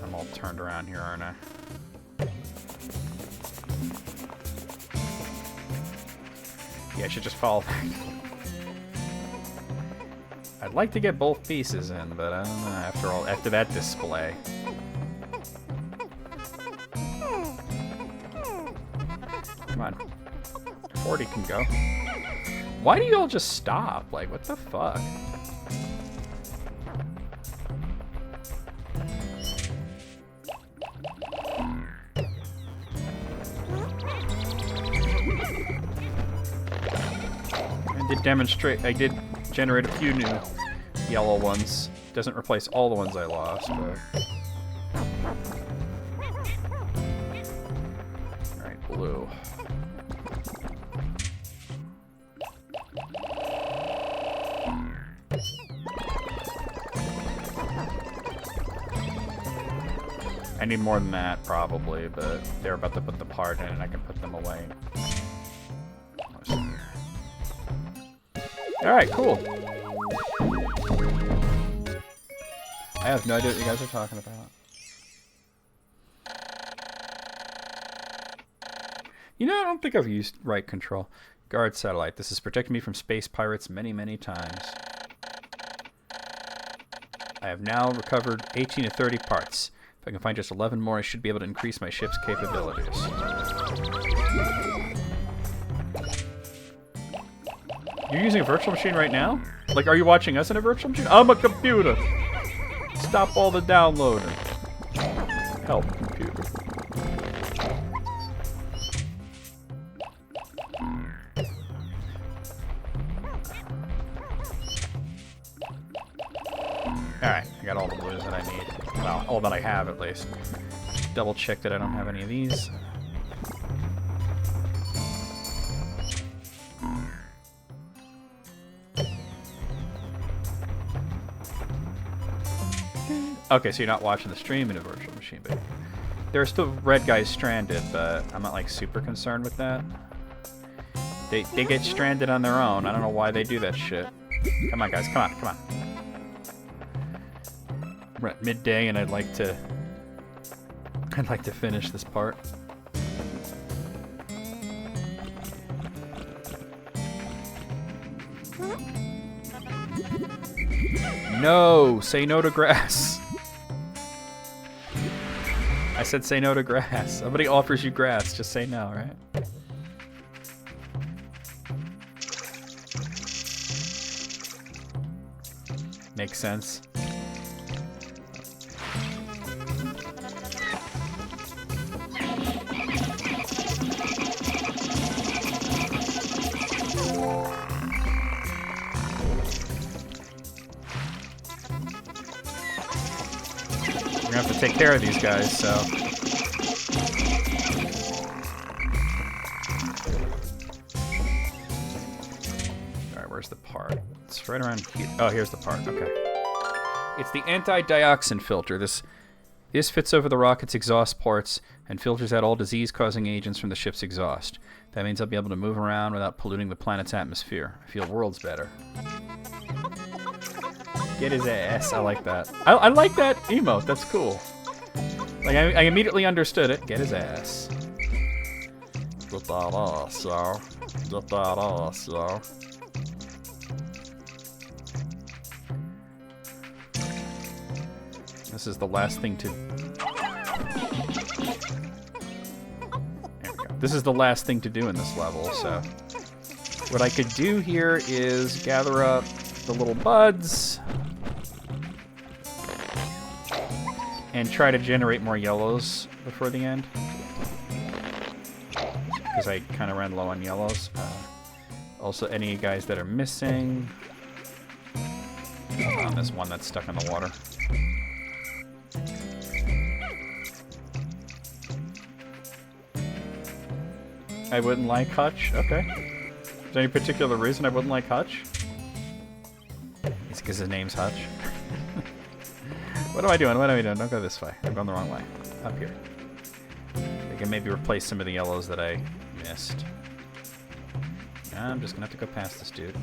I'm all turned around here, aren't I? Yeah, I should just follow that. I'd like to get both pieces in, but I don't know, after that display. Come on. 40 can go. Why do you all just stop? Like, what the fuck? I did generate a few new yellow ones. Doesn't replace all the ones I lost, but... Alright, blue. I need more than that, probably, but they're about to put the part in and I can put them away. Alright, cool. I have no idea what you guys are talking about. You know, I don't think I've used right control. Guard satellite. This has protected me from space pirates many, many times. I have now recovered 18 to 30 parts. If I can find just 11 more, I should be able to increase my ship's capabilities. You're using a virtual machine right now? Like, are you watching us in a virtual machine? I'm a computer! Stop all the downloading. Help, computer. Alright, I got all the blues that I need. Well, all that I have, at least. Double check that I don't have any of these. Okay, so you're not watching the stream in a virtual machine, but there are still red guys stranded, but I'm not like super concerned with that. They get stranded on their own. I don't know why they do that shit. Come on, guys, come on. We're at midday, and I'd like to finish this part. No, say no to grass. I said say no to grass. Somebody offers you grass, just say no, right? Makes sense. We're gonna have to take care of these guys, so. Alright, where's the part? It's right around here. Oh, here's the part, okay. It's the anti-dioxin filter. This fits over the rocket's exhaust ports and filters out all disease-causing agents from the ship's exhaust. That means I'll be able to move around without polluting the planet's atmosphere. I feel worlds better. Get his ass. I like that. I like that emote. That's cool. Like, I immediately understood it. Get his ass. Get that ass, yo. Get that ass, yo. This is the last thing to... There we go. This is the last thing to do in this level, so... What I could do here is gather up the little buds... and try to generate more yellows before the end. Because I kind of ran low on yellows. Also, any guys that are missing... I found this one that's stuck in the water. I wouldn't like Hutch? Okay. Is there any particular reason I wouldn't like Hutch? It's because his name's Hutch. What am I doing? What am I doing? Don't go this way. I'm going the wrong way. Up here. I can maybe replace some of the yellows that I missed. I'm just going to have to go past this dude.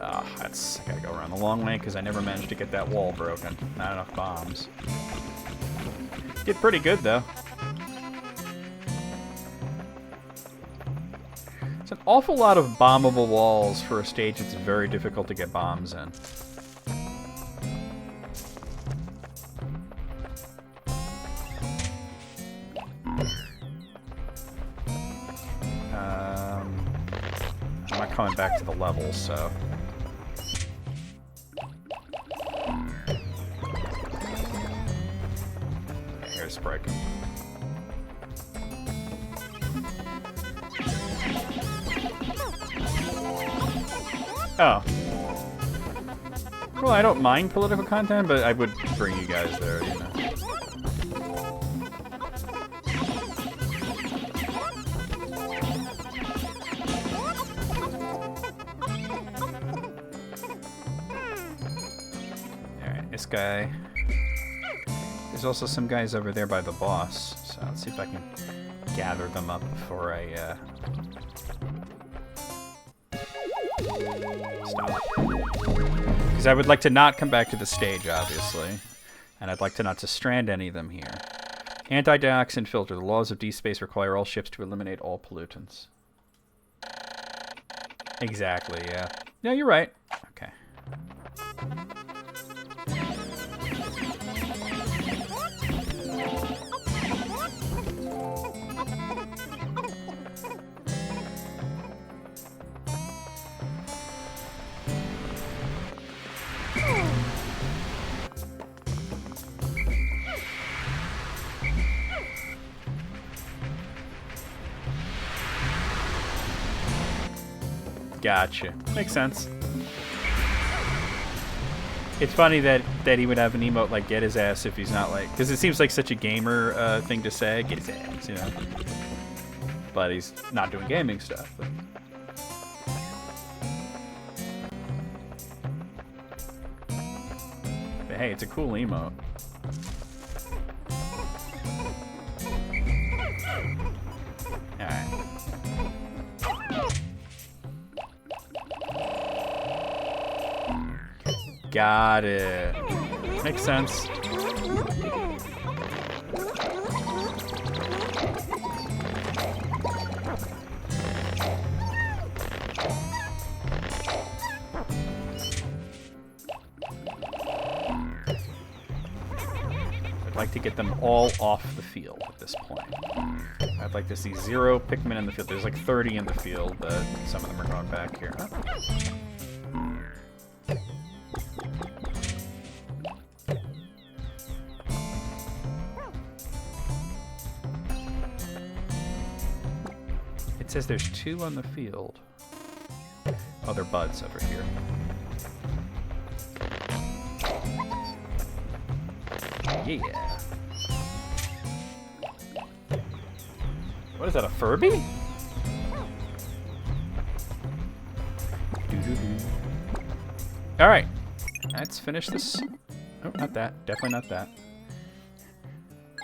Ah, I gotta go around the long way because I never managed to get that wall broken. Not enough bombs. Did pretty good though. It's an awful lot of bombable walls for a stage that's very difficult to get bombs in. I'm not coming back to the level, so... Here's breaking. Oh. Well, I don't mind political content, but I would bring you guys there, you know. Alright, this guy. There's also some guys over there by the boss, so let's see if I can gather them up before I, stop. Because I would like to not come back to the stage, obviously. And I'd like to not to strand any of them here. Anti-dioxin filter. The laws of D-Space require all ships to eliminate all pollutants. Exactly, yeah. Yeah, you're right. Okay. Gotcha. Makes sense. It's funny that he would have an emote like "get his ass" if he's not like, because it seems like such a gamer thing to say, "get his ass," you know. But he's not doing gaming stuff. But. But hey, it's a cool emote. All right. Got it. Makes sense. I'd like to get them all off the field at this point. I'd like to see 0 Pikmin in the field. There's like 30 in the field, but some of them are going back here. Huh? It says there's 2 on the field. Oh, they're buds over here. Yeah. What is that, a Furby? All right. Let's finish this. Oh, not that. Definitely not that.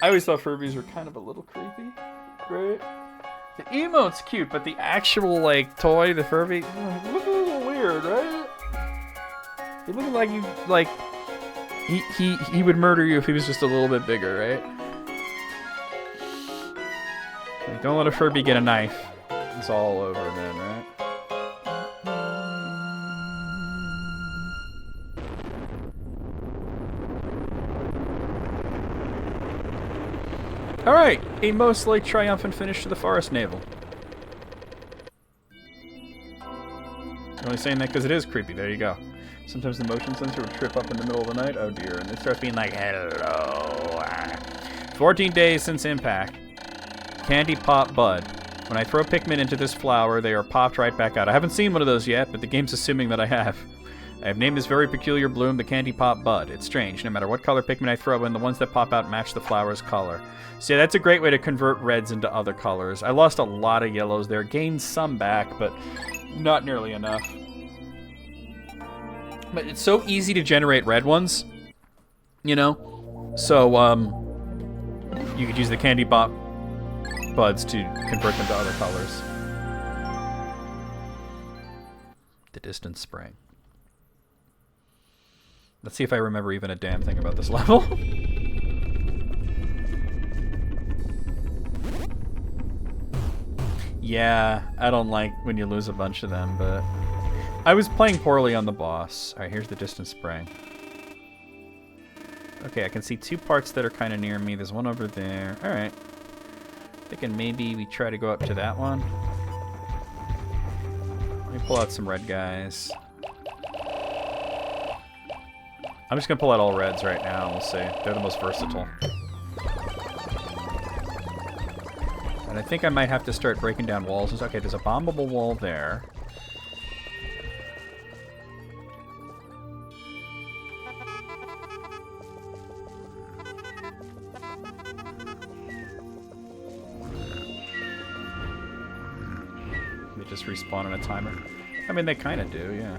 I always thought Furbies were kind of a little creepy, right? The emote's cute, but the actual, like, toy, the Furby, Look a little weird, right? he looked like you, like, he would murder you if he was just a little bit bigger, right? Like, don't let a Furby get a knife. It's all over then, right? Alright, a mostly triumphant finish to the Forest Navel. I'm only saying that because it is creepy. There you go. Sometimes the motion sensor would trip up in the middle of the night. Oh dear. And it starts being like, hello. 14 days since impact. Candy Pop Bud. When I throw Pikmin into this flower, they are popped right back out. I haven't seen one of those yet, but the game's assuming that I have. I have named this very peculiar bloom the Candy Pop Bud. It's strange. No matter what color Pikmin I throw in, the ones that pop out match the flower's color. So yeah, that's a great way to convert reds into other colors. I lost a lot of yellows there. Gained some back, but not nearly enough. But it's so easy to generate red ones, you know? So, you could use the Candy Pop Buds to convert them to other colors. The Distant Spring. Let's see if I remember even a damn thing about this level. Yeah, I don't like when you lose a bunch of them, but I was playing poorly on the boss. Alright, here's the Distant Spring. Okay, I can see two parts that are kind of near me. There's one over there. Alright. Thinking maybe we try to go up to that one. Let me pull out some red guys. I'm just going to pull out all reds right now, and we'll see. They're the most versatile. And I think I might have to start breaking down walls. Okay, there's a bombable wall there. They just respawn on a timer. I mean, they kind of do, yeah.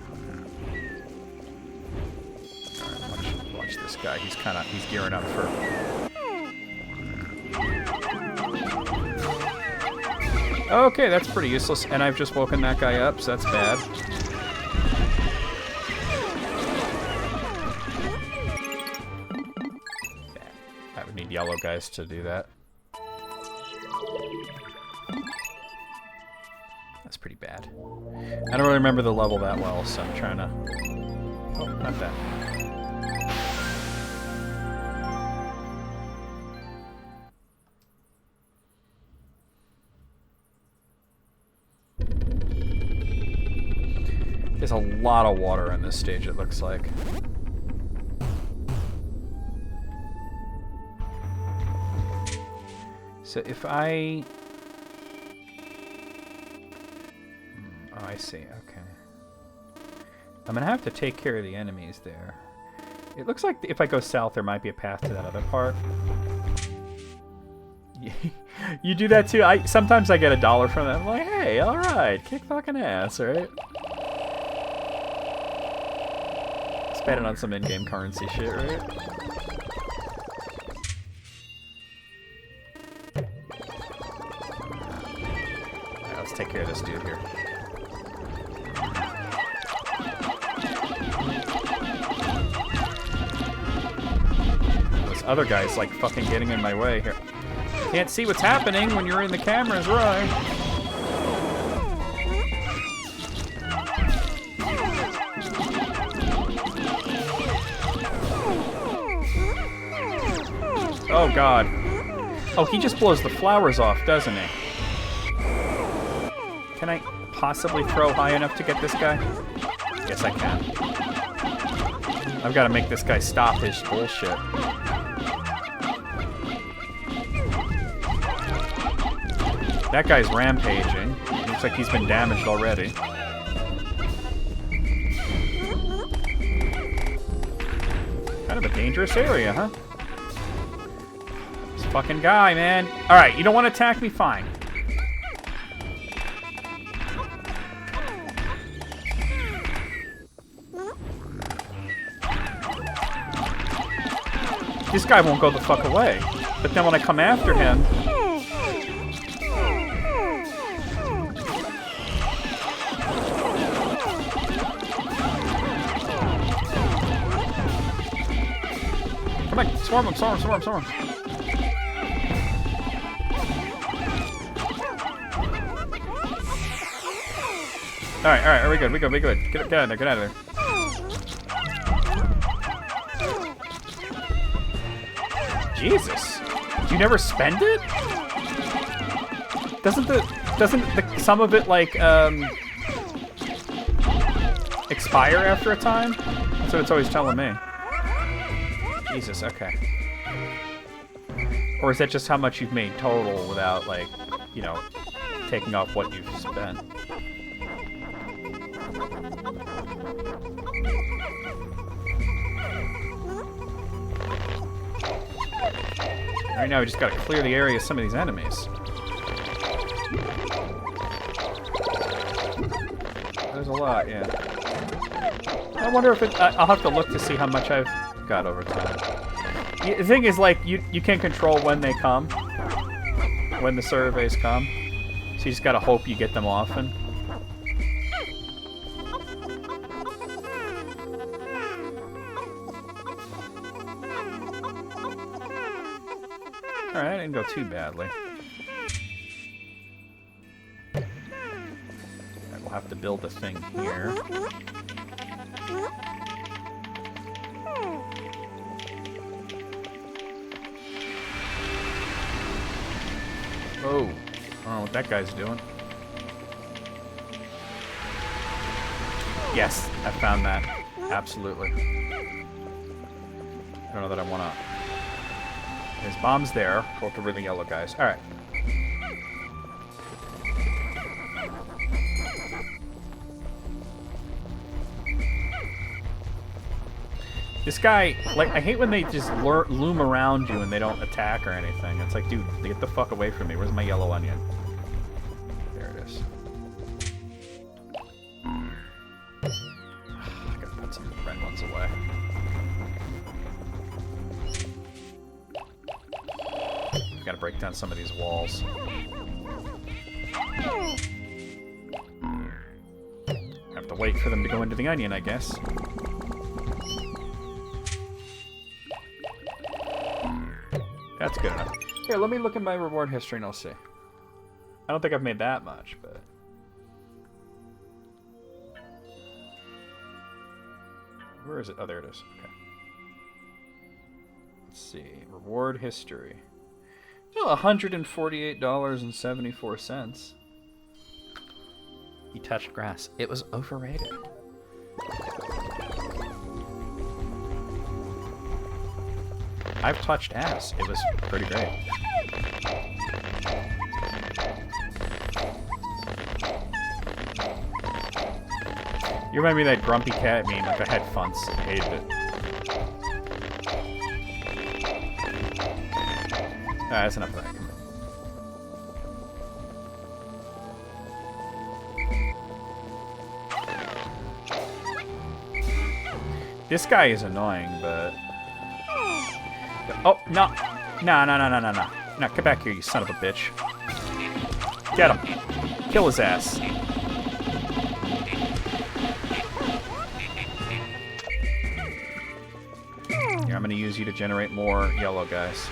Alright, watch this guy. He's gearing up for... Okay, that's pretty useless, and I've just woken that guy up, so that's bad. I would need yellow guys to do that. That's pretty bad. I don't really remember the level that well, so I'm trying to... Oh, not that. There's a lot of water in this stage, it looks like. So if I... Oh, I see, okay. I'm gonna have to take care of the enemies there. It looks like if I go south, there might be a path to that other part. You do that too? Sometimes I get $1 from them. I'm like, hey, alright, kick fucking ass, right? Spending on some in-game currency shit, right? Alright, let's take care of this dude here. This other guy's like fucking getting in my way here. Can't see what's happening when you're in the camera's right. Oh god. Oh, he just blows the flowers off, doesn't he? Can I possibly throw high enough to get this guy? Yes, I can. I've got to make this guy stop his bullshit. That guy's rampaging. Looks like he's been damaged already. Kind of a dangerous area, huh? This fucking guy, man. Alright, you don't want to attack me? Fine. this guy won't go the fuck away. But then when I come after him... Come on, swarm him, swarm him, swarm him, swarm him. Alright, we good. Get out of there. Jesus. You never spend it? Doesn't some of it, like, expire after a time? That's what it's always telling me. Jesus, okay. Or is that just how much you've made total without, like, you know, taking off what you've spent? Right now, we just gotta clear the area of some of these enemies. There's a lot, yeah. I wonder if it... I'll have to look to see how much I've got over time. The thing is, like, you can't control when they come. When the surveys come. So you just gotta hope you get them often. Alright, I didn't go too badly. Alright, we'll have to build a thing here. Oh, I don't know what that guy's doing. Yes, I found that. Absolutely. I don't know that I want to... There's bombs there. Go to the yellow guys. Alright. This guy, like, I hate when they just loom around you and they don't attack or anything. It's like, dude, get the fuck away from me. Where's my yellow onion? There it is. I gotta put some red ones away. I gotta break down some of these walls. I have to wait for them to go into the onion, I guess. That's good enough. Here, let me look at my reward history and I'll see. I don't think I've made that much, but... Where is it? Oh, there it is. Okay. Let's see. Reward history. Oh, $148.74. He touched grass. It was overrated. I've touched ass. It was pretty great. You remind me of that grumpy cat meme. Like, I had fun. Hated it. That's enough of that. This guy is annoying, but... Oh, no. No. No, get back here, you son of a bitch. Get him. Kill his ass. Here, I'm gonna use you to generate more yellow guys.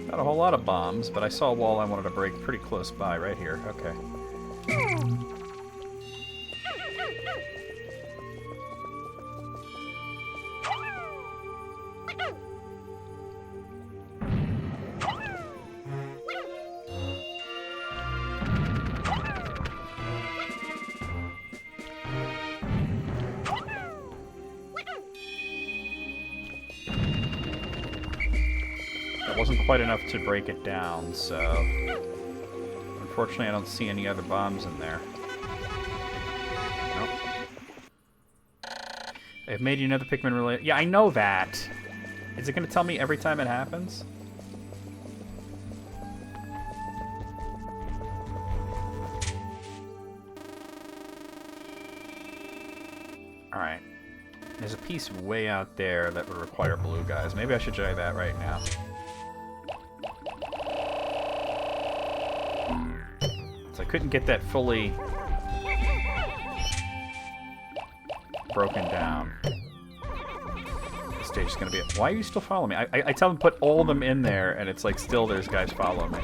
Not a whole lot of bombs, but I saw a wall I wanted to break pretty close by, right here. Okay. Wasn't quite enough to break it down, so unfortunately I don't see any other bombs in there. Nope. I've made you another Pikmin related. Yeah, I know that. Is it going to tell me every time it happens? Alright. There's a piece way out there that would require blue guys. Maybe I should try that right now. So I couldn't get that fully broken down. This stage is going to be... Why are you still following me? I tell them to put all of them in there, and it's like still there's guys following me.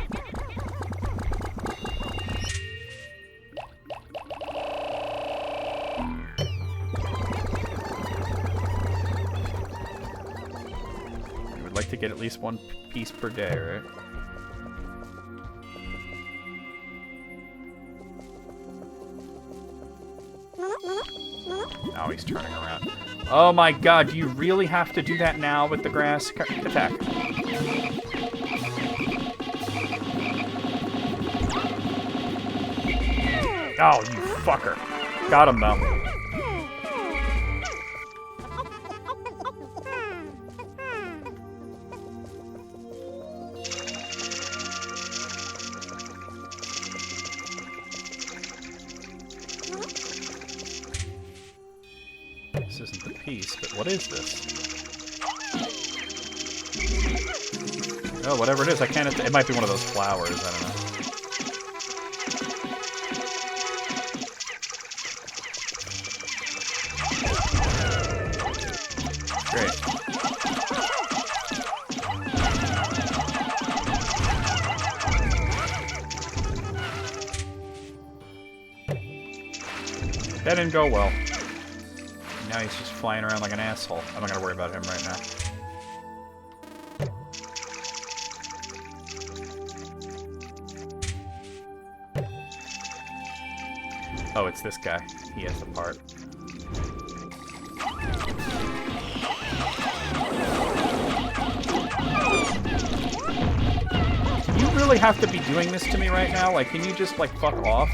To get at least one piece per day, right? Now he's turning around. Oh my god, do you really have to do that now with the grass attack? Oh, you fucker. Got him though. This isn't the piece, but what is this? Oh, whatever it is, I can't... It might be one of those flowers, I don't know. Great. That didn't go well. Now he's just flying around like an asshole. I'm not gonna worry about him right now. Oh, it's this guy. He has the part. You really have to be doing this to me right now? Like, can you just, like, fuck off?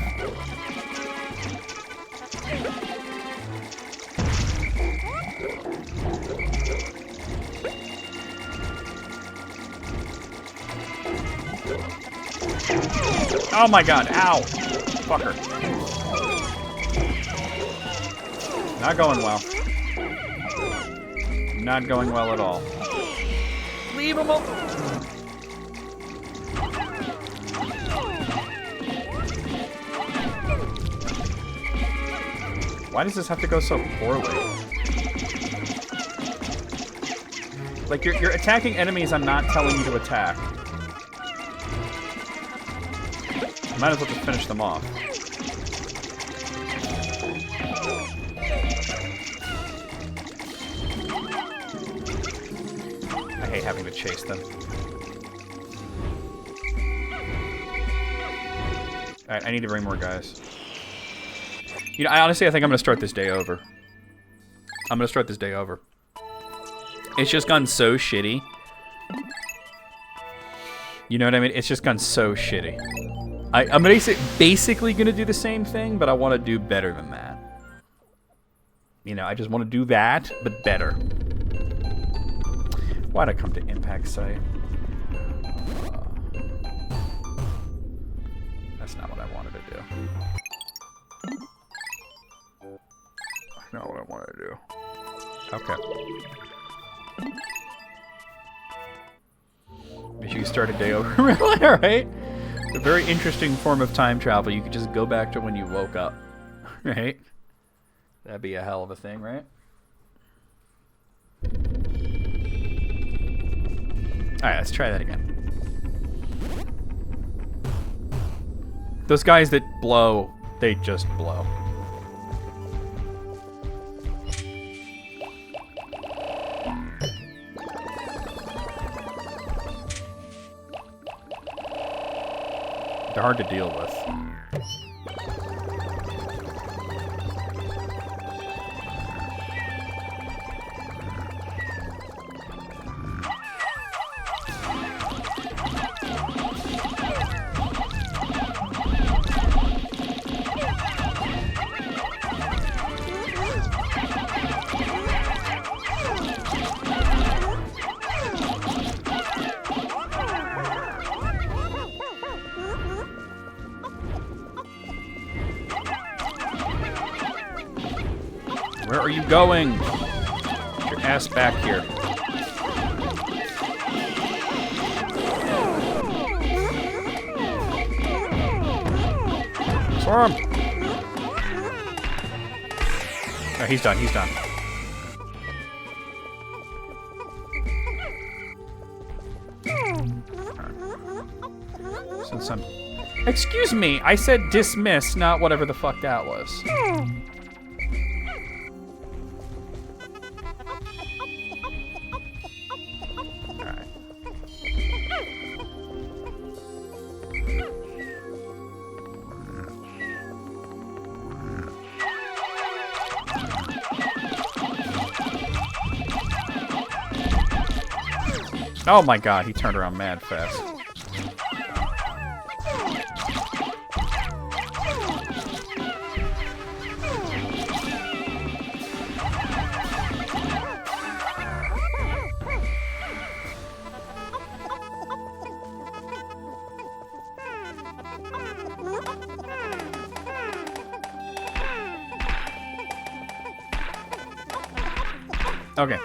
Oh my god, ow! Fucker. Not going well. Not going well at all. Leave him alone! Why does this have to go so poorly? Like, you're attacking enemies I'm not telling you to attack. Might as well just finish them off. I hate having to chase them. Alright, I need to bring more guys. You know, I think I'm gonna start this day over. I'm gonna start this day over. It's just gone so shitty. You know what I mean? It's just gone so shitty. I'm basically going to do the same thing, but I want to do better than that. You know, I just want to do that, but better. Why'd I come to Impact Site? That's not what I wanted to do. That's not what I wanted to do. Okay. Wish you could start a day over. Really? Alright. A very interesting form of time travel. You could just go back to when you woke up. Right? That'd be a hell of a thing, right? Alright, let's try that again. Those guys that blow, they just blow. They're hard to deal with. are you going? Get your ass back here. Swarm! Oh, he's done, he's done. Since I'm... Excuse me, I said dismiss, not whatever the fuck that was. Alright. Oh my god, he turned around mad fast. Okay.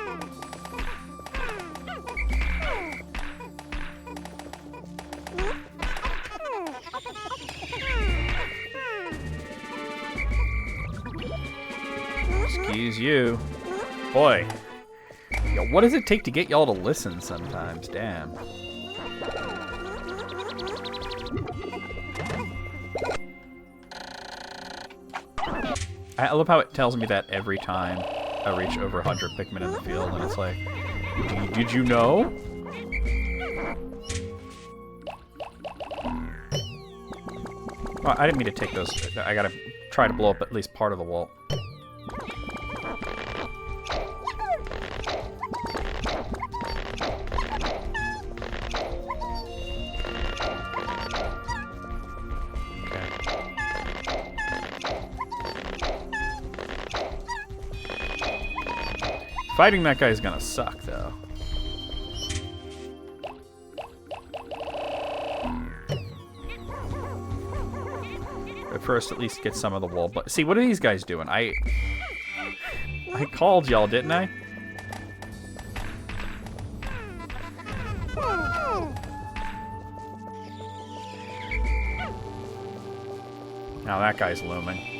Excuse you. Boy. Yo, what does it take to get y'all to listen sometimes? Damn. I love how it tells me that every time I reach over 100 Pikmin in the field, and it's like, did you know? Well, I didn't mean to take those. I gotta try to blow up at least part of the wall. Fighting that guy is gonna suck, though. But first, at least get some of the wool. But see, what are these guys doing? I called y'all, didn't I? Now that guy's looming.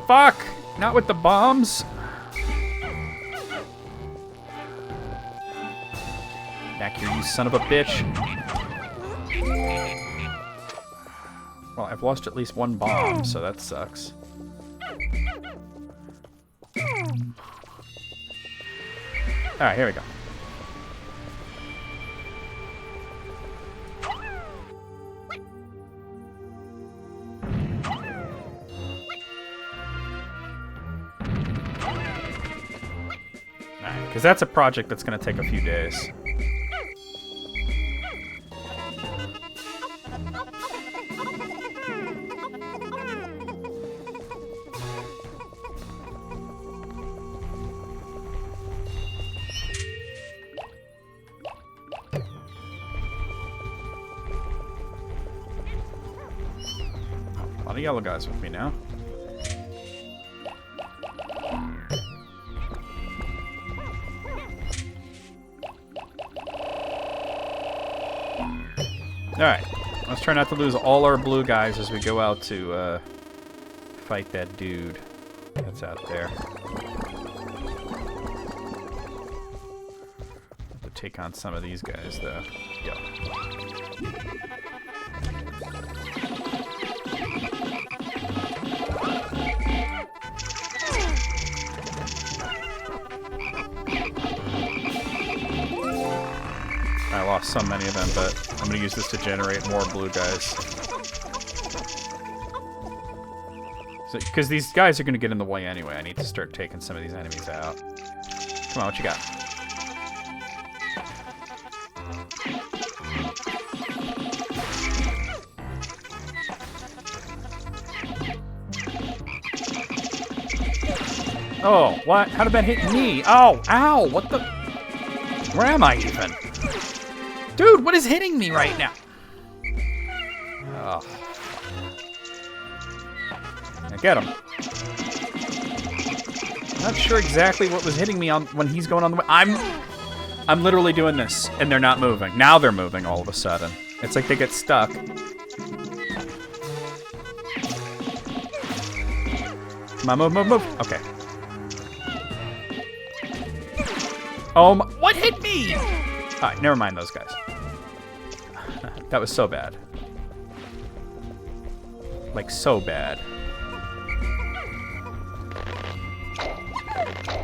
Fuck! Not with the bombs. Back here, you son of a bitch. Well, I've lost at least one bomb, so that sucks. Alright, here we go. Because that's a project that's going to take a few days. A lot of yellow guys with me now. Alright, let's try not to lose all our blue guys as we go out to fight that dude that's out there. Have to take on some of these guys, though. Yep. I lost so many of them, but I'm going to use this to generate more blue guys. Because these guys are going to get in the way anyway. I need to start taking some of these enemies out. Come on, what you got? Oh, what? How did that hit me? Oh, ow, what the? Where am I even? Dude, what is hitting me right now? Oh. Now get him. Not sure exactly what was hitting me on when he's going on the way. I'm literally doing this, and they're not moving. Now they're moving all of a sudden. It's like they get stuck. Come on, move. Okay. Oh my, what hit me? Alright, never mind those guys. That was so bad. Like, so bad.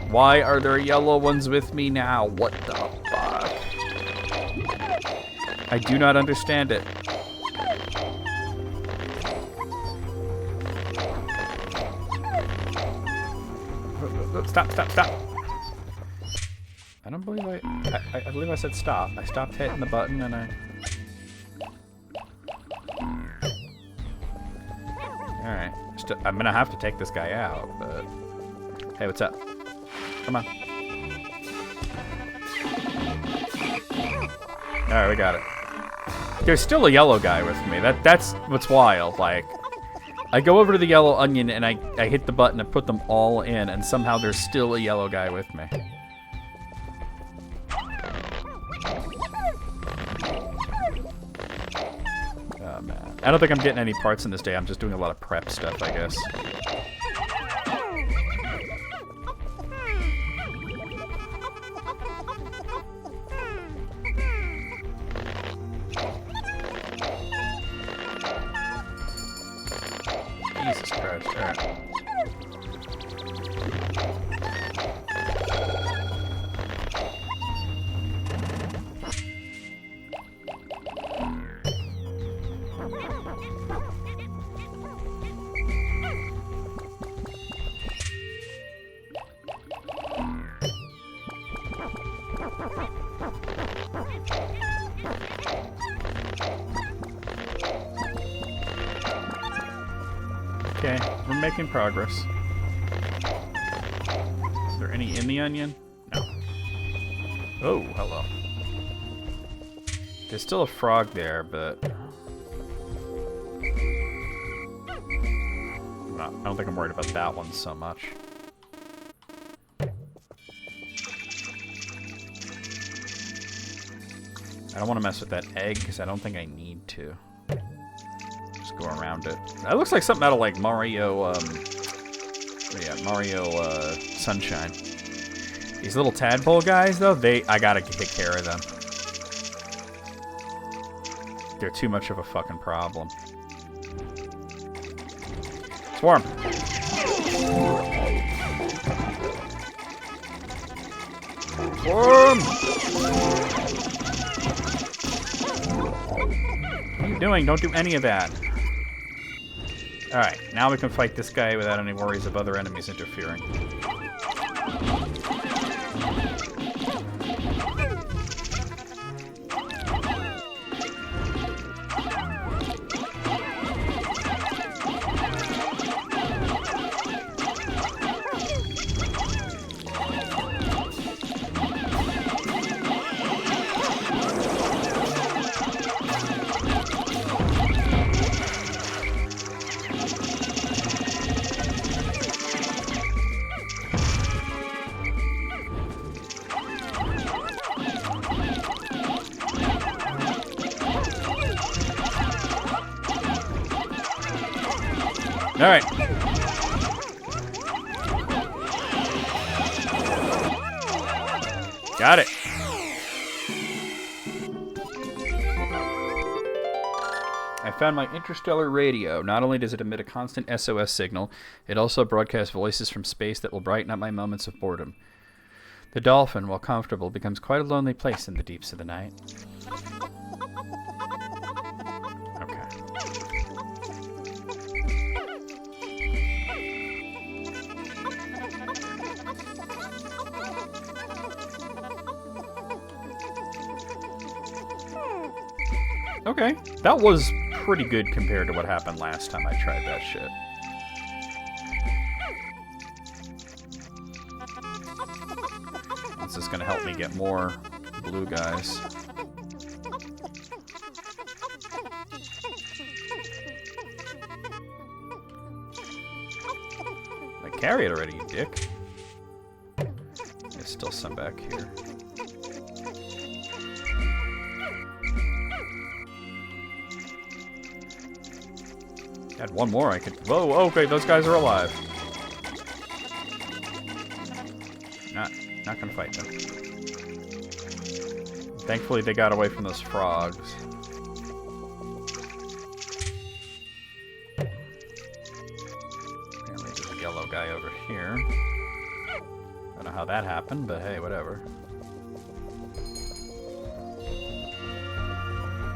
Why are there yellow ones with me now? What the fuck? I do not understand it. Stop. I don't believe I believe I said stop. I stopped hitting the button and I... Alright. I'm gonna have to take this guy out, but... Hey, what's up? Come on. Alright, we got it. There's still a yellow guy with me. That's what's wild. Like, I go over to the yellow onion and I hit the button and put them all in, and somehow there's still a yellow guy with me. Oh, man. I don't think I'm getting any parts in this day. I'm just doing a lot of prep stuff, I guess. Jesus Christ. All right. Okay, we're making progress. Is there any in the onion? No. Oh, hello. There's still a frog there, but... No, I don't think I'm worried about that one so much. I don't want to mess with that egg, because I don't think I need to. Just go around it. That looks like something out of, like, Mario, Mario, Sunshine. These little tadpole guys, though, I gotta take care of them. They're too much of a fucking problem. Swarm! Swarm! What are you doing? Don't do any of that. Alright, now we can fight this guy without any worries of other enemies interfering. All right. Got it. I found my interstellar radio. Not only does it emit a constant SOS signal, it also broadcasts voices from space that will brighten up my moments of boredom. The dolphin, while comfortable, becomes quite a lonely place in the deeps of the night. Okay, that was pretty good compared to what happened last time I tried that shit. This is gonna help me get more blue guys. carry it already, you dick. There's still some back here. Had one more I could... Whoa, okay, those guys are alive. Not gonna fight them. Thankfully, they got away from those frogs. Apparently, there's a yellow guy over here. Don't know how that happened, but hey, whatever.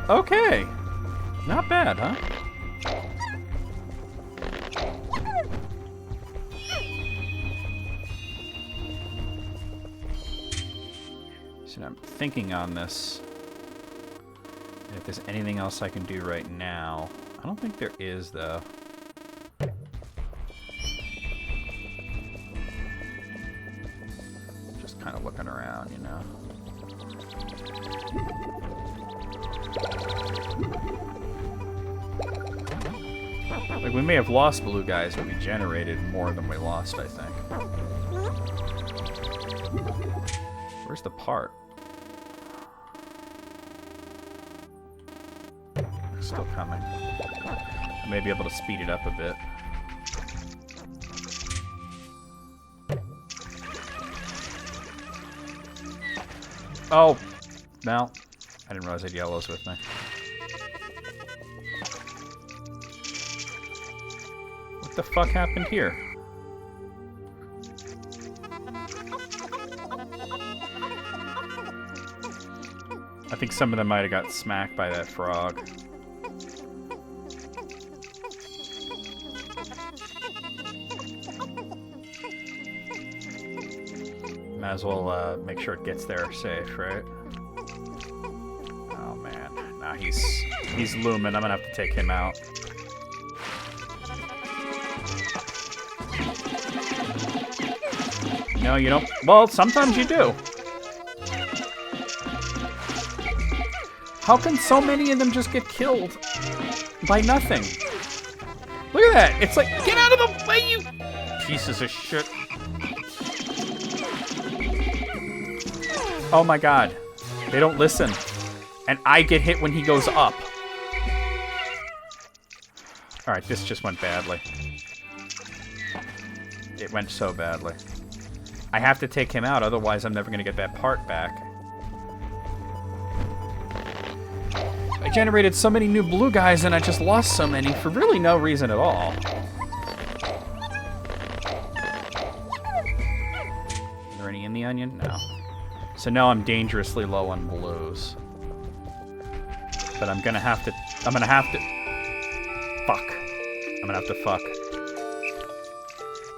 Okay. Not bad, huh? So I'm thinking on this. If there's anything else I can do right now. I don't think there is, though. Just kind of looking around, you know. Like, we may have lost blue guys, but we generated more than we lost, I think. Where's the part? Still coming. I may be able to speed it up a bit. Oh! No. I didn't realize I had yellows with me. What the fuck happened here? I think some of them might have got smacked by that frog. Might as well make sure it gets there safe, right? Oh man, nah, he's looming. I'm gonna have to take him out. No, you don't. Well, sometimes you do. How can so many of them just get killed by nothing? Look at that! It's like, get out of the way, you pieces of shit. Oh my god. They don't listen. And I get hit when he goes up. Alright, this just went badly. It went so badly. I have to take him out, otherwise I'm never going to get that part back. I generated so many new blue guys and I just lost so many for really no reason at all. Is there any in the onion? No. So now I'm dangerously low on blues. But I'm gonna have to... Fuck. I'm gonna have to fuck.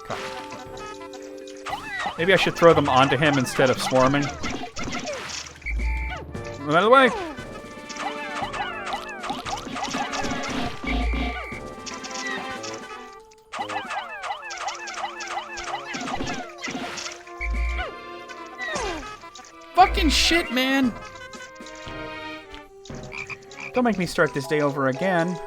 Come on. Maybe I should throw them onto him instead of swarming. Out of the way! Fucking shit, man! Don't make me start this day over again.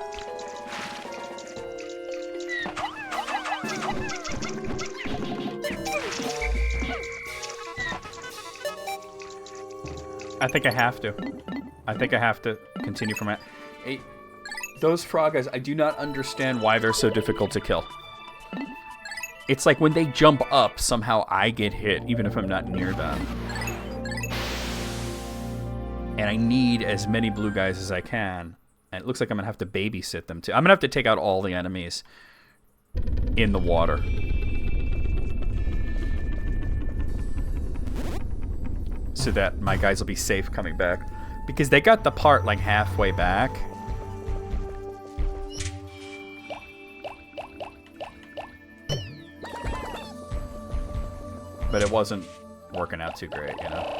I think I have to. I think I have to continue from it. Hey, those frog guys, I do not understand why they're so difficult to kill. It's like when they jump up, somehow I get hit, even if I'm not near them. And I need as many blue guys as I can. And it looks like I'm going to have to babysit them too. I'm going to have to take out all the enemies in the water. So that my guys will be safe coming back. Because they got the part like halfway back. But it wasn't working out too great, you know.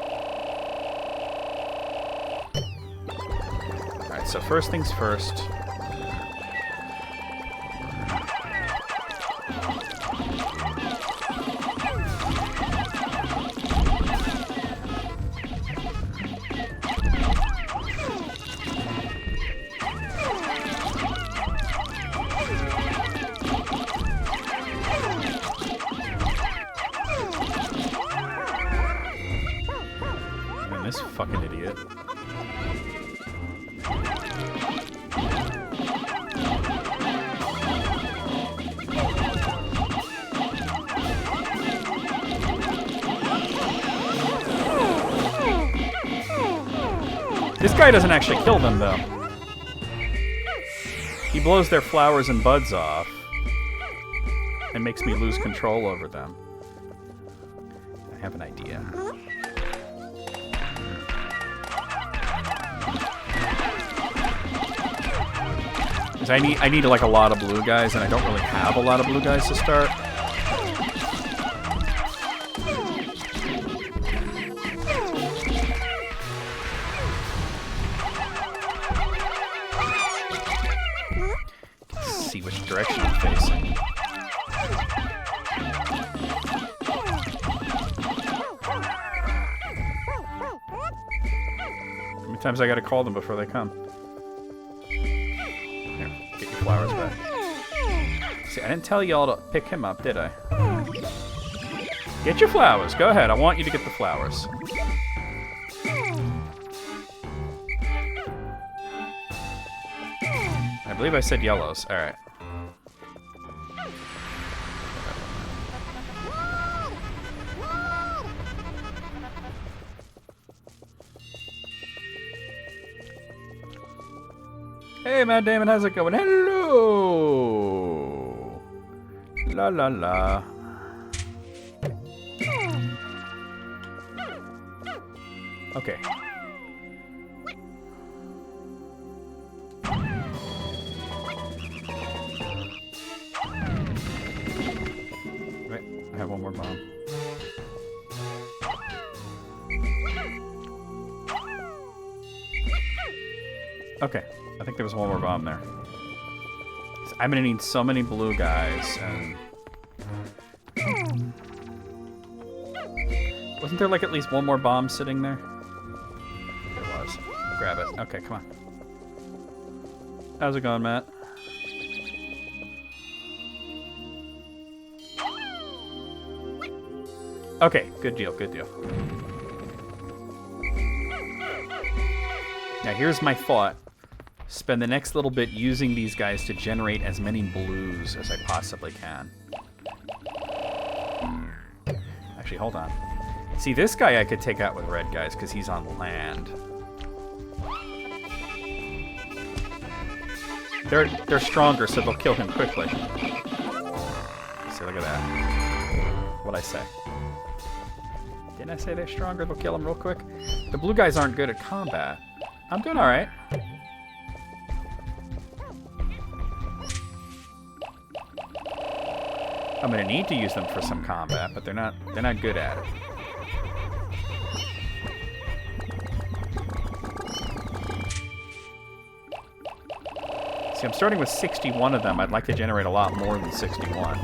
Alright, so first things first. This guy doesn't actually kill them, though. He blows their flowers and buds off and makes me lose control over them. I have an idea. 'Cause I need like a lot of blue guys, and I don't really have a lot of blue guys to start. See which direction I'm facing. How many times I gotta call them before they come? Here, get your flowers back. See, I didn't tell y'all to pick him up, did I? Get your flowers. Go ahead. I want you to get the flowers. I believe I said yellows. All right. Hey, Matt Damon, how's it going? Hello! La la la. Okay. Right, I have one more bomb. Okay. I think there was one more bomb there. I'm gonna need so many blue guys, and... Wasn't there like at least one more bomb sitting there? There was. Grab it. Okay, come on. How's it going, Matt? Okay, good deal, good deal. Now here's my thought. Spend the next little bit using these guys to generate as many blues as I possibly can. Actually, hold on. See, this guy I could take out with red guys because he's on land. They're stronger, so they'll kill him quickly. See, look at that. What'd I say? Didn't I say they're stronger? They'll kill him real quick? The blue guys aren't good at combat. I'm doing all right. I'm gonna need to use them for some combat, but they're not good at it. See, I'm starting with 61 of them. I'd like to generate a lot more than 61.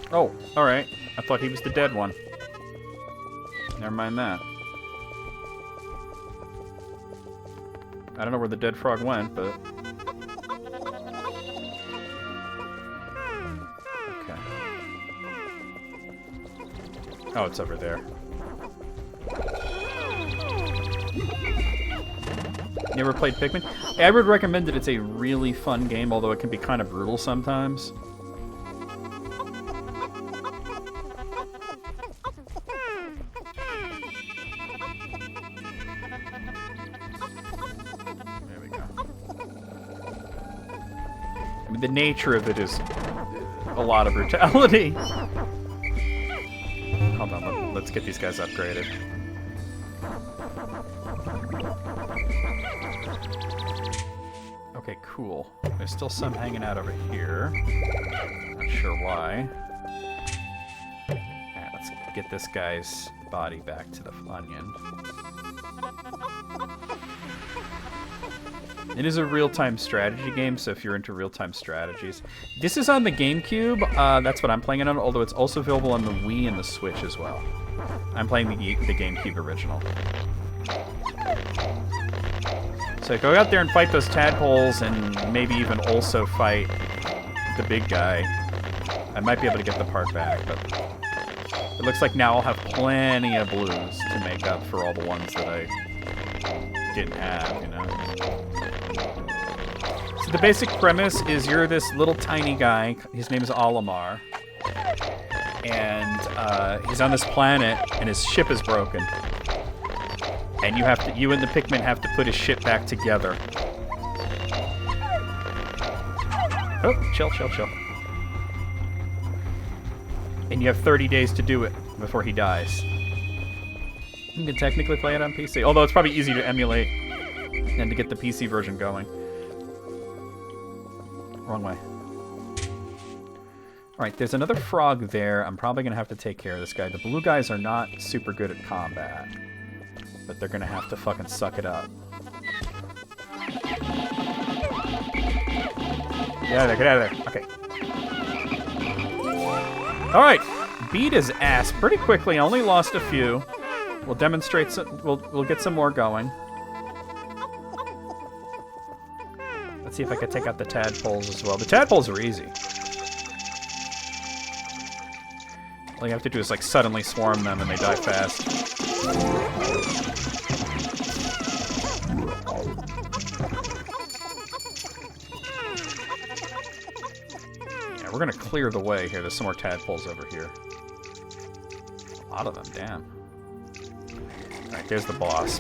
Oh, alright. I thought he was the dead one. Never mind that. I don't know where the dead frog went, but... Okay. Oh, it's over there. You ever played Pikmin? I would recommend it. It's a really fun game, although it can be kind of brutal sometimes. The nature of it is a lot of brutality. Hold on, let's get these guys upgraded. Okay, cool. There's still some hanging out over here. Not sure why. Alright, let's get this guy's body back to the onion. It is a real-time strategy game, so if you're into real-time strategies. This is on the GameCube. That's what I'm playing it on, although it's also available on the Wii and the Switch as well. I'm playing the GameCube original. So go out there and fight those tadpoles and maybe even also fight the big guy. I might be able to get the part back, but... It looks like now I'll have plenty of blues to make up for all the ones that I didn't have, you know? So the basic premise is you're this little tiny guy. His name is Olimar. And he's on this planet, and his ship is broken. And you and the Pikmin have to put his ship back together. Oh, chill. And you have 30 days to do it before he dies. You can technically play it on PC, although it's probably easy to emulate and to get the PC version going. Wrong way. Alright, there's another frog there. I'm probably going to have to take care of this guy. The blue guys are not super good at combat, but they're going to have to fucking suck it up. Get out of there. Okay. Alright, beat his ass pretty quickly. I only lost a few. We'll demonstrate some, we'll get some more going. Let's see if I can take out the tadpoles as well. The tadpoles are easy. All you have to do is like suddenly swarm them and they die fast. Yeah, we're gonna clear the way here. There's some more tadpoles over here. A lot of them, damn. Alright, there's the boss.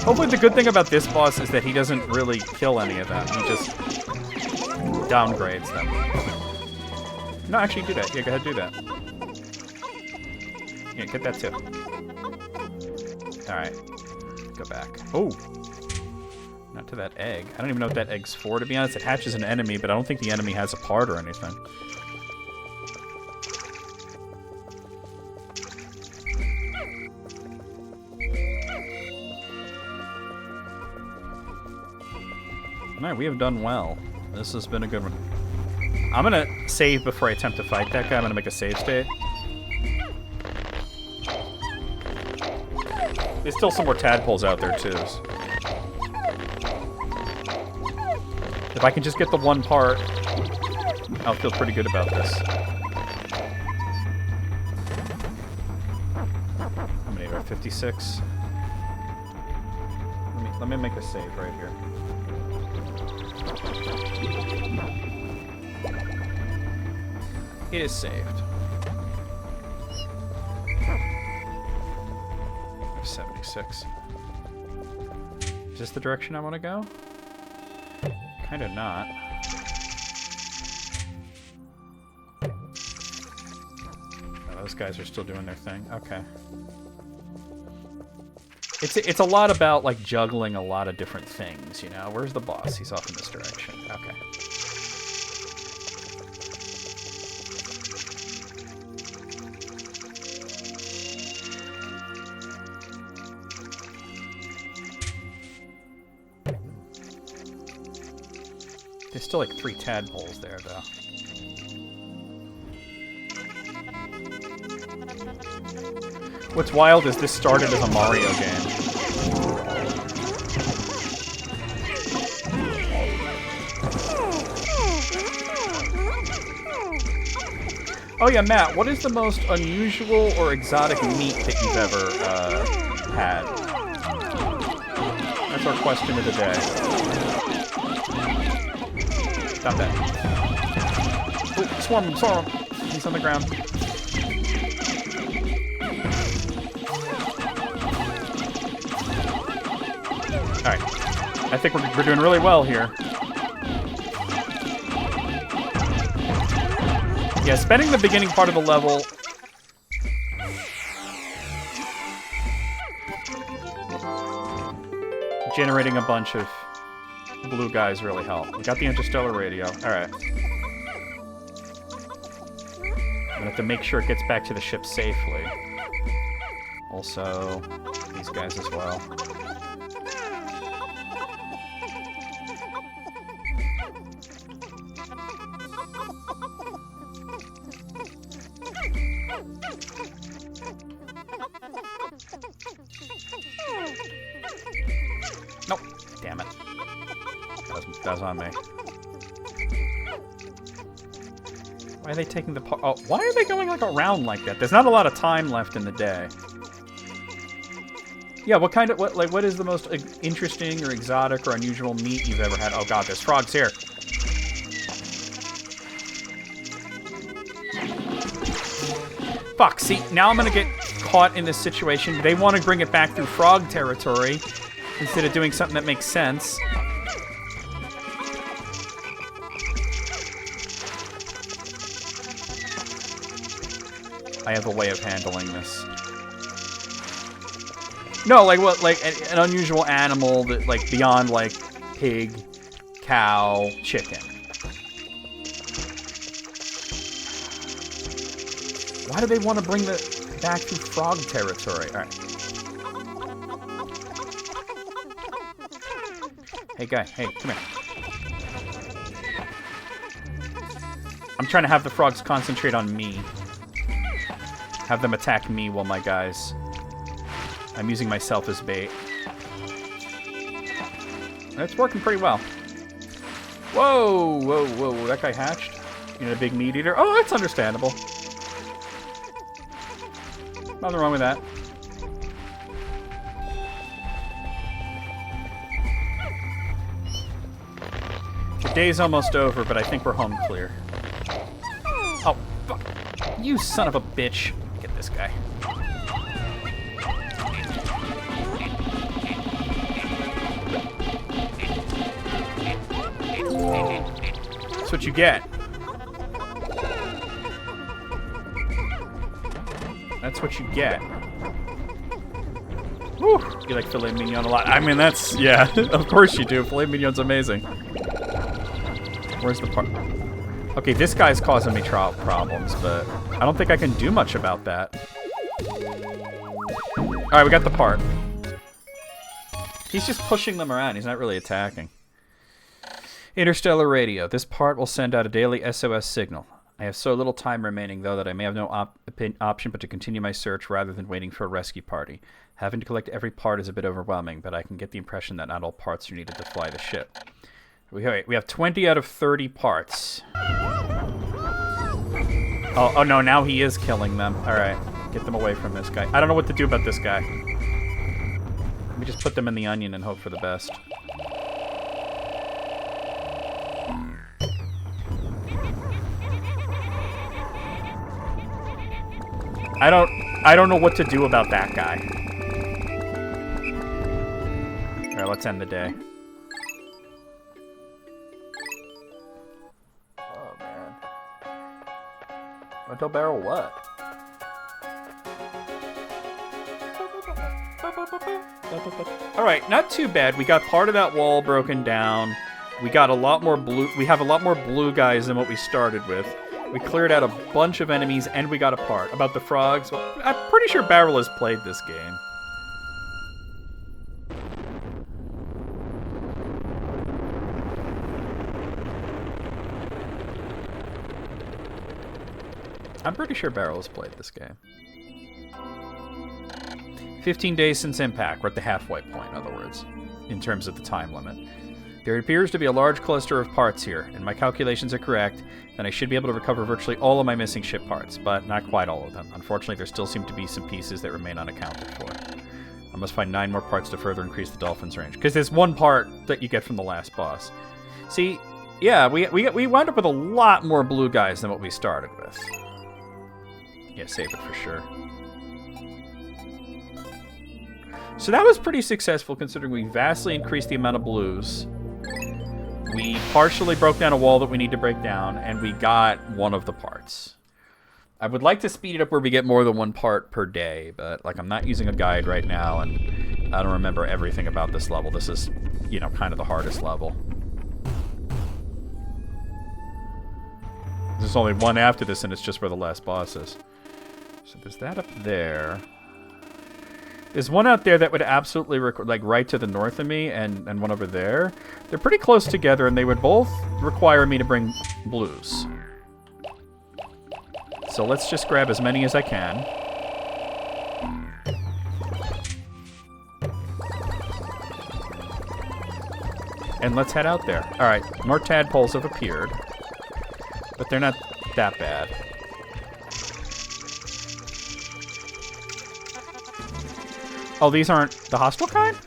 Hopefully the good thing about this boss is that he doesn't really kill any of them. He just downgrades them. No, actually do that. Yeah, go ahead, do that. Yeah, get that too. Alright. Go back. Oh! Not to that egg. I don't even know what that egg's for, to be honest. It hatches an enemy, but I don't think the enemy has a part or anything. Alright, we have done well. This has been a good one. I'm gonna save before I attempt to fight that guy. I'm gonna make a save state. There's still some more tadpoles out there, too. If I can just get the one part, I'll feel pretty good about this. How many are 56? Let me make a save right here. It is saved. 76. Is this the direction I want to go? Kind of not. Oh, those guys are still doing their thing. Okay. It's a lot about like juggling a lot of different things, you know. Where's the boss? He's off in this direction. Okay. There's still like 3 tadpoles there, though. What's wild is this started as a Mario game. Oh yeah, Matt, what is the most unusual or exotic meat that you've ever had? That's our question of the day. Stop that. Ooh, swarm him. He's on the ground. Alright. I think we're doing really well here. Yeah, spending the beginning part of the level... generating a bunch of blue guys really help. We got the interstellar radio. Alright. I'm gonna have to make sure it gets back to the ship safely. Also, these guys as well. Nope. Damn it. That was on me. Why are they taking the part? Oh, why are they going like around like that? There's not a lot of time left in the day. Yeah, what is the most interesting or exotic or unusual meat you've ever had? Oh god, there's frogs here. Fuck, see, now I'm gonna get caught in this situation. They want to bring it back through frog territory instead of doing something that makes sense. I have a way of handling this. No, like what? Like an unusual animal that, like, beyond like pig, cow, chicken. Why do they want to bring the back through frog territory? All right. Hey, guy. Hey, come here. I'm trying to have the frogs concentrate on me. Have them attack me while my guys... I'm using myself as bait. It's working pretty well. Whoa, whoa, whoa. That guy hatched? You know, a big meat eater? Oh, that's understandable. Nothing wrong with that. The day's almost over, but I think we're home clear. Oh, fuck. You son of a bitch. Get this guy. That's what you get. That's what you get. Woo! You like filet mignon a lot. I mean, that's... Yeah, of course you do. Filet mignon's amazing. Where's the part? Okay, this guy's causing me problems, but I don't think I can do much about that. Alright, we got the part. He's just pushing them around. He's not really attacking. Interstellar radio. This part will send out a daily SOS signal. I have so little time remaining, though, that I may have no option but to continue my search rather than waiting for a rescue party. Having to collect every part is a bit overwhelming, but I can get the impression that not all parts are needed to fly the ship. We have 20 out of 30 parts. Oh no, now he is killing them. Alright, get them away from this guy. I don't know what to do about this guy. Let me just put them in the onion and hope for the best. I don't know what to do about that guy. Alright, let's end the day. Oh, man. Rental barrel what? Alright, not too bad. We got part of that wall broken down. We got a lot more blue. We have a lot more blue guys than what we started with. We cleared out a bunch of enemies, and we got a part. About the frogs, well, I'm pretty sure Barrel has played this game. I'm pretty sure Barrel has played this game. 15 days since impact. We're at the halfway point, in other words, in terms of the time limit. There appears to be a large cluster of parts here, and my calculations are correct, then I should be able to recover virtually all of my missing ship parts, but not quite all of them. Unfortunately, there still seem to be some pieces that remain unaccounted for. I must find 9 more parts to further increase the Dolphin's range, because there's one part that you get from the last boss. See, yeah, we wound up with a lot more blue guys than what we started with. Yeah, save it for sure. So that was pretty successful, considering we vastly increased the amount of blues. We partially broke down a wall that we need to break down, and we got one of the parts. I would like to speed it up where we get more than one part per day, but like I'm not using a guide right now, and I don't remember everything about this level. This is, you know, kind of the hardest level. There's only one after this, and it's just where the last boss is. So there's that up there. There's one out there that would absolutely, like, right to the north of me, and one over there. They're pretty close together, and they would both require me to bring blues. So let's just grab as many as I can. And let's head out there. Alright, more tadpoles have appeared. But they're not look that bad. Oh, these aren't the hostile kind?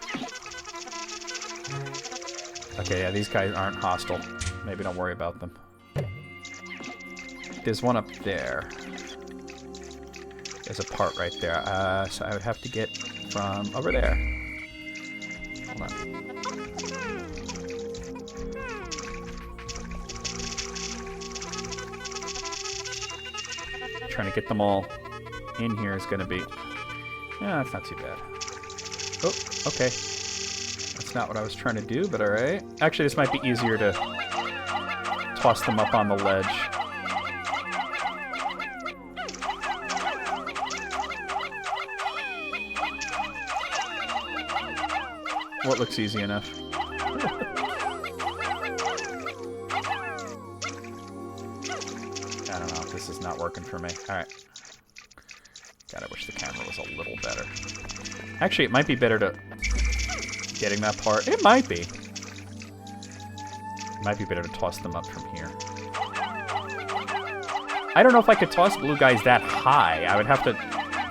Okay, yeah, these guys aren't hostile. Maybe don't worry about them. There's one up there. There's a part right there. So I would have to get from over there. Hold on. Trying to get them all in here is going to be... Yeah, that's not too bad. Oh, okay. That's not what I was trying to do, but alright. Actually, this might be easier to toss them up on the ledge. What looks easy enough? I don't know. This is not working for me. Alright. God, I wish the camera was a little better. Actually, it might be better to... Getting that part. It might be. It might be better to toss them up from here. I don't know if I could toss blue guys that high. I would have to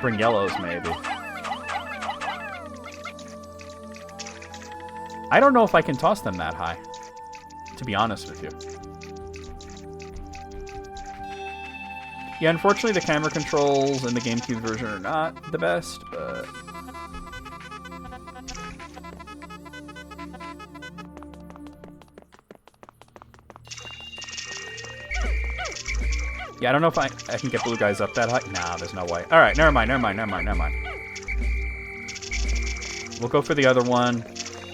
bring yellows, maybe. I don't know if I can toss them that high, to be honest with you. Yeah, unfortunately the camera controls in the GameCube version are not the best, but... Yeah, I don't know if I can get blue guys up that high. Nah, there's no way. Alright, never mind. We'll go for the other one.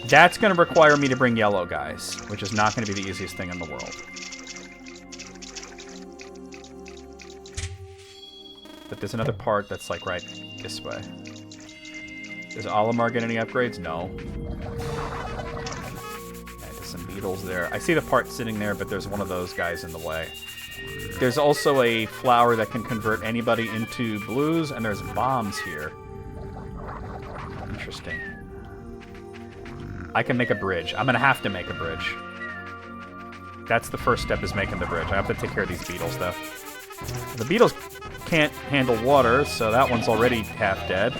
That's going to require me to bring yellow guys, which is not going to be the easiest thing in the world. But there's another part that's like right this way. Does Olimar get any upgrades? No. Okay, there's some beetles there. I see the part sitting there, but there's one of those guys in the way. There's also a flower that can convert anybody into blues, and there's bombs here. Interesting. I can make a bridge. I'm going to have to make a bridge. That's the first step, is making the bridge. I have to take care of these beetles, though. The beetles can't handle water, so that one's already half dead.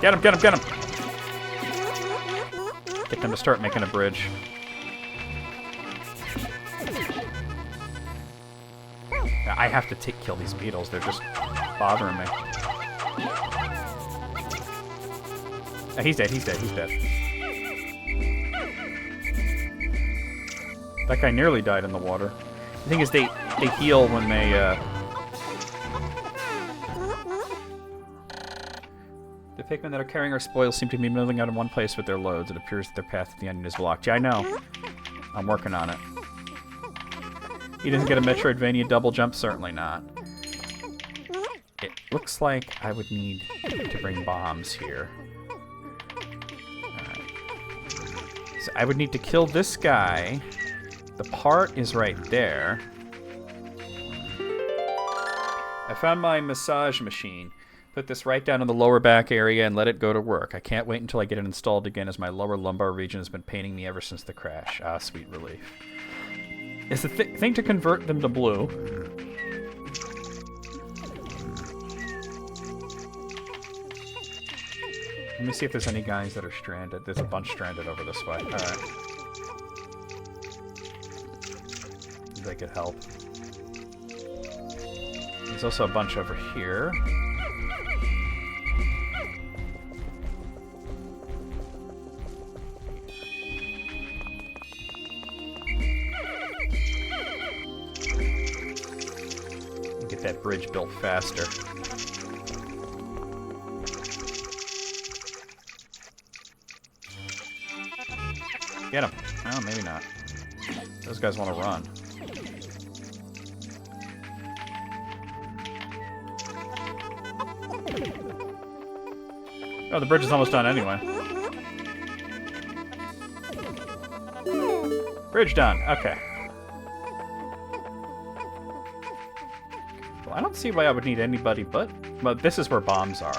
Get him, get him, get him! Get them to start making a bridge. I have to kill these beetles. They're just bothering me. He's dead, he's dead, he's dead. That guy nearly died in the water. The thing is, they heal when they... The Pikmin that are carrying our spoils seem to be moving out in one place with their loads. It appears that their path to the onion is blocked. Yeah, I know. I'm working on it. He doesn't get a Metroidvania double jump? Certainly not. It looks like I would need to bring bombs here. Alright. So I would need to kill this guy. The part is right there. I found my massage machine. Put this right down in the lower back area and let it go to work. I can't wait until I get it installed again, as my lower lumbar region has been paining me ever since the crash. Ah, sweet relief. It's the thing to convert them to blue. Let me see if there's any guys that are stranded. There's a bunch stranded over this way. Alright. They could help. There's also a bunch over here. Get that bridge built faster. Get him. Oh, maybe not. Those guys want to run. Oh, the bridge is almost done anyway. Bridge done. Okay. Well, I don't see why I would need anybody but this is where bombs are.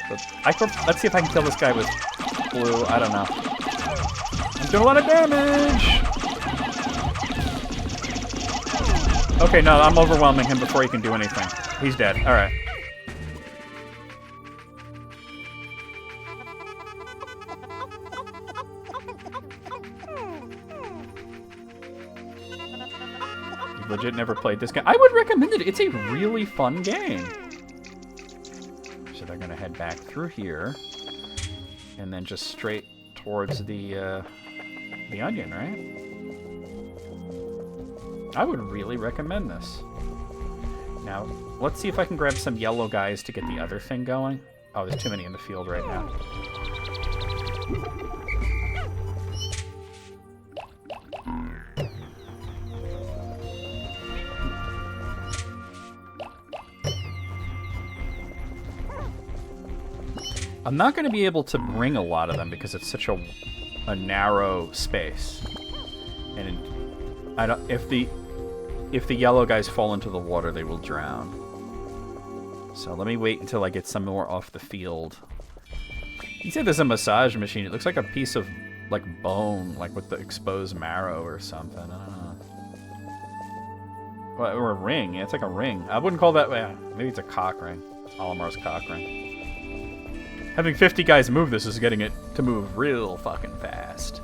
But let's see if I can kill this guy with blue. I don't know. I'm doing a lot of damage. Okay, no, I'm overwhelming him before he can do anything. He's dead. All right. You legit never played this game. I would recommend it. It's a really fun game. So they're gonna head back through here, and then just straight towards the onion, right? I would really recommend this. Now, let's see if I can grab some yellow guys to get the other thing going. Oh, there's too many in the field right now. I'm not going to be able to bring a lot of them because it's such a narrow space. And I don't, if the yellow guys fall into the water, they will drown. So let me wait until I get some more off the field. You said there's a massage machine. It looks like a piece of like bone, like with the exposed marrow or something. I don't know. Well, or a ring. Yeah, it's like a ring. I wouldn't call that. Yeah, maybe it's a cock ring. It's Olimar's cock ring. Having 50 guys move this is getting it to move real fucking fast.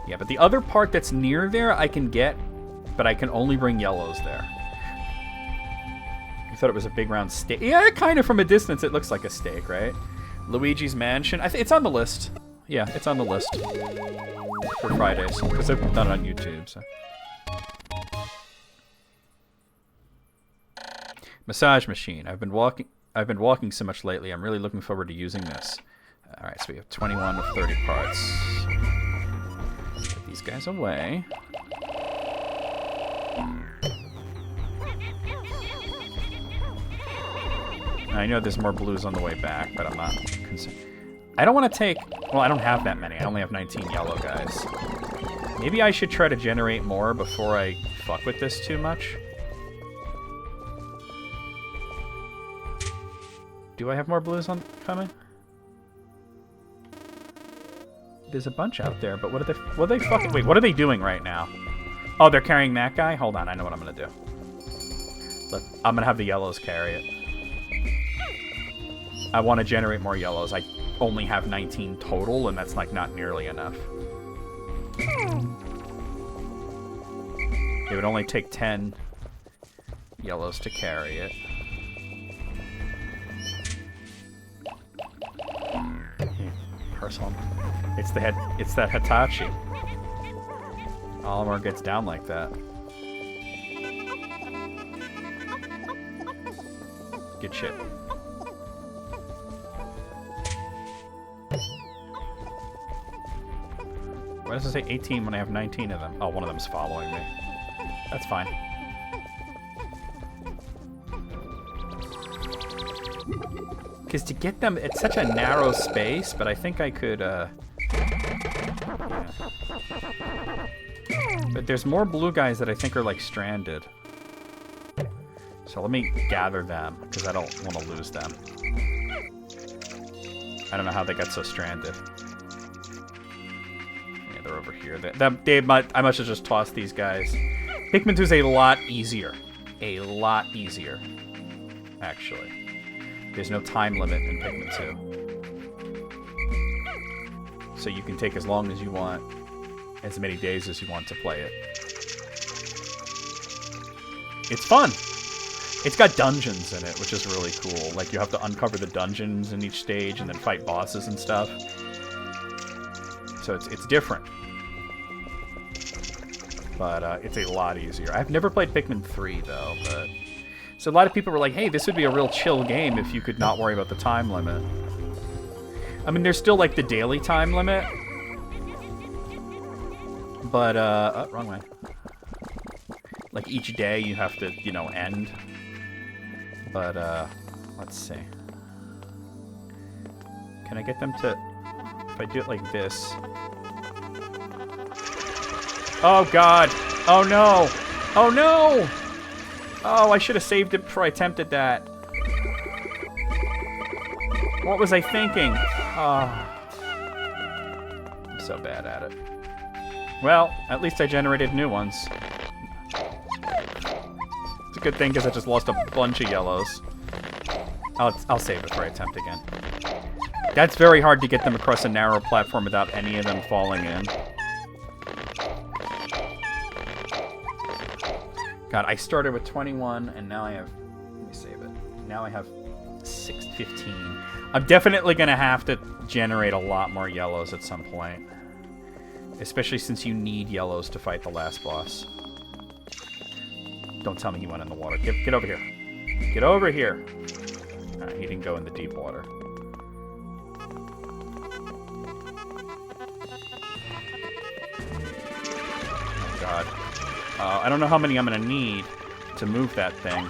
Yeah, but the other part that's near there I can get, but I can only bring yellows there. You thought it was a big round steak? Yeah, kind of from a distance it looks like a steak, right? Luigi's Mansion. It's on the list. Yeah, it's on the list for Fridays because I've done it on YouTube. So. Massage machine. I've been walking so much lately. I'm really looking forward to using this. All right, so we have 21 of 30 parts. Put these guys away. I know there's more blues on the way back, but I'm not concerned. I don't want to take... Well, I don't have that many. I only have 19 yellow guys. Maybe I should try to generate more before I fuck with this too much. Do I have more blues coming? There's a bunch out there, but what are they fucking... Wait, what are they doing right now? Oh, they're carrying that guy? Hold on, I know what I'm gonna do. Look, I'm gonna have the yellows carry it. I want to generate more yellows. I only have 19 total, and that's like not nearly enough. It would only take 10 yellows to carry it. Personal. It's that Hitachi. Olimar gets down like that. Good shit. Why does it say 18 when I have 19 of them? Oh, one of them's following me. That's fine. Because to get them, it's such a narrow space, but I think I could, yeah. But there's more blue guys that I think are, like, stranded. So let me gather them, because I don't want to lose them. I don't know how they got so stranded. Yeah, they're over here. I must have just tossed these guys. Pikmin 2 is a lot easier. A lot easier, actually. There's no time limit in Pikmin 2. So you can take as long as you want, as many days as you want to play it. It's fun! It's got dungeons in it, which is really cool. Like, you have to uncover the dungeons in each stage and then fight bosses and stuff. So it's different. But it's a lot easier. I've never played Pikmin 3, though, but... So a lot of people were like, hey, this would be a real chill game if you could not worry about the time limit. I mean, there's still, like, the daily time limit. But, oh, wrong way. Like, each day you have to, you know, end. But, let's see. Can I get them to... If I do it like this... Oh, God! Oh, no! Oh, no! Oh, I should have saved it before I attempted that. What was I thinking? Oh. I'm so bad at it. Well, at least I generated new ones. It's a good thing because I just lost a bunch of yellows. I'll save it before I attempt again. That's very hard to get them across a narrow platform without any of them falling in. God, I started with 21, and now I have... Let me save it. Now I have 15. I'm definitely going to have to generate a lot more yellows at some point. Especially since you need yellows to fight the last boss. Don't tell me he went in the water. Get over here. Get over here. Alright, he didn't go in the deep water. Oh, God. I don't know how many I'm going to need to move that thing.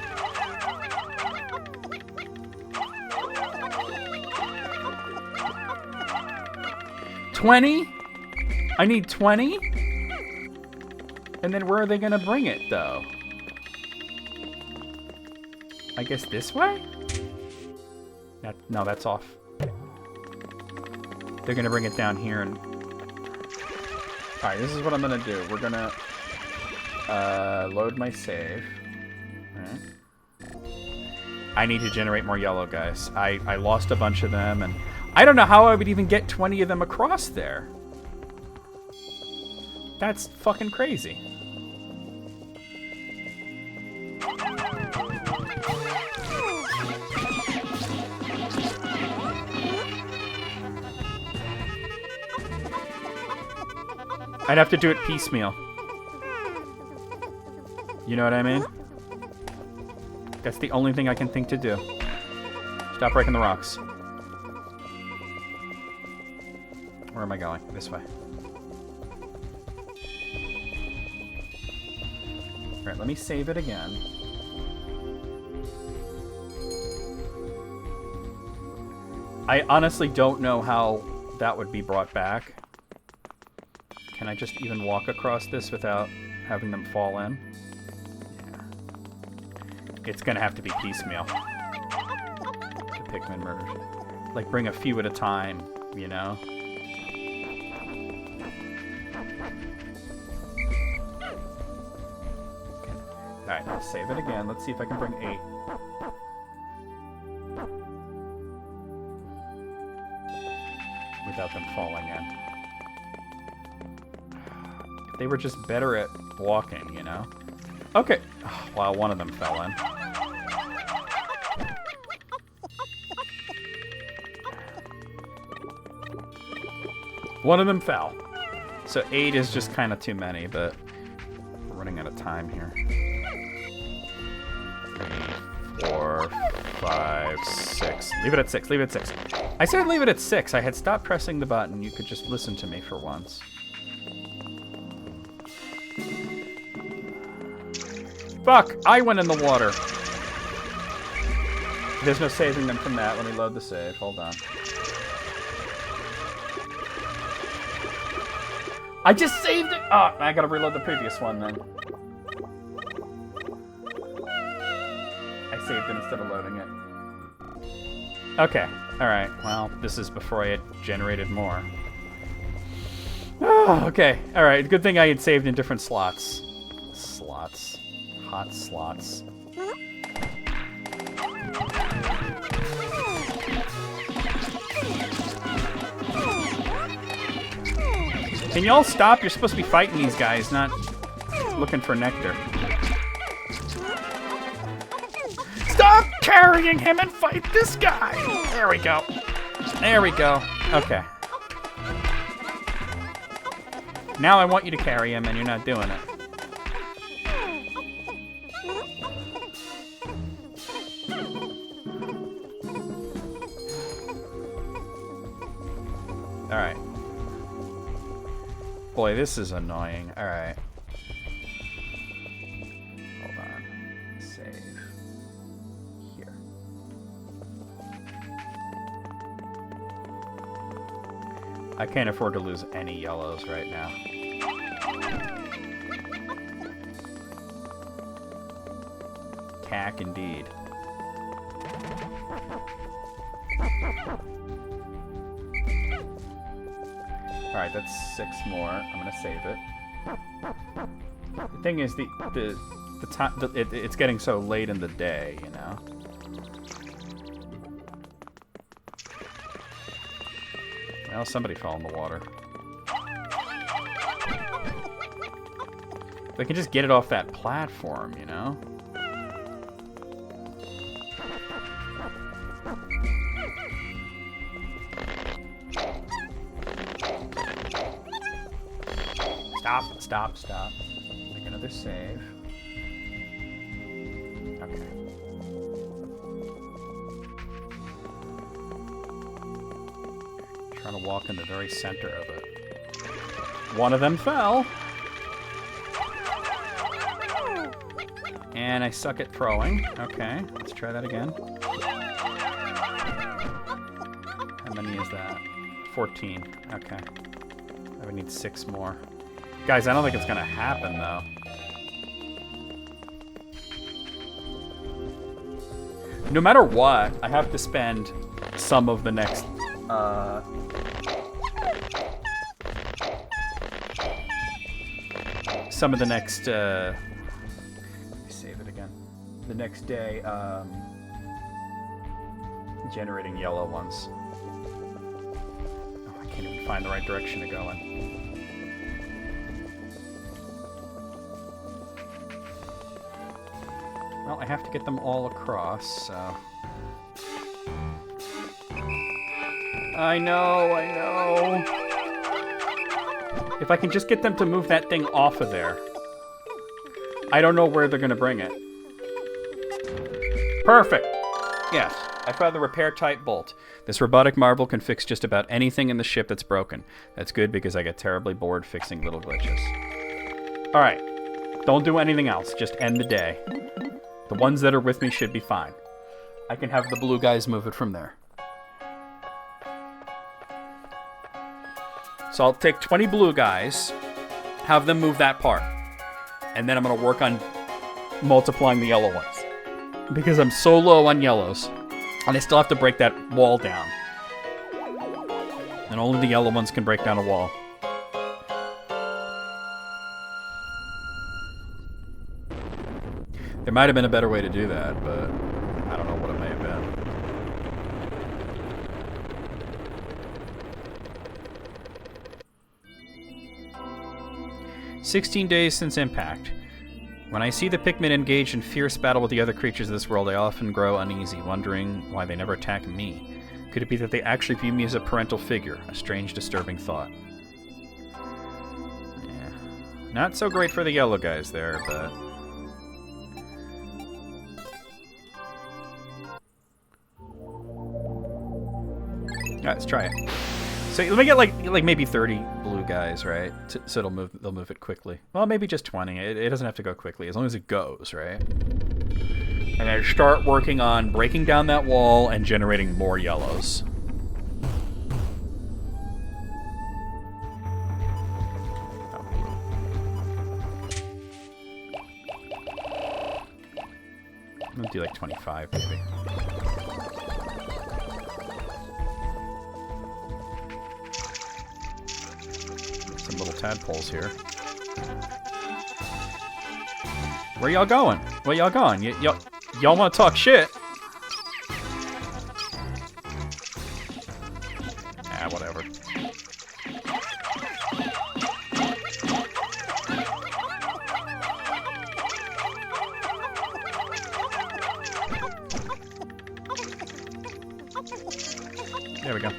$20? I need 20? And then where are they going to bring it, though? I guess this way? No, that's off. They're going to bring it down here and... Alright, this is what I'm going to do. We're going to load my save. Alright. I need to generate more yellow, guys. I lost a bunch of them, and I don't know how I would even get 20 of them across there. That's fucking crazy. I'd have to do it piecemeal. You know what I mean? That's the only thing I can think to do. Stop breaking the rocks. Where am I going? This way. Alright, let me save it again. I honestly don't know how that would be brought back. Can I just even walk across this without having them fall in? Yeah. It's gonna have to be piecemeal. The Pikmin murders. Like, bring a few at a time, you know? Alright, I'll save it again. Let's see if I can bring 8. Without them falling in. If they were just better at walking, you know? Okay. Oh, wow, one of them fell in. One of them fell. So 8 is just kind of too many, but we're running out of time here. 3, 4, 5, 6. Leave it at 6. Leave it at 6. I said leave it at 6. I had stopped pressing the button. You could just listen to me for once. Fuck! I went in the water. There's no saving them from that. Let me load the save. Hold on. I just saved it! Oh, I gotta reload the previous one then. I saved it instead of loading it. Okay. Alright. Well, this is before I had generated more. Oh, okay. Alright. Good thing I had saved in different slots. Slots. Hot slots. Can y'all stop? You're supposed to be fighting these guys, not looking for nectar. Stop carrying him and fight this guy! There we go. There we go. Okay. Now I want you to carry him, and you're not doing it. Alright. Boy, this is annoying. Alright. Hold on. Save. Here. I can't afford to lose any yellows right now. CAC indeed. Alright, that's 6 more. I'm gonna save it. The thing is, the time it's getting so late in the day, you know. Well, somebody fell in the water. They can just get it off that platform, you know. Stop. Make another save. Okay. Trying to walk in the very center of it. One of them fell. And I suck at throwing. Okay, let's try that again. How many is that? 14. Okay. I would need 6 more. Guys, I don't think it's gonna happen, though. No matter what, I have to spend some of the next, save it again. The next day, generating yellow ones. Oh, I can't even find the right direction to go in. Well, I have to get them all across, so... I know. If I can just get them to move that thing off of there. I don't know where they're gonna bring it. Perfect! Yes, I found the repair type bolt. This robotic marble can fix just about anything in the ship that's broken. That's good because I get terribly bored fixing little glitches. Alright, don't do anything else, just end the day. The ones that are with me should be fine. I can have the blue guys move it from there. So I'll take 20 blue guys, have them move that part, and then I'm going to work on multiplying the yellow ones. Because I'm so low on yellows, and I still have to break that wall down. And only the yellow ones can break down a wall. There might have been a better way to do that, but I don't know what it may have been. 16 days since impact. When I see the Pikmin engaged in fierce battle with the other creatures of this world, I often grow uneasy, wondering why they never attack me. Could it be that they actually view me as a parental figure? A strange, disturbing thought. Yeah. Not so great for the yellow guys there, but... Alright, let's try it. So let me get like maybe 30 blue guys, right? So they'll move it quickly. Well, maybe just 20. It doesn't have to go quickly as long as it goes, right? And I start working on breaking down that wall and generating more yellows. I'm gonna do like 25 maybe. Some little tadpoles here. Where y'all going? Where y'all going? Y'all want to talk shit? Ah, whatever. There we go.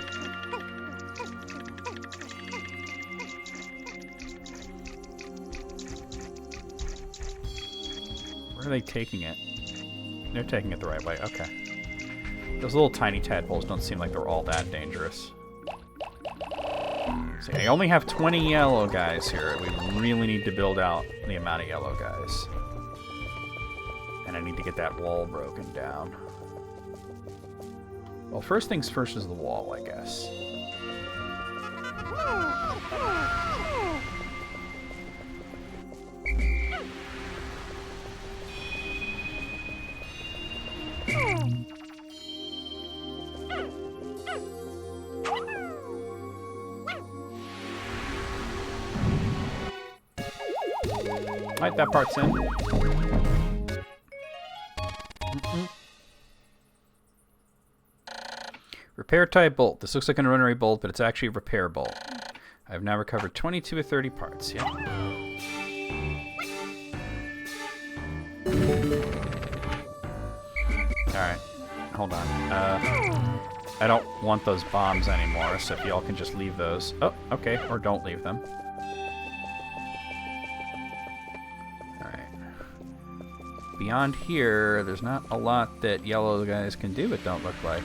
Where are they taking it? They're taking it the right way. Okay. Those little tiny tadpoles don't seem like they're all that dangerous. See, I only have 20 yellow guys here. We really need to build out the amount of yellow guys. And I need to get that wall broken down. Well, first things first is the wall, I guess. Alright, that part's in. Repair type bolt. This looks like an ordinary bolt, but it's actually a repair bolt. I've now recovered 22 or 30 parts. Yeah. Alright. Hold on. I don't want those bombs anymore, so if y'all can just leave those. Oh, okay. Or don't leave them. Alright. Beyond here, there's not a lot that yellow guys can do, it don't look like.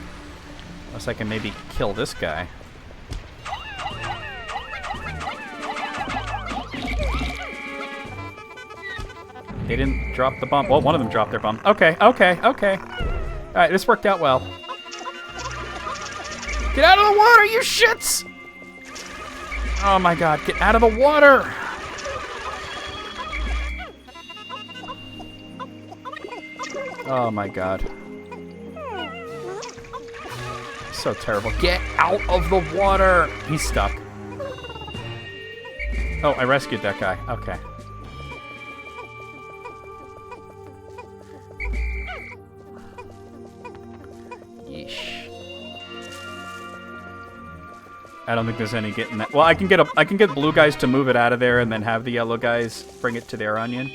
Unless I can maybe kill this guy. They didn't drop the bomb. Well, one of them dropped their bomb. Okay, okay, okay. Alright, this worked out well. Get out of the water, you shits! Oh my god, get out of the water! Oh my god. So terrible. Get out of the water! He's stuck. Oh, I rescued that guy. Okay. Yeesh. I don't think there's any getting that. Well, I can get blue guys to move it out of there and then have the yellow guys bring it to their onion.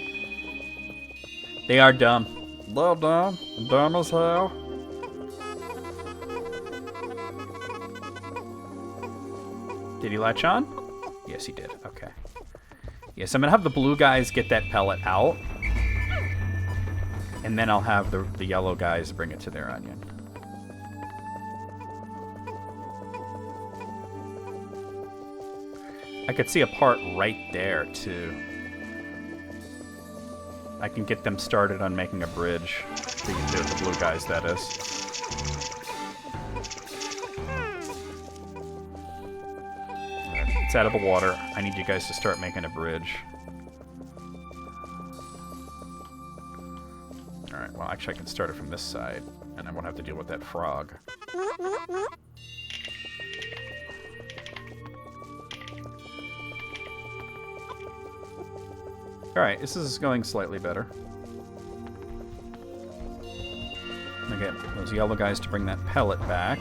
They are dumb. They're dumb. Dumb as hell. Did he latch on? Yes, he did. Okay. Yes, I'm gonna have the blue guys get that pellet out. And then I'll have the yellow guys bring it to their onion. I could see a part right there, too. I can get them started on making a bridge. The blue guys, that is. It's out of the water. I need you guys to start making a bridge. Alright, well, actually I can start it from this side, and I won't have to deal with that frog. Alright, this is going slightly better. I get those yellow guys to bring that pellet back.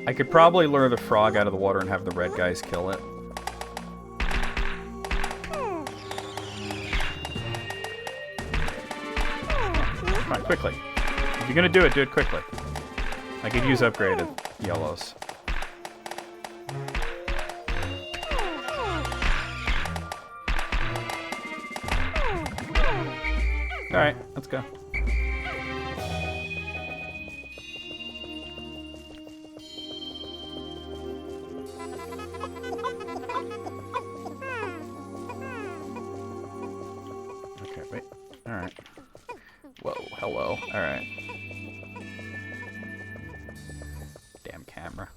I could probably lure the frog out of the water and have the red guys kill it. Come on, quickly. If you're gonna do it quickly. I could use upgraded yellows. Alright, let's go. Okay, wait. Alright. Whoa, hello. Alright. Damn camera.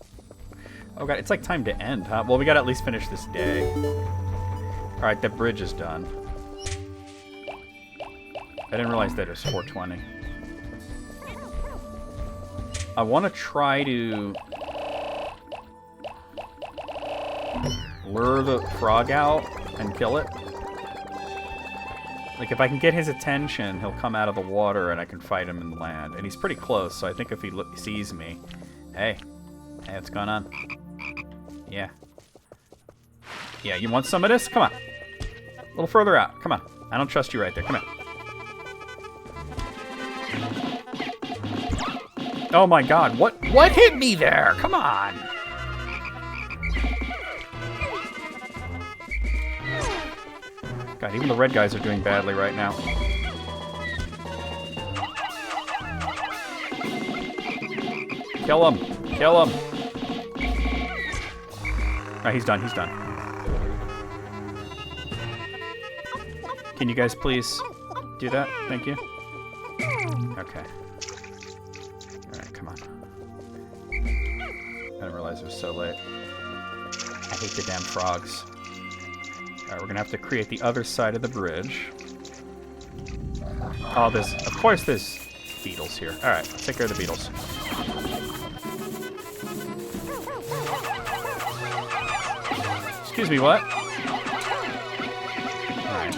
Oh god, it's like time to end, huh? Well, we gotta at least finish this day. Alright, that bridge is done. I didn't realize that it was 420. I want to try to lure the frog out and kill it. Like, if I can get his attention, he'll come out of the water and I can fight him in the land. And he's pretty close, so I think if he sees me... Hey. Hey, what's going on? Yeah. Yeah, you want some of this? Come on. A little further out. Come on. I don't trust you right there. Come on. Oh my god, what hit me there? Come on! God, even the red guys are doing badly right now. Kill him! Kill him! Alright, he's done, he's done. Can you guys please do that? Thank you. Okay. Come on. I didn't realize it was so late. I hate the damn frogs. Alright, we're gonna have to create the other side of the bridge. Oh, of course there's beetles here. Alright, let's take care of the beetles. Excuse me, what? Alright.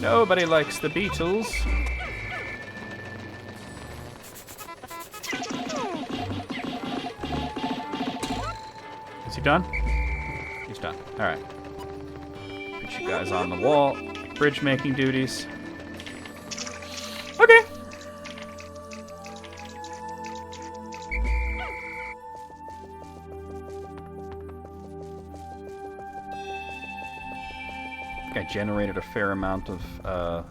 Nobody likes the Beatles. Is he done? He's done. Alright. Put you guys on the wall. Bridge making duties. Okay. I think I generated a fair amount of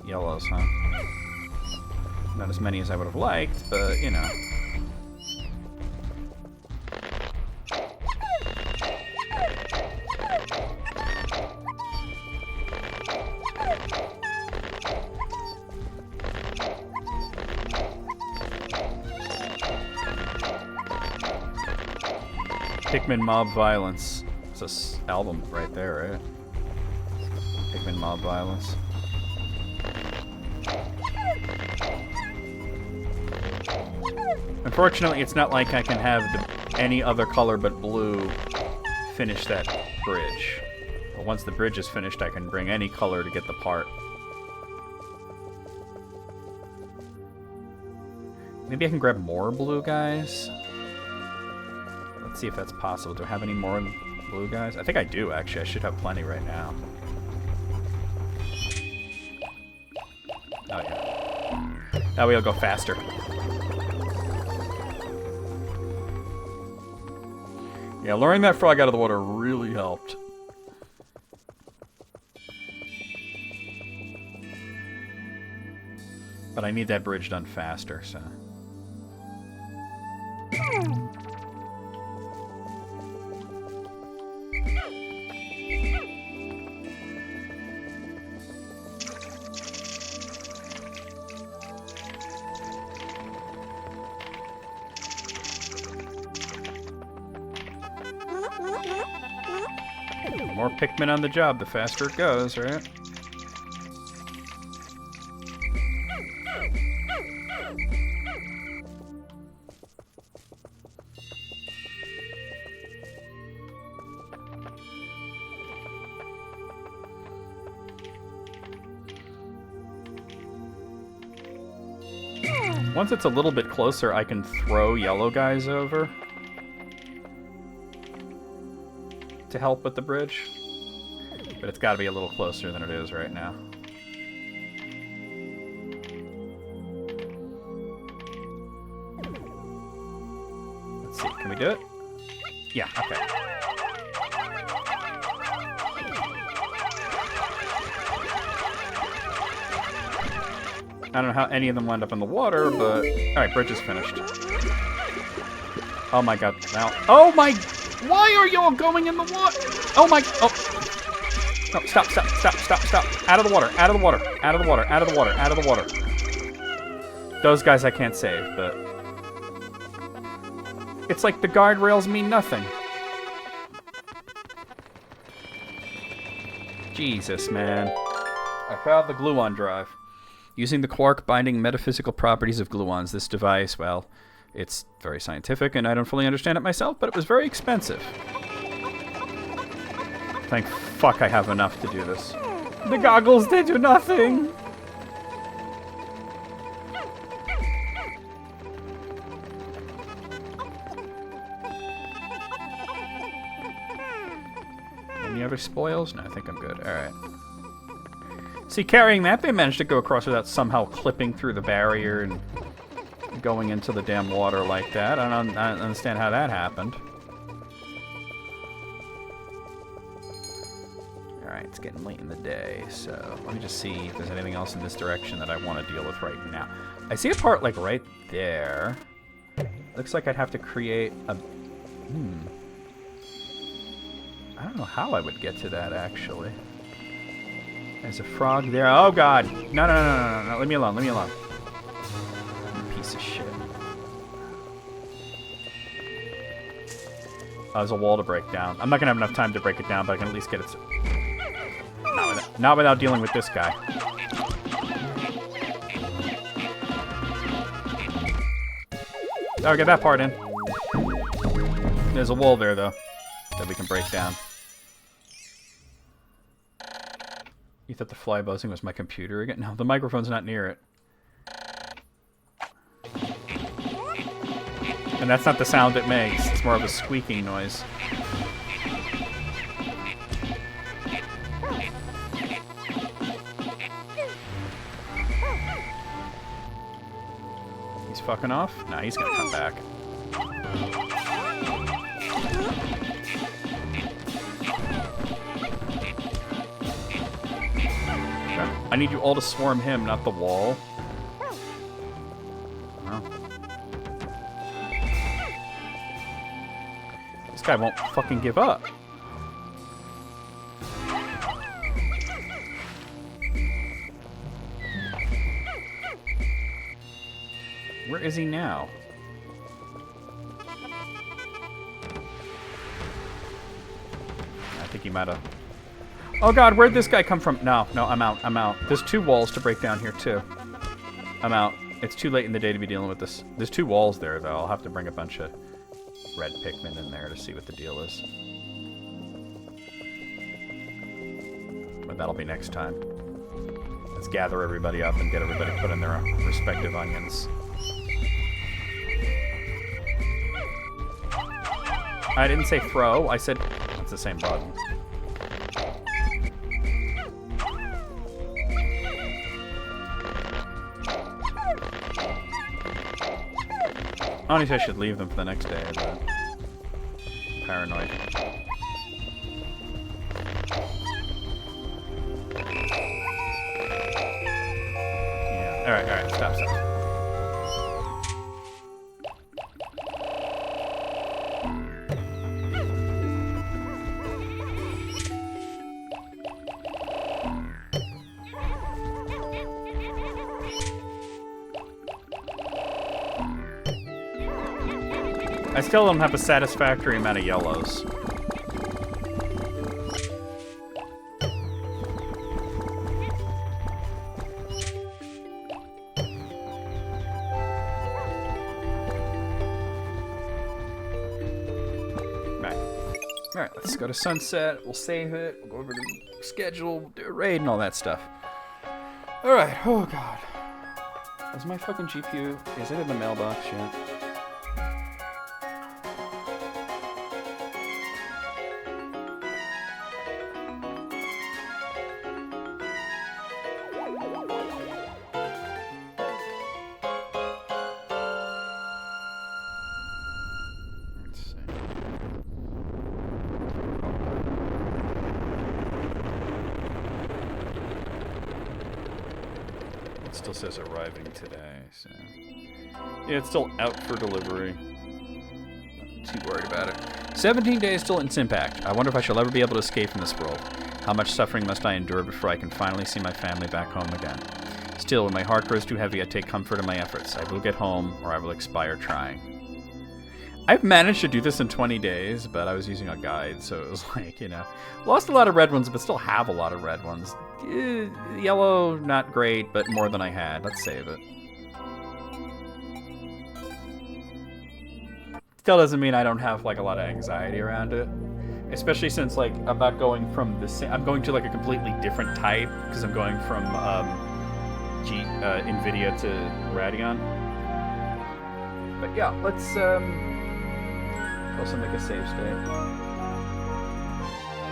yellows, huh? Not as many as I would have liked, but you know. Pikmin Mob Violence. It's this album right there, right? Pikmin Mob Violence. Unfortunately, it's not like I can have any other color but blue finish that bridge. But once the bridge is finished, I can bring any color to get the part. Maybe I can grab more blue guys? Let's see if that's possible. Do I have any more blue guys? I think I do, actually. I should have plenty right now. Oh, yeah. That way it'll go faster. Yeah, luring that frog out of the water really helped. But I need that bridge done faster, so... More Pikmin on the job, the faster it goes, right? Once it's a little bit closer, I can throw yellow guys over to help with the bridge. But it's got to be a little closer than it is right now. Let's see, can we do it? Yeah, okay. I don't know how any of them wind up in the water, but... Alright, bridge is finished. Oh my god, now... Oh my... Why are you all going in the water? Oh my... Oh. No, stop, stop, stop, stop, stop. Out of the water, out of the water, out of the water, out of the water, out of the water. Those guys I can't save, but... It's like the guardrails mean nothing. Jesus, man. I found the gluon drive. Using the quark binding metaphysical properties of gluons, this device, well, it's very scientific and I don't fully understand it myself, but it was very expensive. Thank fuck I have enough to do this. The goggles, they do nothing! Any other spoils? No, I think I'm good. Alright. See, carrying that, they managed to go across without somehow clipping through the barrier and going into the damn water like that. I don't understand how that happened. Alright, it's getting late in the day, so let me just see if there's anything else in this direction that I want to deal with right now. I see a part, like, right there. Looks like I'd have to create a... I don't know how I would get to that, actually. There's a frog there. Oh, God. No, no, no, no, no, no. Leave me alone. Leave me alone. Piece of shit. Oh, there's a wall to break down. I'm not going to have enough time to break it down, but I can at least get it... Not without dealing with this guy. Oh, get that part in. There's a wall there, though, that we can break down. You thought the fly buzzing was my computer again? No, the microphone's not near it. And that's not the sound it makes. It's more of a squeaking noise. He's fucking off? Nah, he's gonna come back. Okay. I need you all to swarm him, not the wall. Oh. This guy won't fucking give up. Where is he now? I think he might have... Oh god, where'd this guy come from? No, I'm out. There's 2 walls to break down here, too. I'm out. It's too late in the day to be dealing with this. There's 2 walls there, though. I'll have to bring a bunch of red Pikmin in there to see what the deal is. But that'll be next time. Let's gather everybody up and get everybody put in their respective onions. I didn't say throw, I said... It's the same button. Honestly, I should leave them for the next day, but... Paranoid. Yeah, alright, stop. I still don't have a satisfactory amount of yellows. Alright, let's go to sunset. We'll save it. We'll go over the schedule. We'll do a raid and all that stuff. Alright, oh god. Is my fucking GPU... Is it in the mailbox yet? Still says arriving today, so... Yeah, it's still out for delivery. Not too worried about it. 17 days till its impact. I wonder if I shall ever be able to escape from this world. How much suffering must I endure before I can finally see my family back home again? Still, when my heart grows too heavy, I take comfort in my efforts. I will get home, or I will expire trying. I've managed to do this in 20 days, but I was using a guide, so it was like, you know... Lost a lot of red ones, but still have a lot of red ones. Yellow, not great, but more than I had. Let's save it. Still doesn't mean I don't have, like, a lot of anxiety around it. Especially since, like, I'm not going from the same... I'm going to, like, a completely different type, because I'm going from, NVIDIA to Radeon. But yeah, let's, also make a save state.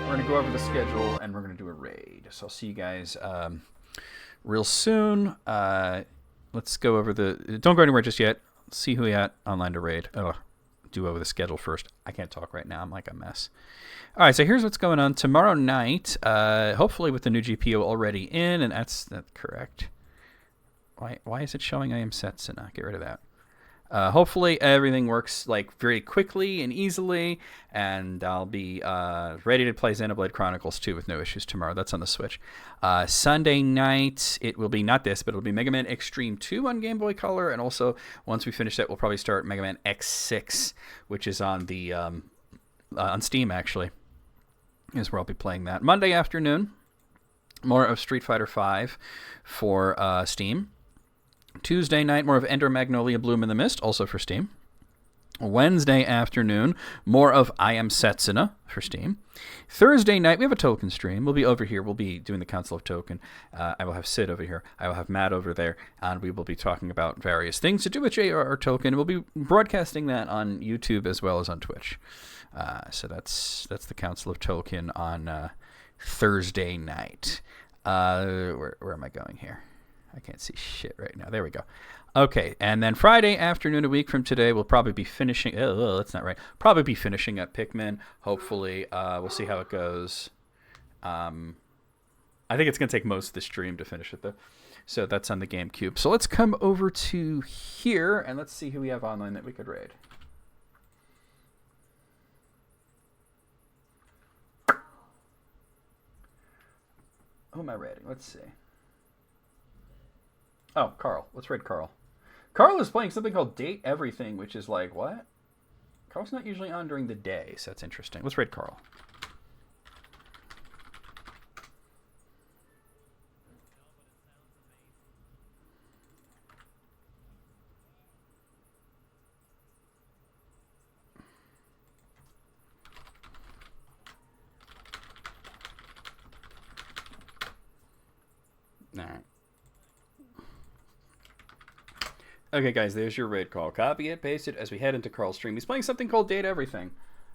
We're going to go over the schedule, and we're going to do a raid. So I'll see you guys real soon. Let's go over the... Don't go anywhere just yet. Let's see who we got online to raid. Oh, do over the schedule first. I can't talk right now. I'm like a mess. All right, so here's what's going on. Tomorrow night, hopefully with the new GPU already in, and that's correct. Why is it showing I am set? So no, get rid of that. Hopefully everything works like very quickly and easily, and I'll be ready to play Xenoblade Chronicles 2 with no issues tomorrow. That's on the Switch. Sunday night, it will be not this, but it'll be Mega Man Extreme 2 on Game Boy Color, and also once we finish that, we'll probably start Mega Man X6, which is on the on Steam actually, is where I'll be playing that. Monday afternoon, more of Street Fighter V for Steam. Tuesday night, more of Ender Magnolia Bloom in the Mist, also for Steam. Wednesday afternoon, more of I Am Setsuna for Steam. Thursday night, we have a token stream. We'll be over here. We'll be doing the Council of Token. I will have Sid over here. I will have Matt over there. And we will be talking about various things to do with J.R.R. Token. We'll be broadcasting that on YouTube as well as on Twitch. So that's the Council of Token on Thursday night. Where am I going here? I can't see shit right now. There we go. Okay, and then Friday afternoon, a week from today, we'll probably be finishing. Oh, that's not right. Probably be finishing up Pikmin. Hopefully, we'll see how it goes. I think it's gonna take most of the stream to finish it though. So that's on the GameCube. So let's come over to here and let's see who we have online that we could raid. Who am I raiding? Let's see. Oh, Carl. Let's raid Carl. Carl is playing something called Date Everything, which is like, what? Carl's not usually on during the day, so that's interesting. Let's raid Carl. All right. Okay, guys, there's your raid call. Copy it, paste it as we head into Carl's stream. He's playing something called Date Everything,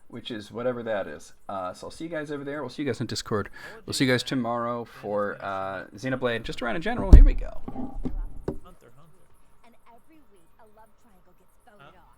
which is whatever that is. So I'll see you guys over there. We'll see you guys in Discord. We'll see you guys tomorrow for Xenoblade. Just around in general, here we go. And every week, a love triangle gets voted off.